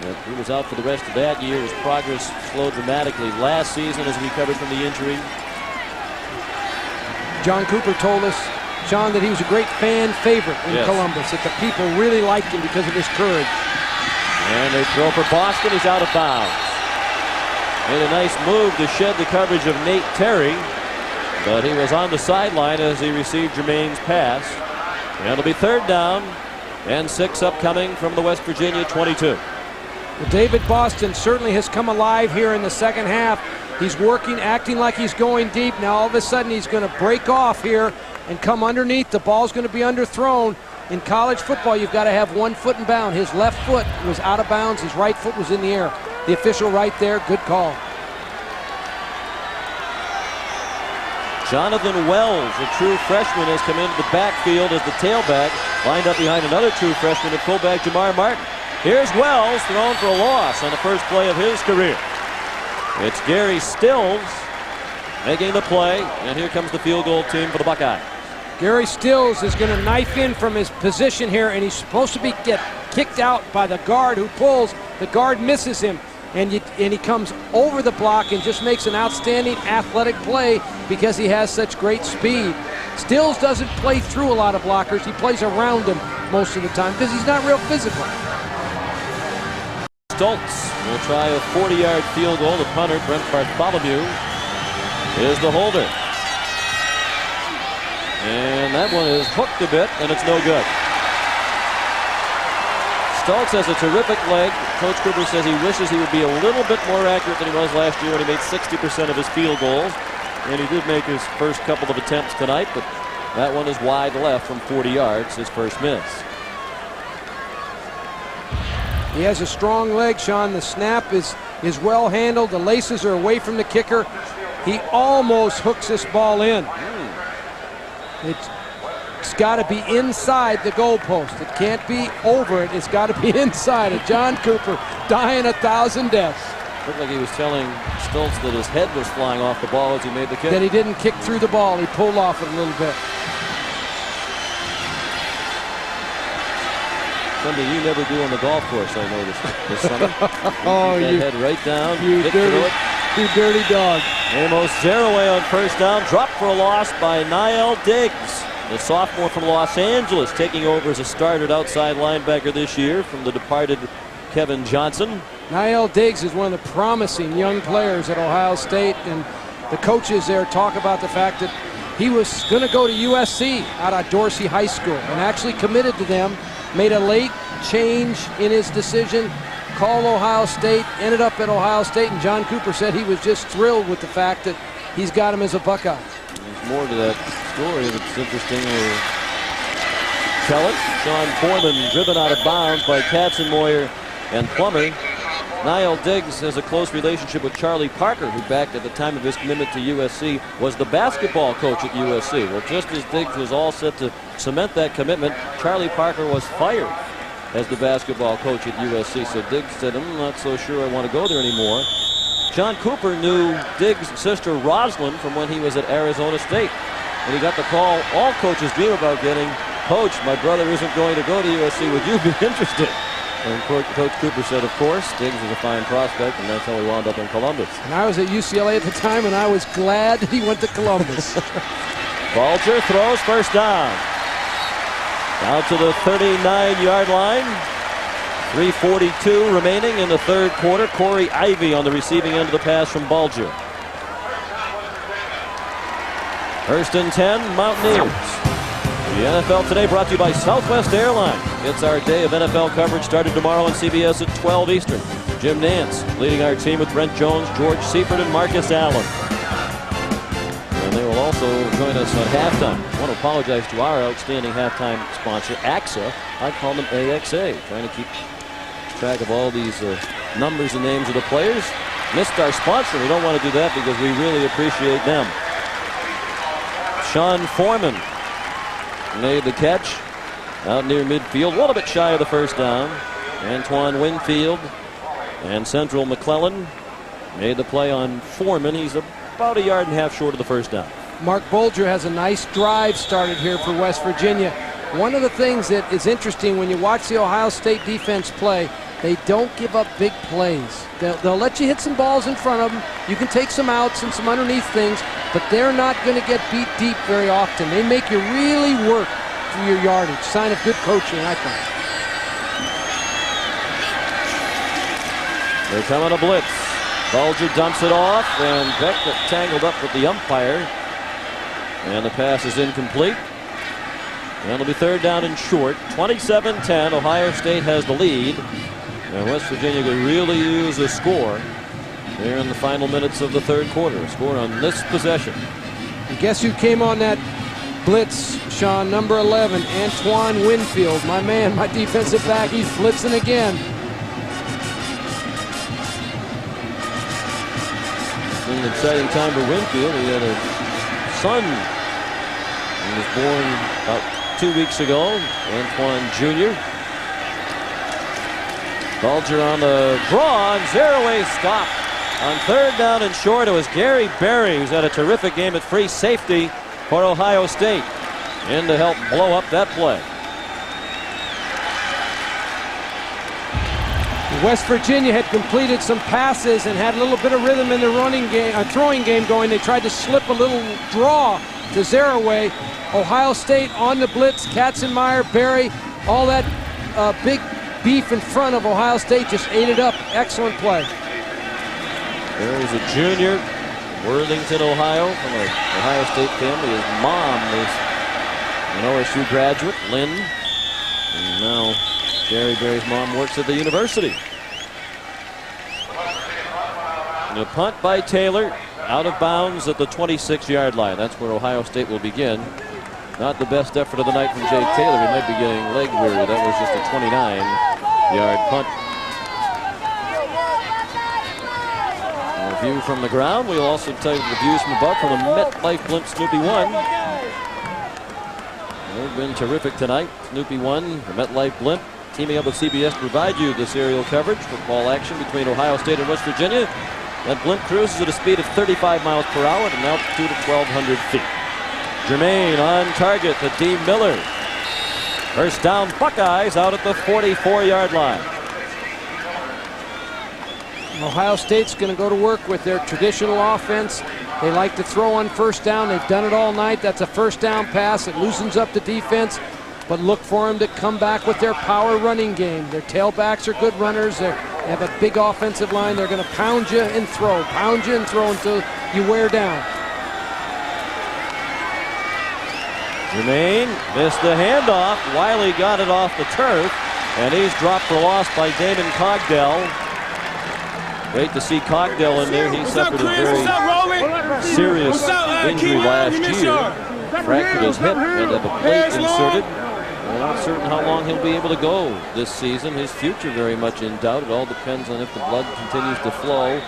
But he was out for the rest of that year. His progress slowed dramatically last season as he recovered from the injury. John Cooper told us, Sean, that he was a great fan favorite in Columbus, that the people really liked him because of his courage. And they throw for Boston. He's out of bounds. Made a nice move to shed the coverage of Nate Terry, but he was on the sideline as he received Jermaine's pass. And it'll be third down and 6 upcoming from the West Virginia 22. Well, David Boston certainly has come alive here in the second half. He's working, acting like he's going deep. Now all of a sudden he's going to break off here and come underneath. The ball's going to be underthrown. In college football, you've got to have 1 foot in bounds. His left foot was out of bounds. His right foot was in the air. The official right there, good call. Jonathan Wells, a true freshman, has come into the backfield as the tailback, lined up behind another true freshman at fullback, Jamar Martin. Here's Wells, thrown for a loss on the first play of his career. It's Gary Stills making the play, and here comes the field goal team for the Buckeyes. Gary Stills is going to knife in from his position here, and he's supposed to get kicked out by the guard who pulls. The guard misses him, and he comes over the block and just makes an outstanding athletic play because he has such great speed. Stills doesn't play through a lot of blockers. He plays around them most of the time because he's not real physical. Stoltz will try a 40-yard field goal. The punter, Brent Bartholomew, is the holder. And that one is hooked a bit, and it's no good. Stoltz has a terrific leg. Coach Cooper says he wishes he would be a little bit more accurate than he was last year when he made 60% of his field goals. And he did make his first couple of attempts tonight, but that one is wide left from 40 yards, his first miss. He has a strong leg, Sean. The snap is well handled. The laces are away from the kicker. He almost hooks this ball in. It's got to be inside the goalpost. It can't be over it. It's got to be inside it. John Cooper dying 1,000 deaths. Looked like he was telling Stoltz that his head was flying off the ball as he made the kick. That he didn't kick through the ball. He pulled off it a little bit. Something you never do on the golf course, I noticed this summer. Oh, you head right down, you dirty dog. Amos Zaraway on first down, dropped for a loss by Niall Diggs, the sophomore from Los Angeles, taking over as a starter outside linebacker this year from the departed Kevin Johnson. Niall Diggs is one of the promising young players at Ohio State, and the coaches there talk about the fact that he was going to go to USC out of Dorsey High School and actually committed to them, made a late change in his decision, called Ohio State, ended up at Ohio State, and John Cooper said he was just thrilled with the fact that he's got him as a Buckeye. There's more to that story that's interesting. Tell it. Sean Foreman driven out of bounds by Katzenmoyer and Plummer. Niall Diggs has a close relationship with Charlie Parker, who back at the time of his commitment to USC was the basketball coach at USC. Well, just as Diggs was all set to cement that commitment, Charlie Parker was fired as the basketball coach at USC. So Diggs said, I'm not so sure I want to go there anymore. John Cooper knew Diggs' sister Rosalind from when he was at Arizona State. When he got the call all coaches dream about getting, Coach, my brother isn't going to go to USC. Would you be interested? And Coach Cooper said, of course. Diggs is a fine prospect, and that's how he wound up in Columbus. And I was at UCLA at the time, and I was glad he went to Columbus. Bulger throws, first down. Down to the 39-yard line. 3:42 remaining in the third quarter. Corey Ivy on the receiving end of the pass from Bulger. First and 10, Mountaineers. The NFL Today brought to you by Southwest Airlines. It's our day of NFL coverage starting tomorrow on CBS at 12 Eastern. Jim Nantz leading our team with Brent Jones, George Seifert, and Marcus Allen. And they will also join us at halftime. I want to apologize to our outstanding halftime sponsor, AXA. I call them AXA, trying to keep track of all these numbers and names of the players. Missed our sponsor. We don't want to do that because we really appreciate them. Sean Foreman made the catch out near midfield, a little bit shy of the first down. Antoine Winfield and Central McClellan made the play on Foreman. He's about a yard and a half short of the first down. Mark Bulger has a nice drive started here for West Virginia. One of the things that is interesting when you watch the Ohio State defense play, they don't give up big plays. They'll let you hit some balls in front of them. You can take some outs and some underneath things, but they're not going to get beat deep very often. They make you really work for your yardage. Sign of good coaching, I think. They're coming a blitz. Bulger dumps it off, and Beck got tangled up with the umpire. And the pass is incomplete. And it'll be third down and short. 27-10. Ohio State has the lead. And West Virginia could really use a score here in the final minutes of the third quarter. A score on this possession. And guess who came on that blitz, Sean? Number 11, Antoine Winfield. My man, my defensive back. He's blitzing again. It's been an exciting time for Winfield. He had a son. He was born about 2 weeks ago, Antoine Jr. Bulger on the draw, and zero-way stop. On third down and short, it was Gary Berry, who's had a terrific game at free safety for Ohio State, in to help blow up that play. West Virginia had completed some passes and had a little bit of rhythm in the running game, throwing game going. They tried to slip a little draw to zero-way. Ohio State on the blitz. Katzenmeyer, Berry, all that big beef in front of Ohio State just ate it up. Excellent play. There's a junior, Worthington, Ohio, from an Ohio State family. His mom was an OSU graduate, Lynn. And now Gary Berry's mom works at the university. And a punt by Taylor, out of bounds at the 26-yard line. That's where Ohio State will begin. Not the best effort of the night from Jay Taylor. He might be getting leg weary. That was just a 29-yard punt. A view from the ground. We'll also tell you the views from above from the MetLife Blimp Snoopy 1. They've been terrific tonight. Snoopy 1, the MetLife Blimp, teaming up with CBS to provide you this aerial coverage. Football action between Ohio State and West Virginia. That blimp cruises at a speed of 35 miles per hour at an altitude of 1,200 feet. Jermaine on target to D. Miller. First down, Buckeyes out at the 44-yard line. Ohio State's going to go to work with their traditional offense. They like to throw on first down. They've done it all night. That's a first down pass. It loosens up the defense. but look for them to come back with their power running game. Their tailbacks are good runners. They have a big offensive line. They're going to pound you and throw until you wear down. Jermaine missed the handoff. Wiley got it off the turf, and he's dropped for loss by Damon Cogdell. Great to see Cogdell in there. He suffered a very serious injury last year. Fractured his hip and had a plate inserted. We're not certain how long he'll be able to go this season. His future very much in doubt. It all depends on if the blood continues to flow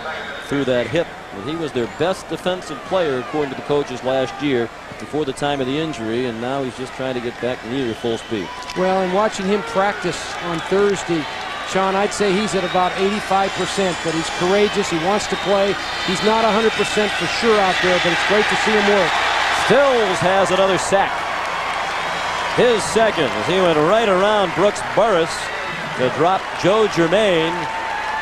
through that hip. And he was their best defensive player, according to the coaches, last year before the time of the injury, and now he's just trying to get back near full speed. Well, and watching him practice on Thursday, Sean, I'd say he's at about 85%, but he's courageous. He wants to play. He's not 100% for sure out there, but it's great to see him work. Stills has another sack. His second as he went right around Brooks Burris to drop Joe Germain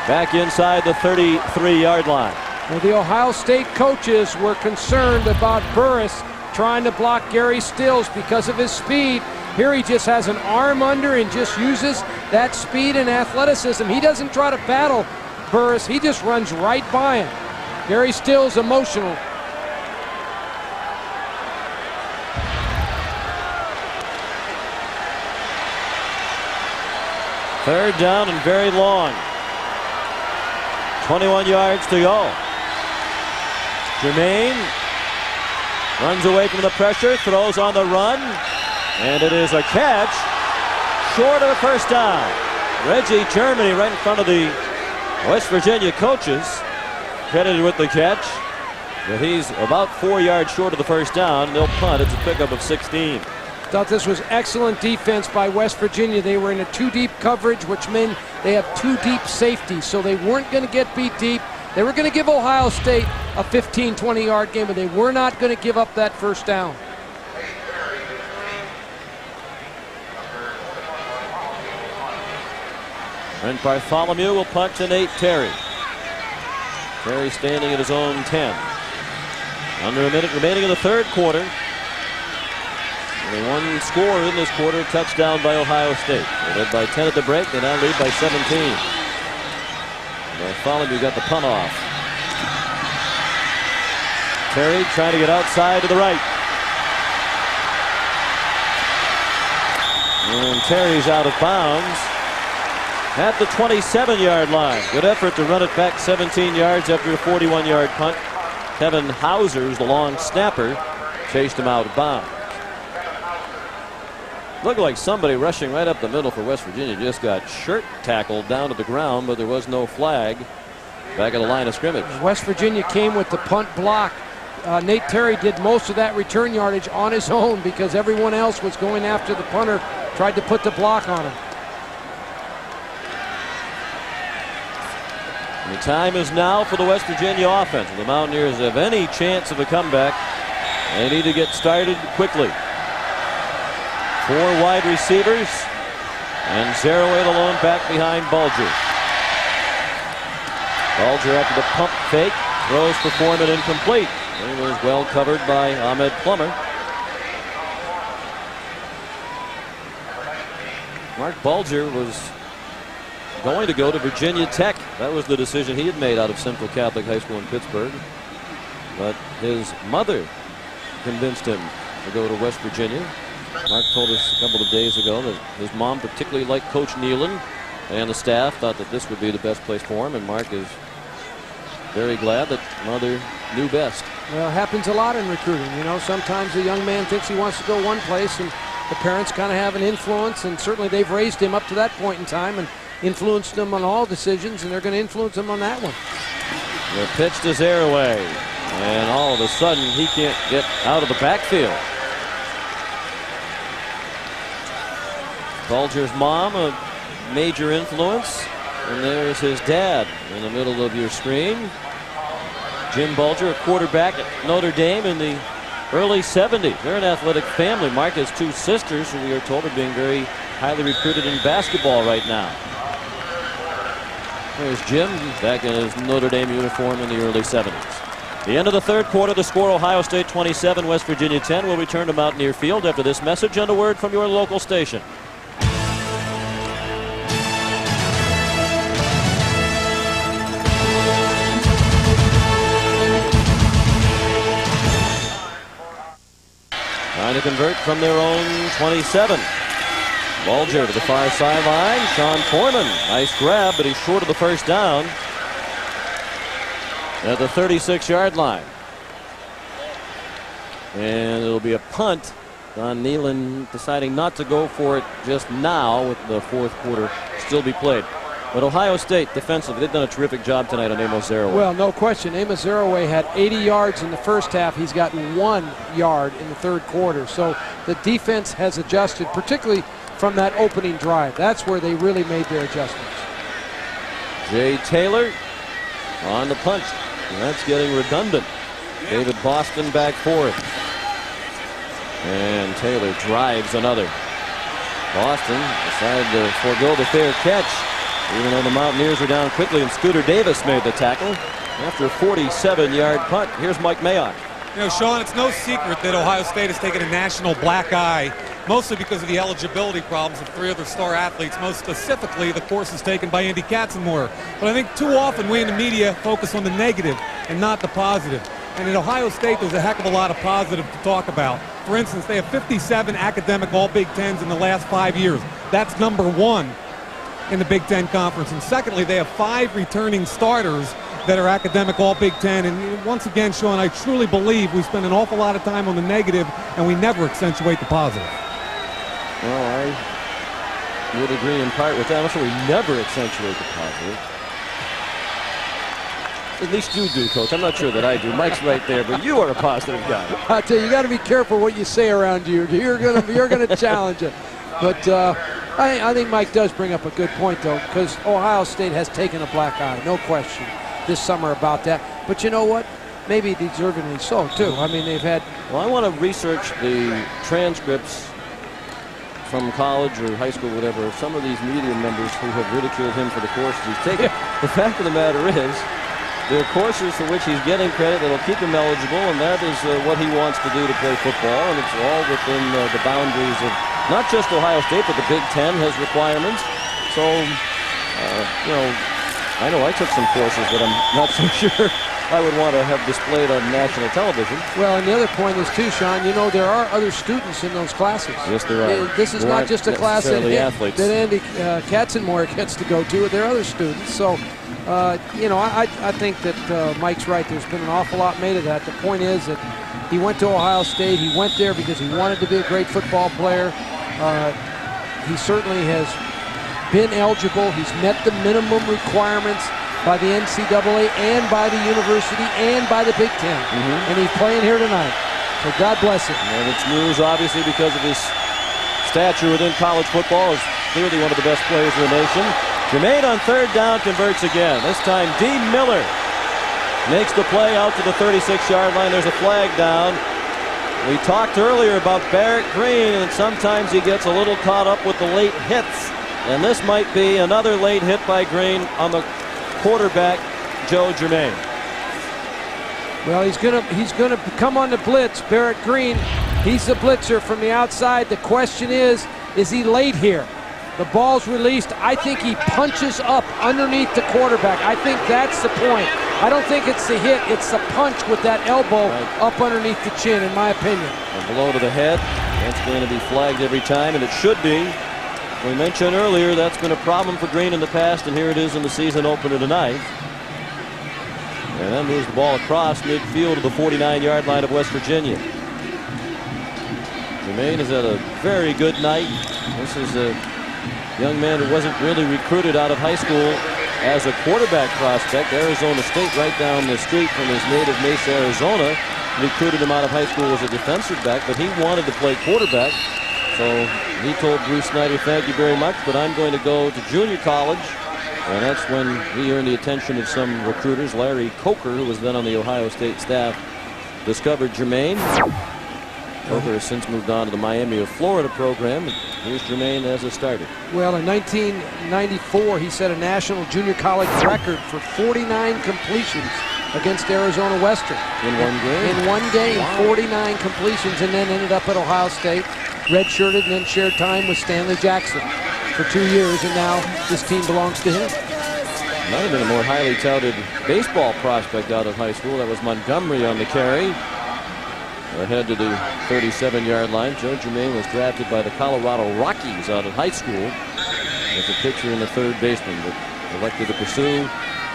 back inside the 33-yard line. Well, the Ohio State coaches were concerned about Burris trying to block Gary Stills because of his speed. Here he just has an arm under and just uses that speed and athleticism. He doesn't try to battle Burris. He just runs right by him. Gary Stills emotional. Third down and very long. 21 yards to go. Germain runs away from the pressure, throws on the run, and it is a catch short of the first down. Reggie Germany right in front of the West Virginia coaches, credited with the catch, but he's about 4 yards short of the first down. They'll punt. It's a pickup of 16. Thought this was excellent defense by West Virginia. They were in a two deep coverage, which meant they have two deep safeties, so they weren't going to get beat deep. They were going to give Ohio State a 15, 20-yard game, but they were not going to give up that first down. Brent Bartholomew will punt to Nate Terry. Terry standing at his own 10. Under a minute remaining in the third quarter. Only one score in this quarter, touchdown by Ohio State. They led by 10 at the break. They now lead by 17. Bartholomew got the punt off. Terry trying to get outside to the right. And Terry's out of bounds at the 27-yard line. Good effort to run it back 17 yards after a 41-yard punt. Kevin Hauser's the long snapper chased him out of bounds. Looked like somebody rushing right up the middle for West Virginia just got shirt tackled down to the ground, but there was no flag back at the line of scrimmage. West Virginia came with the punt block. Nate Terry did most of that return yardage on his own because everyone else was going after the punter, tried to put the block on him. And the time is now for the West Virginia offense. If the Mountaineers have any chance of a comeback, they need to get started quickly. 4 wide receivers, and Zaraway the lone back behind Bulger. Bulger after the pump fake throws for Foreman incomplete. He was well covered by Ahmed Plummer. Mark Bulger was going to go to Virginia Tech. That was the decision he had made out of Central Catholic High School in Pittsburgh. But his mother convinced him to go to West Virginia. Mark told us a couple of days ago that his mom particularly liked Coach Nealon, and the staff thought that this would be the best place for him, and Mark is very glad that mother knew best. Well, it happens a lot in recruiting. You know, sometimes the young man thinks he wants to go one place, and the parents kind of have an influence, and certainly they've raised him up to that point in time and influenced him on all decisions, and they're going to influence him on that one. The pitch to Zaraway, and all of a sudden he can't get out of the backfield. Bulger's mom, a major influence, and there's his dad in the middle of your screen. Jim Bulger, a quarterback at Notre Dame in the early 70s. They're an athletic family. Mark has 2 sisters who we are told are being very highly recruited in basketball right now. There's Jim back in his Notre Dame uniform in the early 70s. The end of the third quarter, the score Ohio State 27, West Virginia 10. We'll return to Mountaineer Field after this message and a word from your local station. Trying to convert from their own 27. Bulger to the far sideline. Sean Foreman, nice grab, but he's short of the first down at the 36-yard line. And it'll be a punt. Don Nealon deciding not to go for it just now with the fourth quarter still be played. But Ohio State defensively, they've done a terrific job tonight on Amos Zaraway. Well, no question. Amos Zaraway had 80 yards in the first half. He's gotten 1 yard in the third quarter. So the defense has adjusted, particularly from that opening drive. That's where they really made their adjustments. Jay Taylor on the punt. And that's getting redundant. David Boston back for it. And Taylor drives another. Boston decided to forego the fair catch, even though the Mountaineers are down quickly, and Scooter Davis made the tackle after a 47-yard punt. Here's Mike Mayock. You know, Sean, it's no secret that Ohio State has taken a national black eye, mostly because of the eligibility problems of 3 other star athletes, most specifically the courses taken by Andy Katzenmoyer. But I think too often we in the media focus on the negative and not the positive. And at Ohio State, there's a heck of a lot of positive to talk about. For instance, they have 57 academic All-Big Tens in the last 5 years. That's number 1 in the Big Ten Conference. And secondly, they have 5 returning starters that are academic All-Big Ten. And once again, Sean, I truly believe we spend an awful lot of time on the negative and we never accentuate the positive. Well, I would agree in part with that. I'm sure we never accentuate the positive. At least you do, Coach. I'm not sure that I do. Mike's right there, but you are a positive guy. I tell you, you got to be careful what you say around you. You're gonna challenge it. But I think Mike does bring up a good point, though, because Ohio State has taken a black eye, no question, this summer about that. But you know what? Maybe deservingly so, too. I mean, they've had... Well, I want to research the transcripts from college or high school, whatever, of some of these media members who have ridiculed him for the courses he's taken. The fact of the matter is, there are courses for which he's getting credit that will keep him eligible, and that is what he wants to do to play football, and it's all within the boundaries of not just Ohio State, but the Big Ten has requirements. So, I know I took some courses that I'm not so sure I would want to have displayed on national television. Well, and the other point is, too, Sean, you know, there are other students in those classes. Yes, there are. This is not just a class that Andy Katzenmoyer gets to go to. There are other students. So, I think that Mike's right. There's been an awful lot made of that. The point is that he went to Ohio State. He went there because he wanted to be a great football player. He certainly has been eligible. He's met the minimum requirements by the NCAA and by the university and by the Big Ten. And he's playing here tonight. So God bless him. And it's news, obviously, because of his stature within college football. Is clearly one of the best players in the nation. Jermaine on third down converts again. This time D. Miller makes the play out to the 36-yard line. There's a flag down. We talked earlier about Barrett Green, and sometimes he gets a little caught up with the late hits. And this might be another late hit by Green on the quarterback, Joe Germain. Well, he's gonna come on the blitz. Barrett Green, he's the blitzer from the outside. The question is he late here? The ball's released. I think he punches up underneath the quarterback. I think that's the point. I don't think it's the hit. It's the punch with that elbow up underneath the chin, in my opinion. A blow to the head. That's going to be flagged every time, and it should be. We mentioned earlier that's been a problem for Green in the past, and here it is in the season opener tonight. And that moves the ball across midfield to the 49-yard line of West Virginia. Jermaine has had a very good night. This is a young man who wasn't really recruited out of high school as a quarterback prospect. Arizona State, right down the street from his native Mesa, Arizona, recruited him out of high school as a defensive back, but he wanted to play quarterback. So he told Bruce Snyder, thank you very much, but I'm going to go to junior college. And that's when he earned the attention of some recruiters. Larry Coker, who was then on the Ohio State staff, discovered Jermaine. Coker has since moved on to the Miami of Florida program. Here's Jermaine as a starter. Well, in 1994, he set a national junior college record for 49 completions against Arizona Western. In one game? In one game, Wow. 49 completions, and then ended up at Ohio State, redshirted, and then shared time with Stanley Jackson for 2 years, and now this team belongs to him. Might have been a more highly touted baseball prospect out of high school. That was Montgomery on the carry. Ahead to the 37-yard line. Joe Germain was drafted by the Colorado Rockies out of high school as a pitcher and a third baseman, but elected to pursue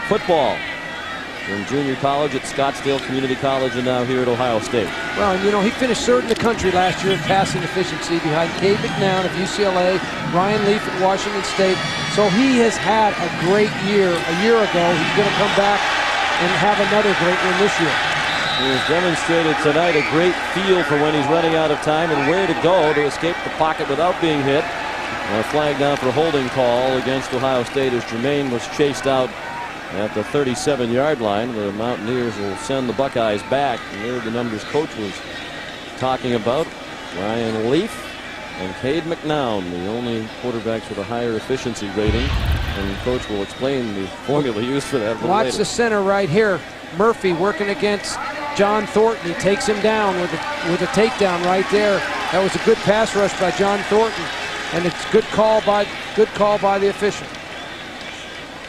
football in junior college at Scottsdale Community College and now here at Ohio State. Well, and you know, he finished third in the country last year in passing efficiency behind Cade McNown of UCLA, Ryan Leaf at Washington State. So he has had a great year. A year ago, he's going to come back and have another great one this year. He has demonstrated tonight a great feel for when he's running out of time and where to go to escape the pocket without being hit. A flag down for a holding call against Ohio State as Germain was chased out at the 37-yard line. The Mountaineers will send the Buckeyes back. And there the numbers coach was talking about. Ryan Leaf and Cade McNown, the only quarterbacks with a higher efficiency rating. And coach will explain the formula used for that a little Watch later. the center right here. Murphy working against John Thornton. He takes him down with a takedown right there. That was a good pass rush by John Thornton, and it's good call by the official.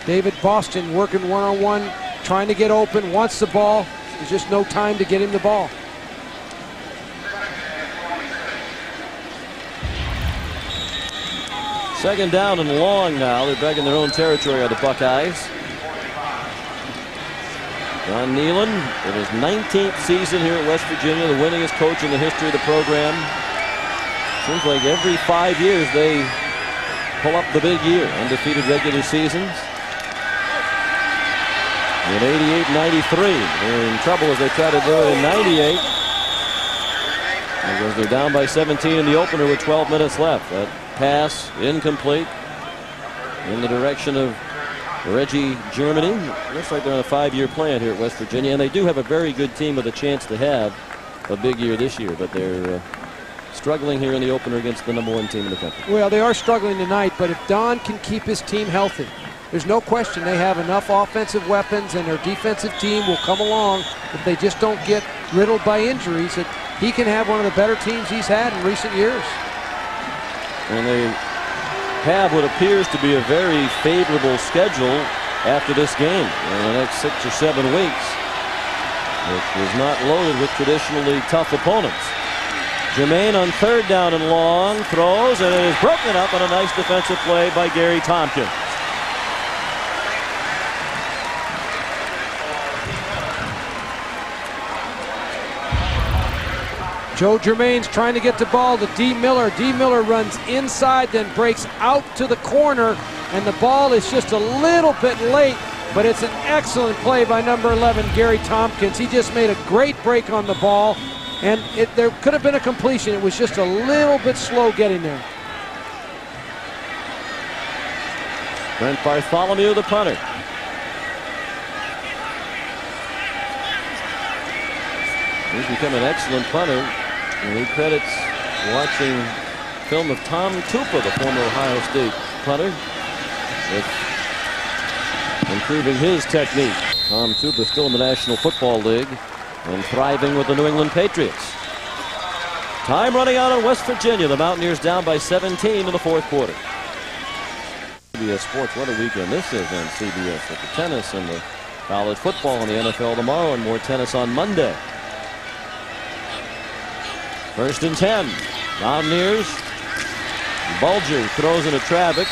David Boston working one-on-one, trying to get open, wants the ball. There's just no time to get him the ball. Second down and long now. They're back in their own territory are the Buckeyes. John Nealon in his 19th season here at West Virginia, the winningest coach in the history of the program. Seems like every 5 years they pull up the big year. Undefeated regular seasons. In 88-93, they're in trouble as they try to do it in 98. Because they're down by 17 in the opener with 12 minutes left. That pass incomplete in the direction of Reggie Germany. Looks like they're on a 5-year plan here at West Virginia, and they do have a very good team with a chance to have a big year this year, but they're struggling here in the opener against the #1 team in the country. Well, they are struggling tonight, but if Don can keep his team healthy, there's no question they have enough offensive weapons, and their defensive team will come along if they just don't get riddled by injuries. That he can have one of the better teams he's had in recent years. And they have what appears to be a very favorable schedule after this game in the next 6 or 7 weeks. It was not loaded with traditionally tough opponents. Germain on third down and long throws, and it is broken up on a nice defensive play by Gary Tompkins. Joe Germain's trying to get the ball to D. Miller. D. Miller runs inside, then breaks out to the corner, and the ball is just a little bit late, but it's an excellent play by number 11, Gary Tompkins. He just made a great break on the ball, and there could have been a completion. It was just a little bit slow getting there. Brent Bartholomew, the punter. He's become an excellent punter. And he credits watching film of Tom Tupa, the former Ohio State punter, with improving his technique. Tom Tupa still in the National Football League and thriving with the New England Patriots. Time running out on West Virginia. The Mountaineers down by 17 in the fourth quarter. CBS Sports, what a weekend this is on CBS with the tennis and the college football and the NFL tomorrow, and more tennis on Monday. First and 10. Mountaineers. Bulger throws into traffic.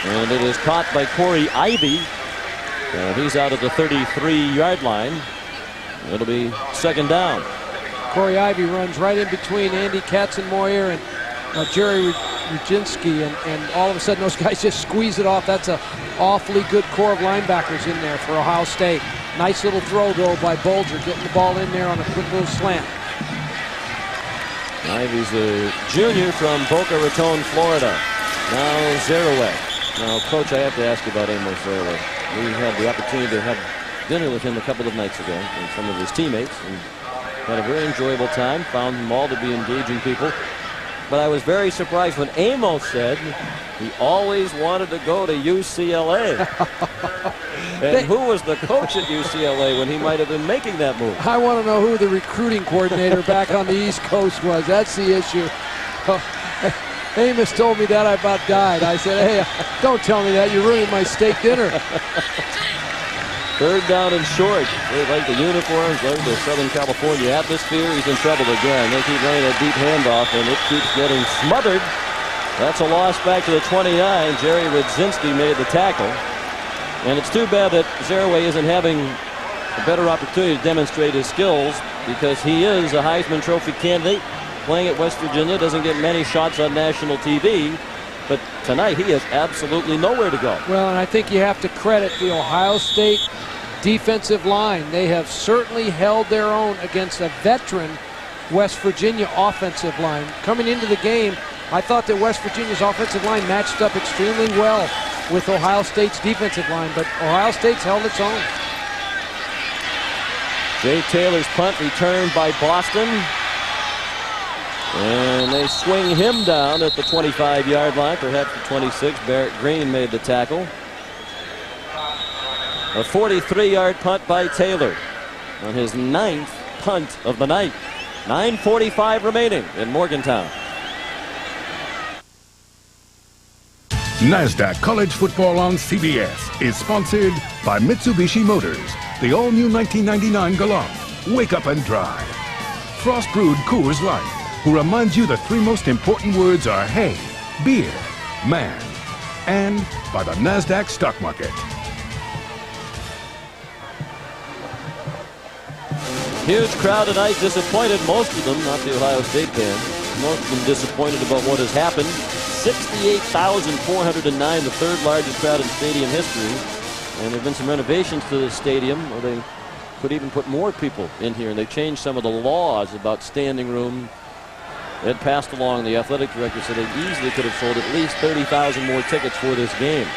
And it is caught by Corey Ivy. And he's out at the 33-yard line. It'll be second down. Corey Ivy runs right in between Andy Katzenmoyer and Jerry Rudzinski, and all of a sudden those guys just squeeze it off. That's an awfully good core of linebackers in there for Ohio State. Nice little throw, though, by Bulger, getting the ball in there on a quick little slant. Ivy's a junior from Boca Raton, Florida. Now Zeraway. Now, Coach, I have to ask you about Amos Zeraway. We had the opportunity to have dinner with him a couple of nights ago and some of his teammates, and had a very enjoyable time. Found them all to be engaging people. but I was very surprised when Amos said he always wanted to go to UCLA. And who was the coach at UCLA when he might have been making that move? I want to know who the recruiting coordinator back on the East Coast was. That's the issue. Amos told me that, I about died. I said, hey, don't tell me that. You're ruining my steak dinner. Third down and short. They like the uniforms, like the Southern California atmosphere. He's in trouble again. They keep running a deep handoff, and it keeps getting smothered. That's a loss back to the 29. Jerry Rudzinski made the tackle. And it's too bad that Zaraway isn't having a better opportunity to demonstrate his skills, because he is a Heisman Trophy candidate. Playing at West Virginia, doesn't get many shots on national TV. But tonight he has absolutely nowhere to go. Well, and I think you have to credit the Ohio State defensive line. They have certainly held their own against a veteran West Virginia offensive line. Coming into the game, I thought that West Virginia's offensive line matched up extremely well with Ohio State's defensive line, but Ohio State's held its own. Jay Taylor's punt returned by Boston. And they swing him down at the 25-yard line, perhaps the 26. Barrett Green made the tackle. A 43-yard punt by Taylor on his 9th punt of the night. 9:45 remaining in Morgantown. NASDAQ College Football on CBS is sponsored by Mitsubishi Motors, the all-new 1999 Galant. Wake up and drive. Frost Brewed Coors Light, who reminds you the three most important words are hay, beer, man, and by the NASDAQ stock market. Huge crowd tonight, disappointed, most of them, not the Ohio State fans, most of them disappointed about what has happened. 68,409, the third largest crowd in stadium history. And there have been some renovations to the stadium, where they could even put more people in here, and they changed some of the laws about standing room. Ed passed along, the athletic director said they easily could have sold at least 30,000 more tickets for this game,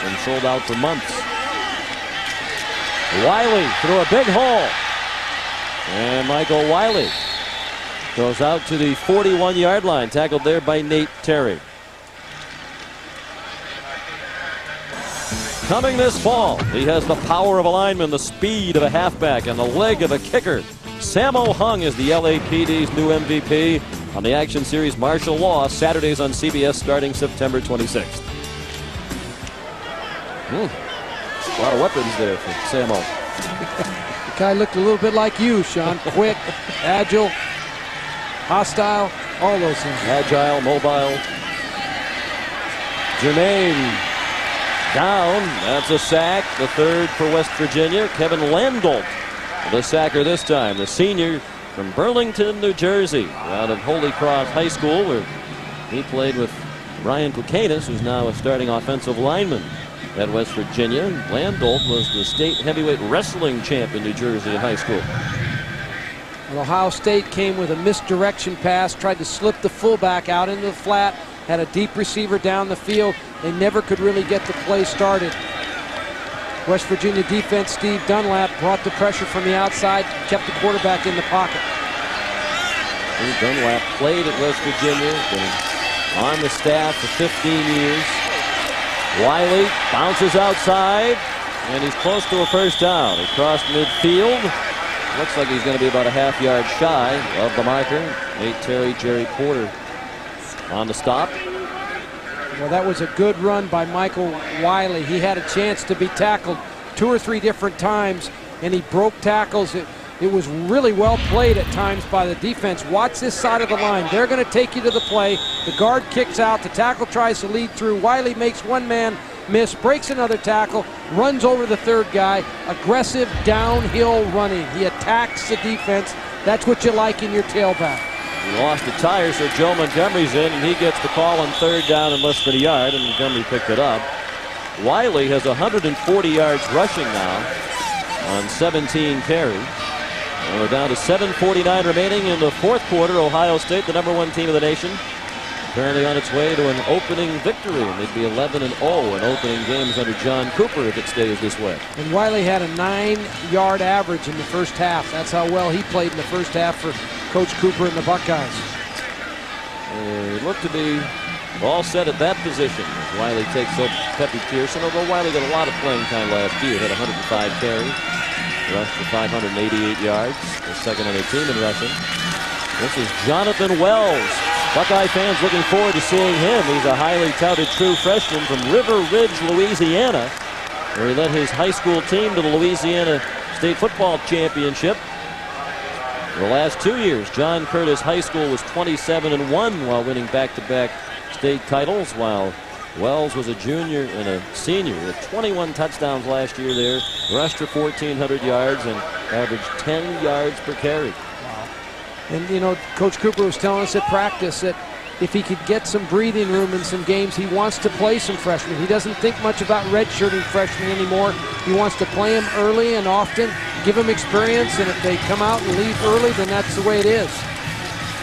and sold out for months. Wiley through a big hole. And Michael Wiley goes out to the 41-yard line, tackled there by Nate Terry. Coming this fall, he has the power of a lineman, the speed of a halfback, and the leg of a kicker. Sammo Hung is the LAPD's new MVP on the action series Martial Law, Saturdays on CBS starting September 26th. A lot of weapons there for Sammo. The guy looked a little bit like you, Sean. Quick, agile, hostile, all those things. Agile, mobile. Jermaine down. That's a sack. The third for West Virginia. Kevin Landolt, the sacker this time. The senior from Burlington, New Jersey, out of Holy Cross High School, where he played with Ryan Pukanis, who's now a starting offensive lineman at West Virginia. Landolt was the state heavyweight wrestling champ in New Jersey in high school. Well, Ohio State came with a misdirection pass, tried to slip the fullback out into the flat, had a deep receiver down the field. They never could really get the play started. West Virginia defense, Steve Dunlap, brought the pressure from the outside, kept the quarterback in the pocket. Steve Dunlap played at West Virginia, been on the staff for 15 years. Wiley bounces outside, and he's close to a first down. He crossed midfield. Looks like he's going to be about a half-yard shy of the marker. Nate Terry, Jerry Porter on the stop. Well, that was a good run by Michael Wiley. He had a chance to be tackled 2 or 3 different times, and he broke tackles. It was really well played at times by the defense. Watch this side of the line. They're going to take you to the play. The guard kicks out. The tackle tries to lead through. Wiley makes one man miss, breaks another tackle, runs over the third guy. Aggressive downhill running. He attacks the defense. That's what you like in your tailback. He lost a tire, so Joe Montgomery's in, and he gets the call on third down in less than a yard, and Montgomery picked it up. Wiley has 140 yards rushing now on 17 carries. And we're down to 7:49 remaining in the fourth quarter. Ohio State, the #1 team of the nation, apparently on its way to an opening victory. And they'd be 11-0 in opening games under John Cooper if it stays this way. And Wiley had a 9-yard average in the first half. That's how well he played in the first half for Coach Cooper and the Buckeyes. They look to be all set at that position. Wiley takes up Pepe Pearson, although Wiley got a lot of playing time last year. Had 105 carries, rushed for 588 yards. The second on the team in rushing. This is Jonathan Wells. Buckeye fans looking forward to seeing him. He's a highly touted true freshman from River Ridge, Louisiana, where he led his high school team to the Louisiana State Football Championship. The last 2 years, John Curtis High School was 27-1 while winning back-to-back state titles, while Wells was a junior and a senior with 21 touchdowns last year there, rushed for 1,400 yards and averaged 10 yards per carry. And, you know, Coach Cooper was telling us at practice that if he could get some breathing room in some games, he wants to play some freshmen. He doesn't think much about redshirting freshmen anymore. He wants to play them early and often, give them experience, and if they come out and leave early, then that's the way it is.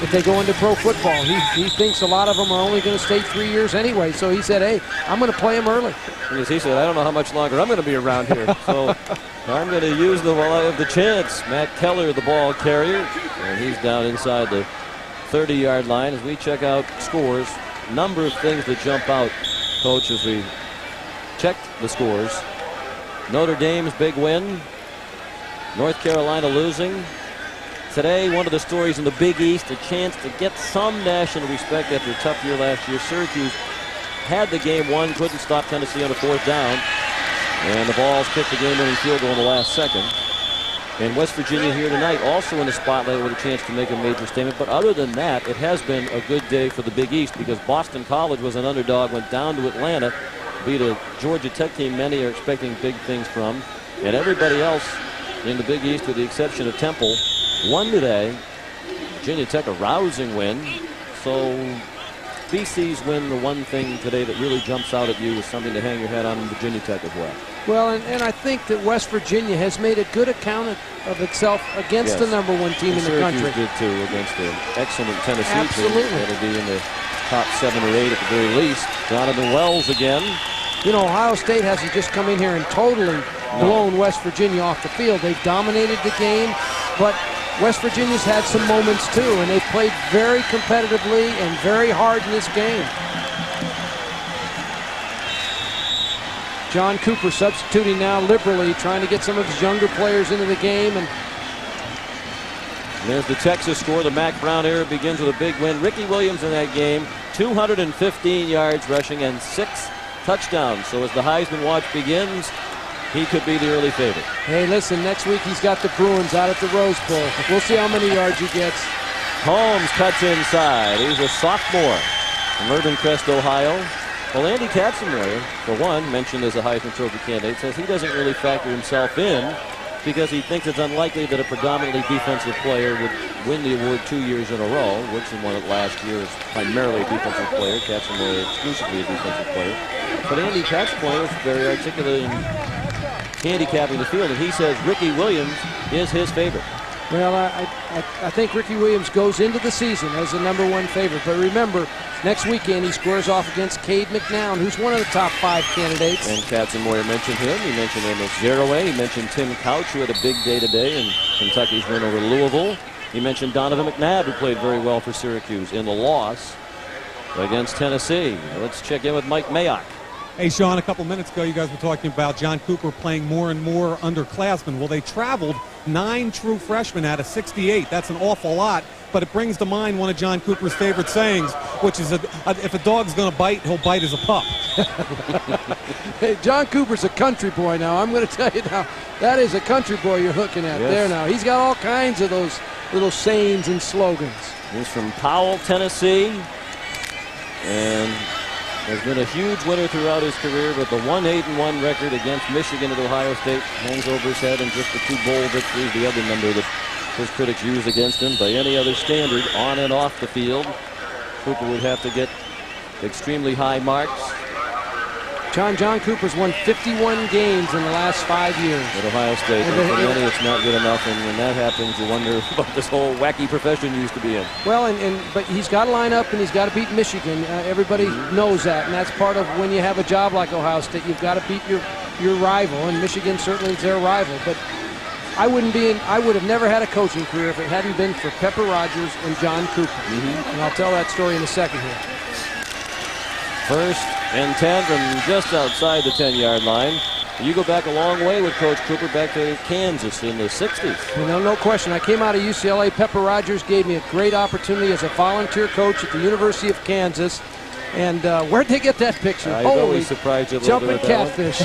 If they go into pro football, he thinks a lot of them are only going to stay 3 years anyway. So he said, hey, I'm going to play them early. As he said, I don't know how much longer I'm going to be around here, so I'm going to use them while I have the chance. Matt Keller, the ball carrier, and he's down inside the 30-yard line. As we check out scores, number of things that jump out, Coach, as we checked the scores. Notre Dame's big win. North Carolina losing. Today, one of the stories in the Big East, a chance to get some national respect after a tough year last year. Syracuse had the game won, couldn't stop Tennessee on a 4th down. And the Vols kicked the game-winning field goal in the last second. And West Virginia here tonight also in the spotlight with a chance to make a major statement. But other than that, it has been a good day for the Big East because Boston College was an underdog, went down to Atlanta, beat a Georgia Tech team many are expecting big things from. And everybody else in the Big East, with the exception of Temple, won today. Virginia Tech a rousing win. So BC's win, the one thing today that really jumps out at you is something to hang your hat on in Virginia Tech as well. Well, and I think that West Virginia has made a good account of itself against the #1 team in the country. Syracuse did too against an excellent Tennessee Absolutely. team. That'll be in the top 7 or 8 at the very least. Jonathan Wells again. You know, Ohio State hasn't just come in here and totally blown West Virginia off the field. They've dominated the game, but West Virginia's had some moments too, and they've played very competitively and very hard in this game. John Cooper substituting now liberally, trying to get some of his younger players into the game. And there's the Texas score. The Mac Brown era begins with a big win. Ricky Williams in that game, 215 yards rushing and 6 touchdowns. So as the Heisman watch begins, he could be the early favorite. Hey, listen, next week he's got the Bruins out at the Rose Bowl. We'll see how many yards he gets. Holmes cuts inside. He's a sophomore from Urban Crest, Ohio. Well, Andy Katzenberger, for one, mentioned as a Heisman Trophy candidate, says he doesn't really factor himself in because he thinks it's unlikely that a predominantly defensive player would win the award 2 years in a row. Woodson won it last year as primarily a defensive player. Katzenberger exclusively a defensive player. But Andy Katzenberger was very articulate in handicapping the field, and he says Ricky Williams is his favorite. Well, I think Ricky Williams goes into the season as the #1 favorite. But remember, next weekend he squares off against Cade McNown, who's one of the top 5 candidates. And Katzenberger mentioned him. He mentioned Amos Zeraway. He mentioned Tim Couch, who had a big day today in Kentucky's win over Louisville. He mentioned Donovan McNabb, who played very well for Syracuse in the loss against Tennessee. Let's check in with Mike Mayock. Hey, Sean, a couple minutes ago, you guys were talking about John Cooper playing more and more underclassmen. Well, they traveled 9 true freshmen out of 68. That's an awful lot, but it brings to mind one of John Cooper's favorite sayings, which is, if a dog's going to bite, he'll bite as a pup. Hey, John Cooper's a country boy now. I'm going to tell you now, that is a country boy you're looking at there now. He's got all kinds of those little sayings and slogans. He's from Powell, Tennessee, and has been a huge winner throughout his career, but the 1-8-1 record against Michigan at Ohio State hangs over his head, and just the 2 bowl victories, the other number that his critics use against him. By any other standard, on and off the field, Cooper would have to get extremely high marks. John Cooper's won 51 games in the last 5 years. At Ohio State, and for many it's not good enough, and when that happens, you wonder about this whole wacky profession you used to be in. Well, but he's got to line up and he's got to beat Michigan. Everybody knows that, and that's part of when you have a job like Ohio State. You've got to beat your rival, and Michigan certainly is their rival. But I would have never had a coaching career if it hadn't been for Pepper Rogers and John Cooper. And I'll tell that story in a second here. 1st and 10 from just outside the 10-yard line. You go back a long way with Coach Cooper, back to Kansas in the 60s. You know, no question. I came out of UCLA. Pepper Rogers gave me a great opportunity as a volunteer coach at the University of Kansas. And where'd they get that picture? Holy, surprised you a little jumping bit with catfish.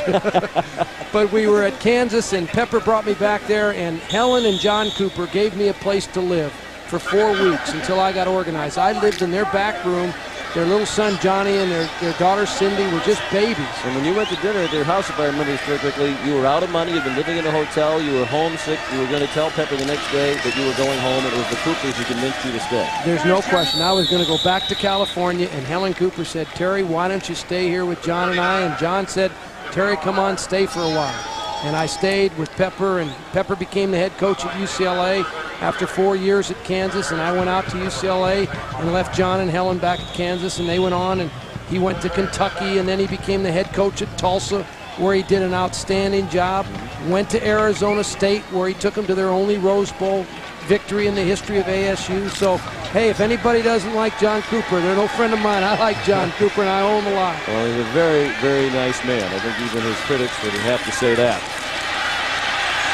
But we were at Kansas, and Pepper brought me back there, and Helen and John Cooper gave me a place to live for 4 weeks until I got organized. I lived in their back room. Their little son Johnny and their daughter Cindy were just babies. And when you went to dinner at their house, if I remember correctly, you were out of money, you'd been living in a hotel, you were homesick, you were going to tell Pepper the next day that you were going home, and it was the Coopers who convinced you to stay. There's no question. I was going to go back to California, and Helen Cooper said, Terry, why don't you stay here with John and I? And John said, Terry, come on, stay for a while. And I stayed with Pepper, and Pepper became the head coach at UCLA after 4 years at Kansas, and I went out to UCLA and left John and Helen back at Kansas, and they went on, and he went to Kentucky, and then he became the head coach at Tulsa, where he did an outstanding job. Went to Arizona State, where he took them to their only Rose Bowl victory in the history of ASU. So, hey, if anybody doesn't like John Cooper, they're no friend of mine. I like John Cooper, and I owe him a lot. Well, he's a very, very nice man. I think even his critics would have to say that.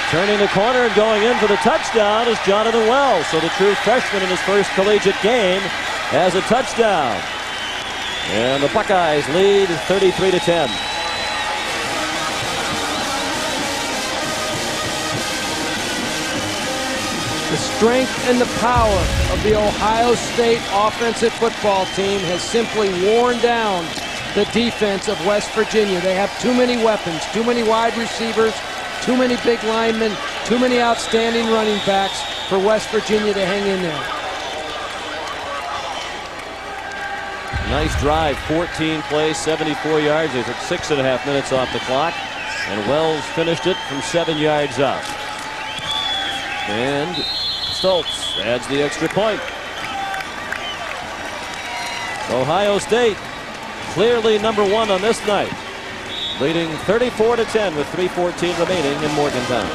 Turning the corner and going in for the touchdown is Jonathan Wells. So the true freshman in his first collegiate game has a touchdown. And the Buckeyes lead 33-10. The strength and the power of the Ohio State offensive football team has simply worn down the defense of West Virginia. They have too many weapons, too many wide receivers, too many big linemen, too many outstanding running backs for West Virginia to hang in there. Nice drive, 14 plays, 74 yards. They took 6.5 minutes off the clock, and Wells finished it from 7 yards out. And Stoltz adds the extra point. Ohio State clearly number one on this night, leading 34-10 with 3:14 remaining in Morgantown.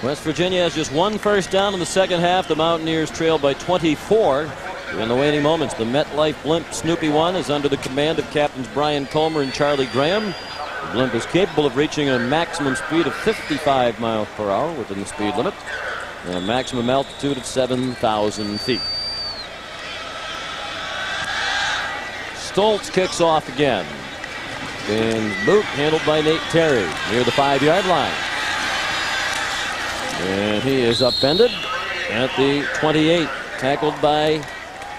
West Virginia has just one first down in the second half. The Mountaineers trail by 24. In the waning moments, the MetLife Blimp Snoopy 1 is under the command of Captains Brian Comer and Charlie Graham. The Blimp is capable of reaching a maximum speed of 55 miles per hour within the speed limit, and a maximum altitude of 7,000 feet. Stoltz kicks off again. And boot handled by Nate Terry near the 5-yard line. And he is upended at the 28, tackled by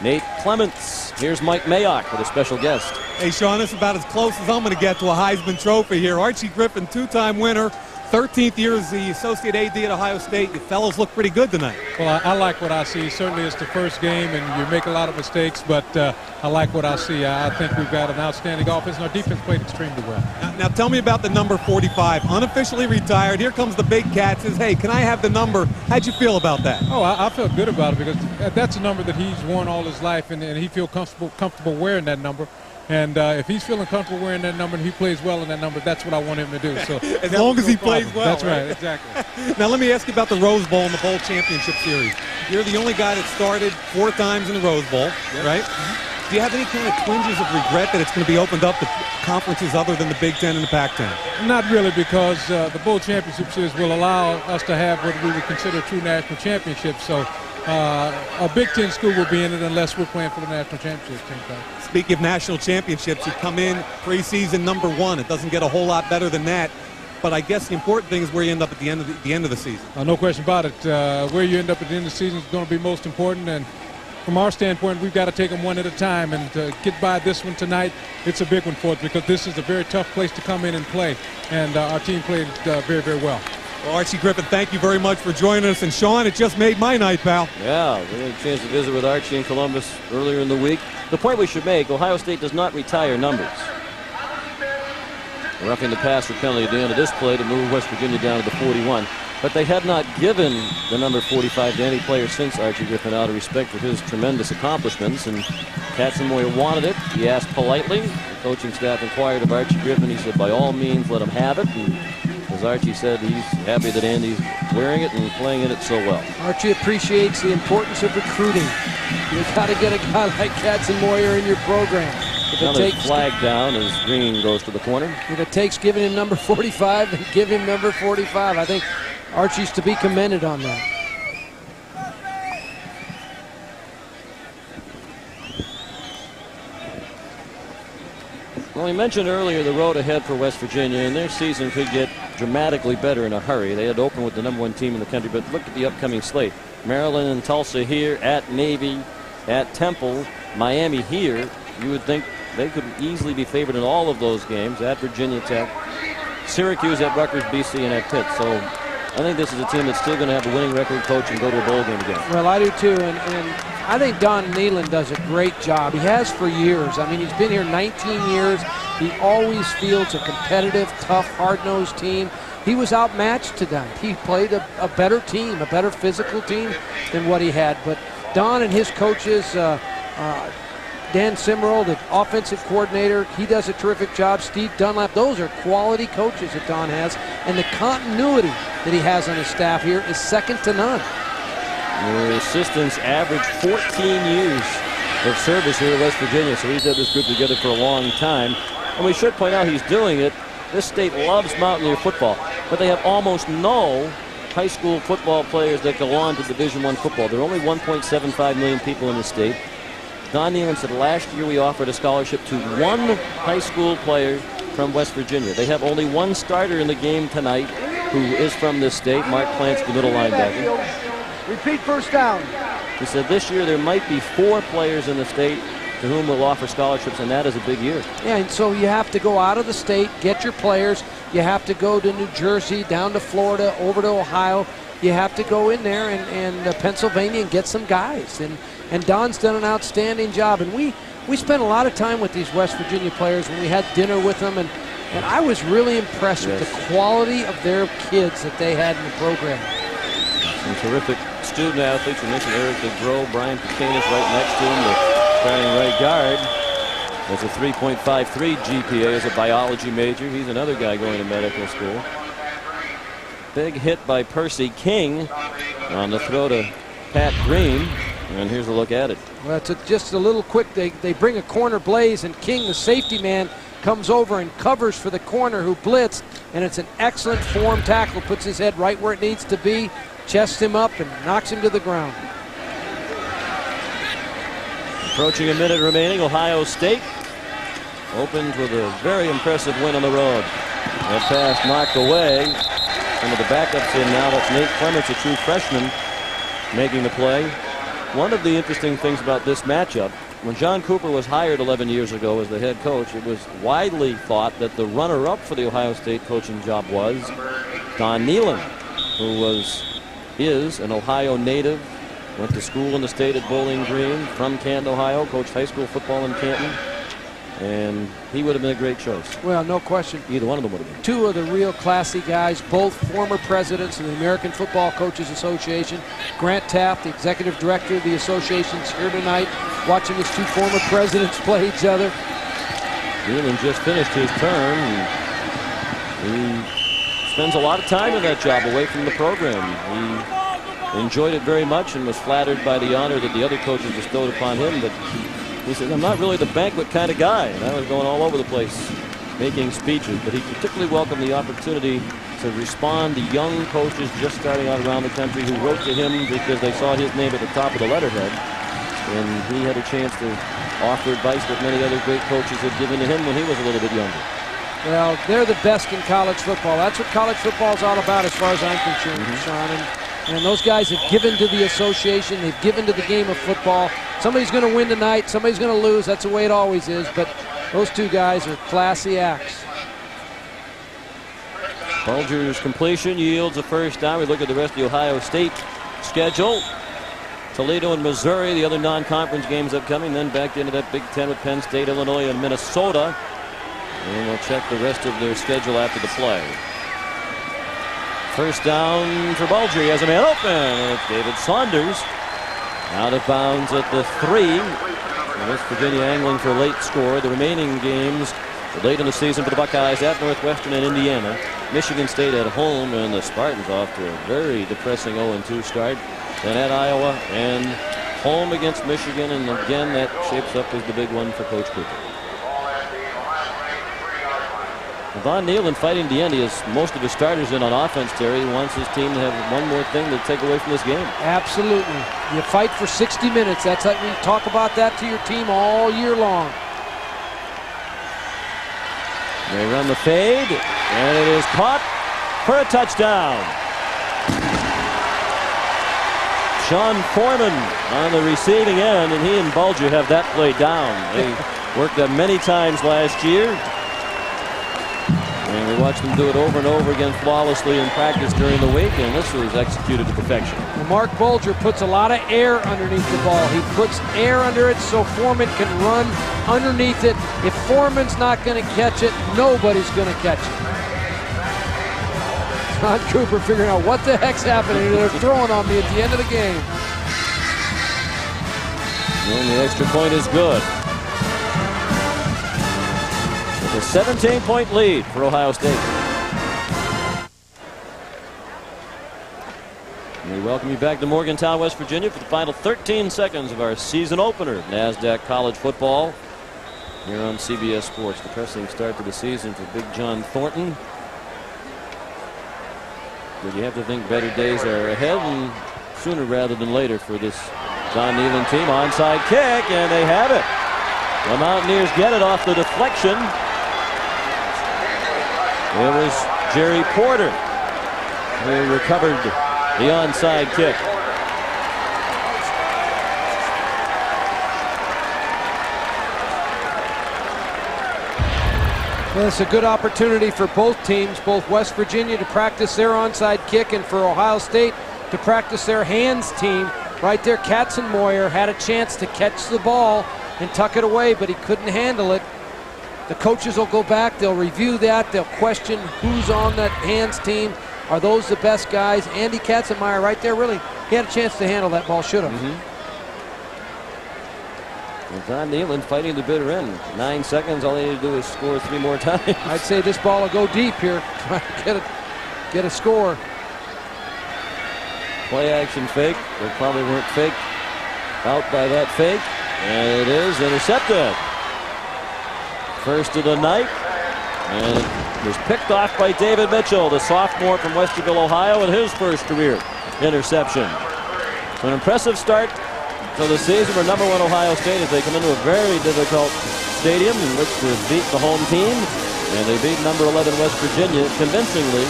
Nate Clements. Here's Mike Mayock with a special guest. Hey, Sean, this is about as close as I'm going to get to a Heisman Trophy here. Archie Griffin, two-time winner, 13th year as the Associate AD at Ohio State. You fellows look pretty good tonight. Well, I like what I see. Certainly it's the first game, and you make a lot of mistakes, but I like what I see. I think we've got an outstanding offense, and our defense played extremely well. Now tell me about the number 45. Unofficially retired. Here comes the big cat. Says, hey, can I have the number? How'd you feel about that? Oh, I felt good about it because that's a number that he's worn all his life, and he feels comfortable wearing that number. And if he's feeling comfortable wearing that number and he plays well in that number, that's what I want him to do. So as long as he plays well. That's right, exactly. Now let me ask you about the Rose Bowl and the Bowl Championship Series. You're the only guy that started 4 times in the Rose Bowl, right? Do you have any kind of twinges of regret that it's going to be opened up to conferences other than the Big Ten and the Pac-10? Not really, because the Bowl Championship Series will allow us to have what we would consider true national championships. So a Big Ten school will be in it unless we're playing for the national championship team. Speaking of national championships, you come in preseason number 1. It doesn't get a whole lot better than that. But I guess the important thing is where you end up at the end of the season. No question about it. Where you end up at the end of the season is going to be most important. And from our standpoint, we've got to take them one at a time. And to get by this one tonight, it's a big one for us because this is a very tough place to come in and play. And our team played very, very well. Well, Archie Griffin, thank you very much for joining us. And, Sean, it just made my night, pal. Yeah, we had a chance to visit with Archie in Columbus earlier in the week. The point we should make, Ohio State does not retire numbers. Roughing the passer penalty at the end of this play to move West Virginia down to the 41. But they had not given the number 45 to any player since Archie Griffin, out of respect for his tremendous accomplishments. And Katzenmoyer wanted it. He asked politely. The coaching staff inquired of Archie Griffin. He said, by all means, let him have it. And as Archie said, he's happy that Andy's wearing it and playing in it so well. Archie appreciates the importance of recruiting. You've got to get a guy like Katzenmoyer in your program. If it takes flag down as Green goes to the corner. If it takes giving him number 45, then give him number 45. I think Archie's to be commended on that. Well, we mentioned earlier the road ahead for West Virginia, and their season could get dramatically better in a hurry. They had opened with the number 1 team in the country, but look at the upcoming slate. Maryland and Tulsa here, at Navy, at Temple, Miami here. You would think they could easily be favored in all of those games, at Virginia Tech, Syracuse, at Rutgers, BC, and at Pitt. So I think this is a team that's still going to have a winning record, coach, and go to a bowl game again. Well, I do too, and I think Don Nehlen does a great job. He has for years. I mean, he's been here 19 years. He always fields a competitive, tough, hard-nosed team. He was outmatched tonight. He played a better team, a better physical team than what he had. But Don and his coaches, Dan Simmerl, the offensive coordinator, he does a terrific job. Steve Dunlap, those are quality coaches that Don has. And the continuity that he has on his staff here is second to none. The assistants average 14 years of service here in West Virginia, so he's had this group together for a long time. And we should point out he's doing it. This state loves Mountaineer football, but they have almost no high school football players that go on to Division I football. There are only 1.75 million people in the state. Don Nehlen said last year we offered a scholarship to 1 high school player from West Virginia. They have only 1 starter in the game tonight who is from this state, Mark Plants, the middle linebacker. Repeat first down. He said this year there might be 4 players in the state to whom we'll offer scholarships, and that is a big year. Yeah, and so you have to go out of the state, get your players. You have to go to New Jersey, down to Florida, over to Ohio. You have to go in there and Pennsylvania and get some guys. And Don's done an outstanding job. And we spent a lot of time with these West Virginia players when we had dinner with them. And I was really impressed with the quality of their kids that they had in the program. Some terrific student athletes. We mentioned Eric DeGros, Brian Pecanis right next to him, the starting right guard. Has a 3.53 GPA as a biology major. He's another guy going to medical school. Big hit by Percy King on the throw to Pat Green. And here's a look at it. Well, it's just a little quick. They bring a corner blaze, and King, the safety man, comes over and covers for the corner who blitzed. And it's an excellent form tackle. Puts his head right where it needs to be, chests him up, and knocks him to the ground. Approaching a minute remaining, Ohio State opens with a very impressive win on the road. That pass knocked away. Some of the backups in now. That's Nate Clements, a true freshman, making the play. One of the interesting things about this matchup, when John Cooper was hired 11 years ago as the head coach, it was widely thought that the runner-up for the Ohio State coaching job was Don Nehlen, who is an Ohio native, went to school in the state at Bowling Green, from Canton, Ohio, coached high school football in Canton, and he would have been a great choice. Well, no question. Either one of them would have been. 2 of the real classy guys, both former presidents of the American Football Coaches Association. Grant Taft, the executive director of the association, is here tonight watching his 2 former presidents play each other. Nehlen just finished his term. He spends a lot of time in that job away from the program. He enjoyed it very much and was flattered by the honor that the other coaches bestowed upon him. But he said, I'm not really the banquet kind of guy. And I was going all over the place making speeches. But he particularly welcomed the opportunity to respond to young coaches just starting out around the country who wrote to him because they saw his name at the top of the letterhead. And he had a chance to offer advice that many other great coaches had given to him when he was a little bit younger. Well, they're the best in college football. That's what college football is all about as far as I'm concerned, Sean. And those guys have given to the association. They've given to the game of football. Somebody's going to win tonight. Somebody's going to lose. That's the way it always is. But those 2 guys are classy acts. Bulger's completion yields a first down. We look at the rest of the Ohio State schedule. Toledo and Missouri, the other non-conference games upcoming. Then back into that Big Ten with Penn State, Illinois, and Minnesota. And we'll check the rest of their schedule after the play. First down for Bulger. He has a man open. And it's David Saunders out of bounds at the 3. West Virginia angling for a late score. The remaining games late in the season for the Buckeyes at Northwestern and Indiana. Michigan State at home, and the Spartans off to a very depressing 0-2 start. Then at Iowa and home against Michigan, and again that shapes up as the big one for Coach Cooper. Von Nealon fighting the end. He has most of his starters in on offense, Terry. He wants his team to have one more thing to take away from this game. Absolutely. You fight for 60 minutes. That's like we talk about that to your team all year long. They run the fade, and it is caught for a touchdown. Sean Foreman on the receiving end, and he and Bulger have that play down. They worked that many times last year. And we watched them do it over and over again flawlessly in practice during the week, and this was executed to perfection. Well, Mark Bulger puts a lot of air underneath the ball. He puts air under it so Foreman can run underneath it. If Foreman's not going to catch it, nobody's going to catch it. John Cooper figuring out what the heck's happening. They're throwing on me at the end of the game. And the extra point is good. A 17-point lead for Ohio State. And we welcome you back to Morgantown, West Virginia for the final 13 seconds of our season opener, NASDAQ College Football, here on CBS Sports. Depressing start to the season for Big John Thornton. But you have to think better days are ahead, and sooner rather than later for this Don Nealon team. Onside kick, and they have it. The Mountaineers get it off the deflection. It was Jerry Porter who recovered the onside kick. Well, it's a good opportunity for both teams, both West Virginia to practice their onside kick and for Ohio State to practice their hands team. Right there, Katzenmoyer had a chance to catch the ball and tuck it away, but he couldn't handle it. The coaches will go back, they'll review that, they'll question who's on that hands team. Are those the best guys? Andy Katzenmoyer right there, really, he had a chance to handle that ball, should have. Well, Don Nealon fighting the bitter end. 9 seconds, all they need to do is score 3 more times. I'd say this ball will go deep here, try to get a score. Play action fake, they probably weren't faked out by that fake, and it is intercepted. First of the night, and it was picked off by David Mitchell, the sophomore from Westerville, Ohio, in his first career interception. So an impressive start to the season for #1 Ohio State as they come into a very difficult stadium in which to beat the home team, and they beat number 11 West Virginia convincingly,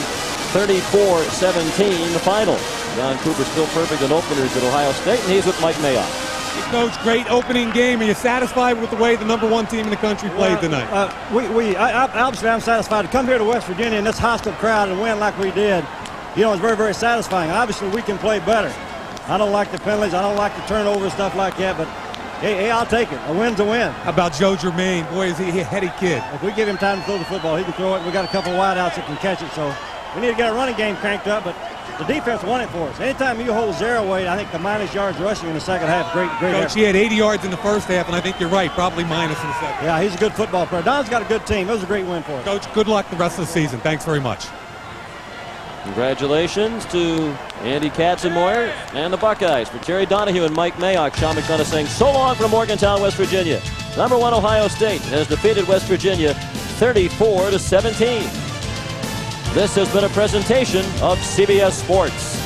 34-17 the final. John Cooper still perfect in openers at Ohio State, and he's with Mike Mayock. Coach, great opening game. Are you satisfied with the way the #1 team in the country played tonight? Obviously, I'm satisfied to come here to West Virginia in this hostile crowd and win like we did. You know, it's very, very satisfying. Obviously, we can play better. I don't like the penalties. I don't like the turnover, stuff like that. But, hey, I'll take it. A win's a win. How about Joe Germain? Boy, is he a heady kid. If we give him time to throw the football, he can throw it. We got a couple of wideouts that can catch it. So we need to get our running game cranked up. But the defense won it for us. Anytime you hold 0 weight, I think the minus yards rushing in the second half, great Coach, effort. he had 80 yards in the first half, and I think you're right, probably minus in the second. Yeah, he's a good football player. Don's got a good team. It was a great win for us. Coach, good luck the rest of the season. Thanks very much. Congratulations to Andy Katzenmoyer and the Buckeyes. For Terry Donahue and Mike Mayock, Sean McDonough saying so long from Morgantown, West Virginia. #1 Ohio State has defeated West Virginia 34-17. This has been a presentation of CBS Sports.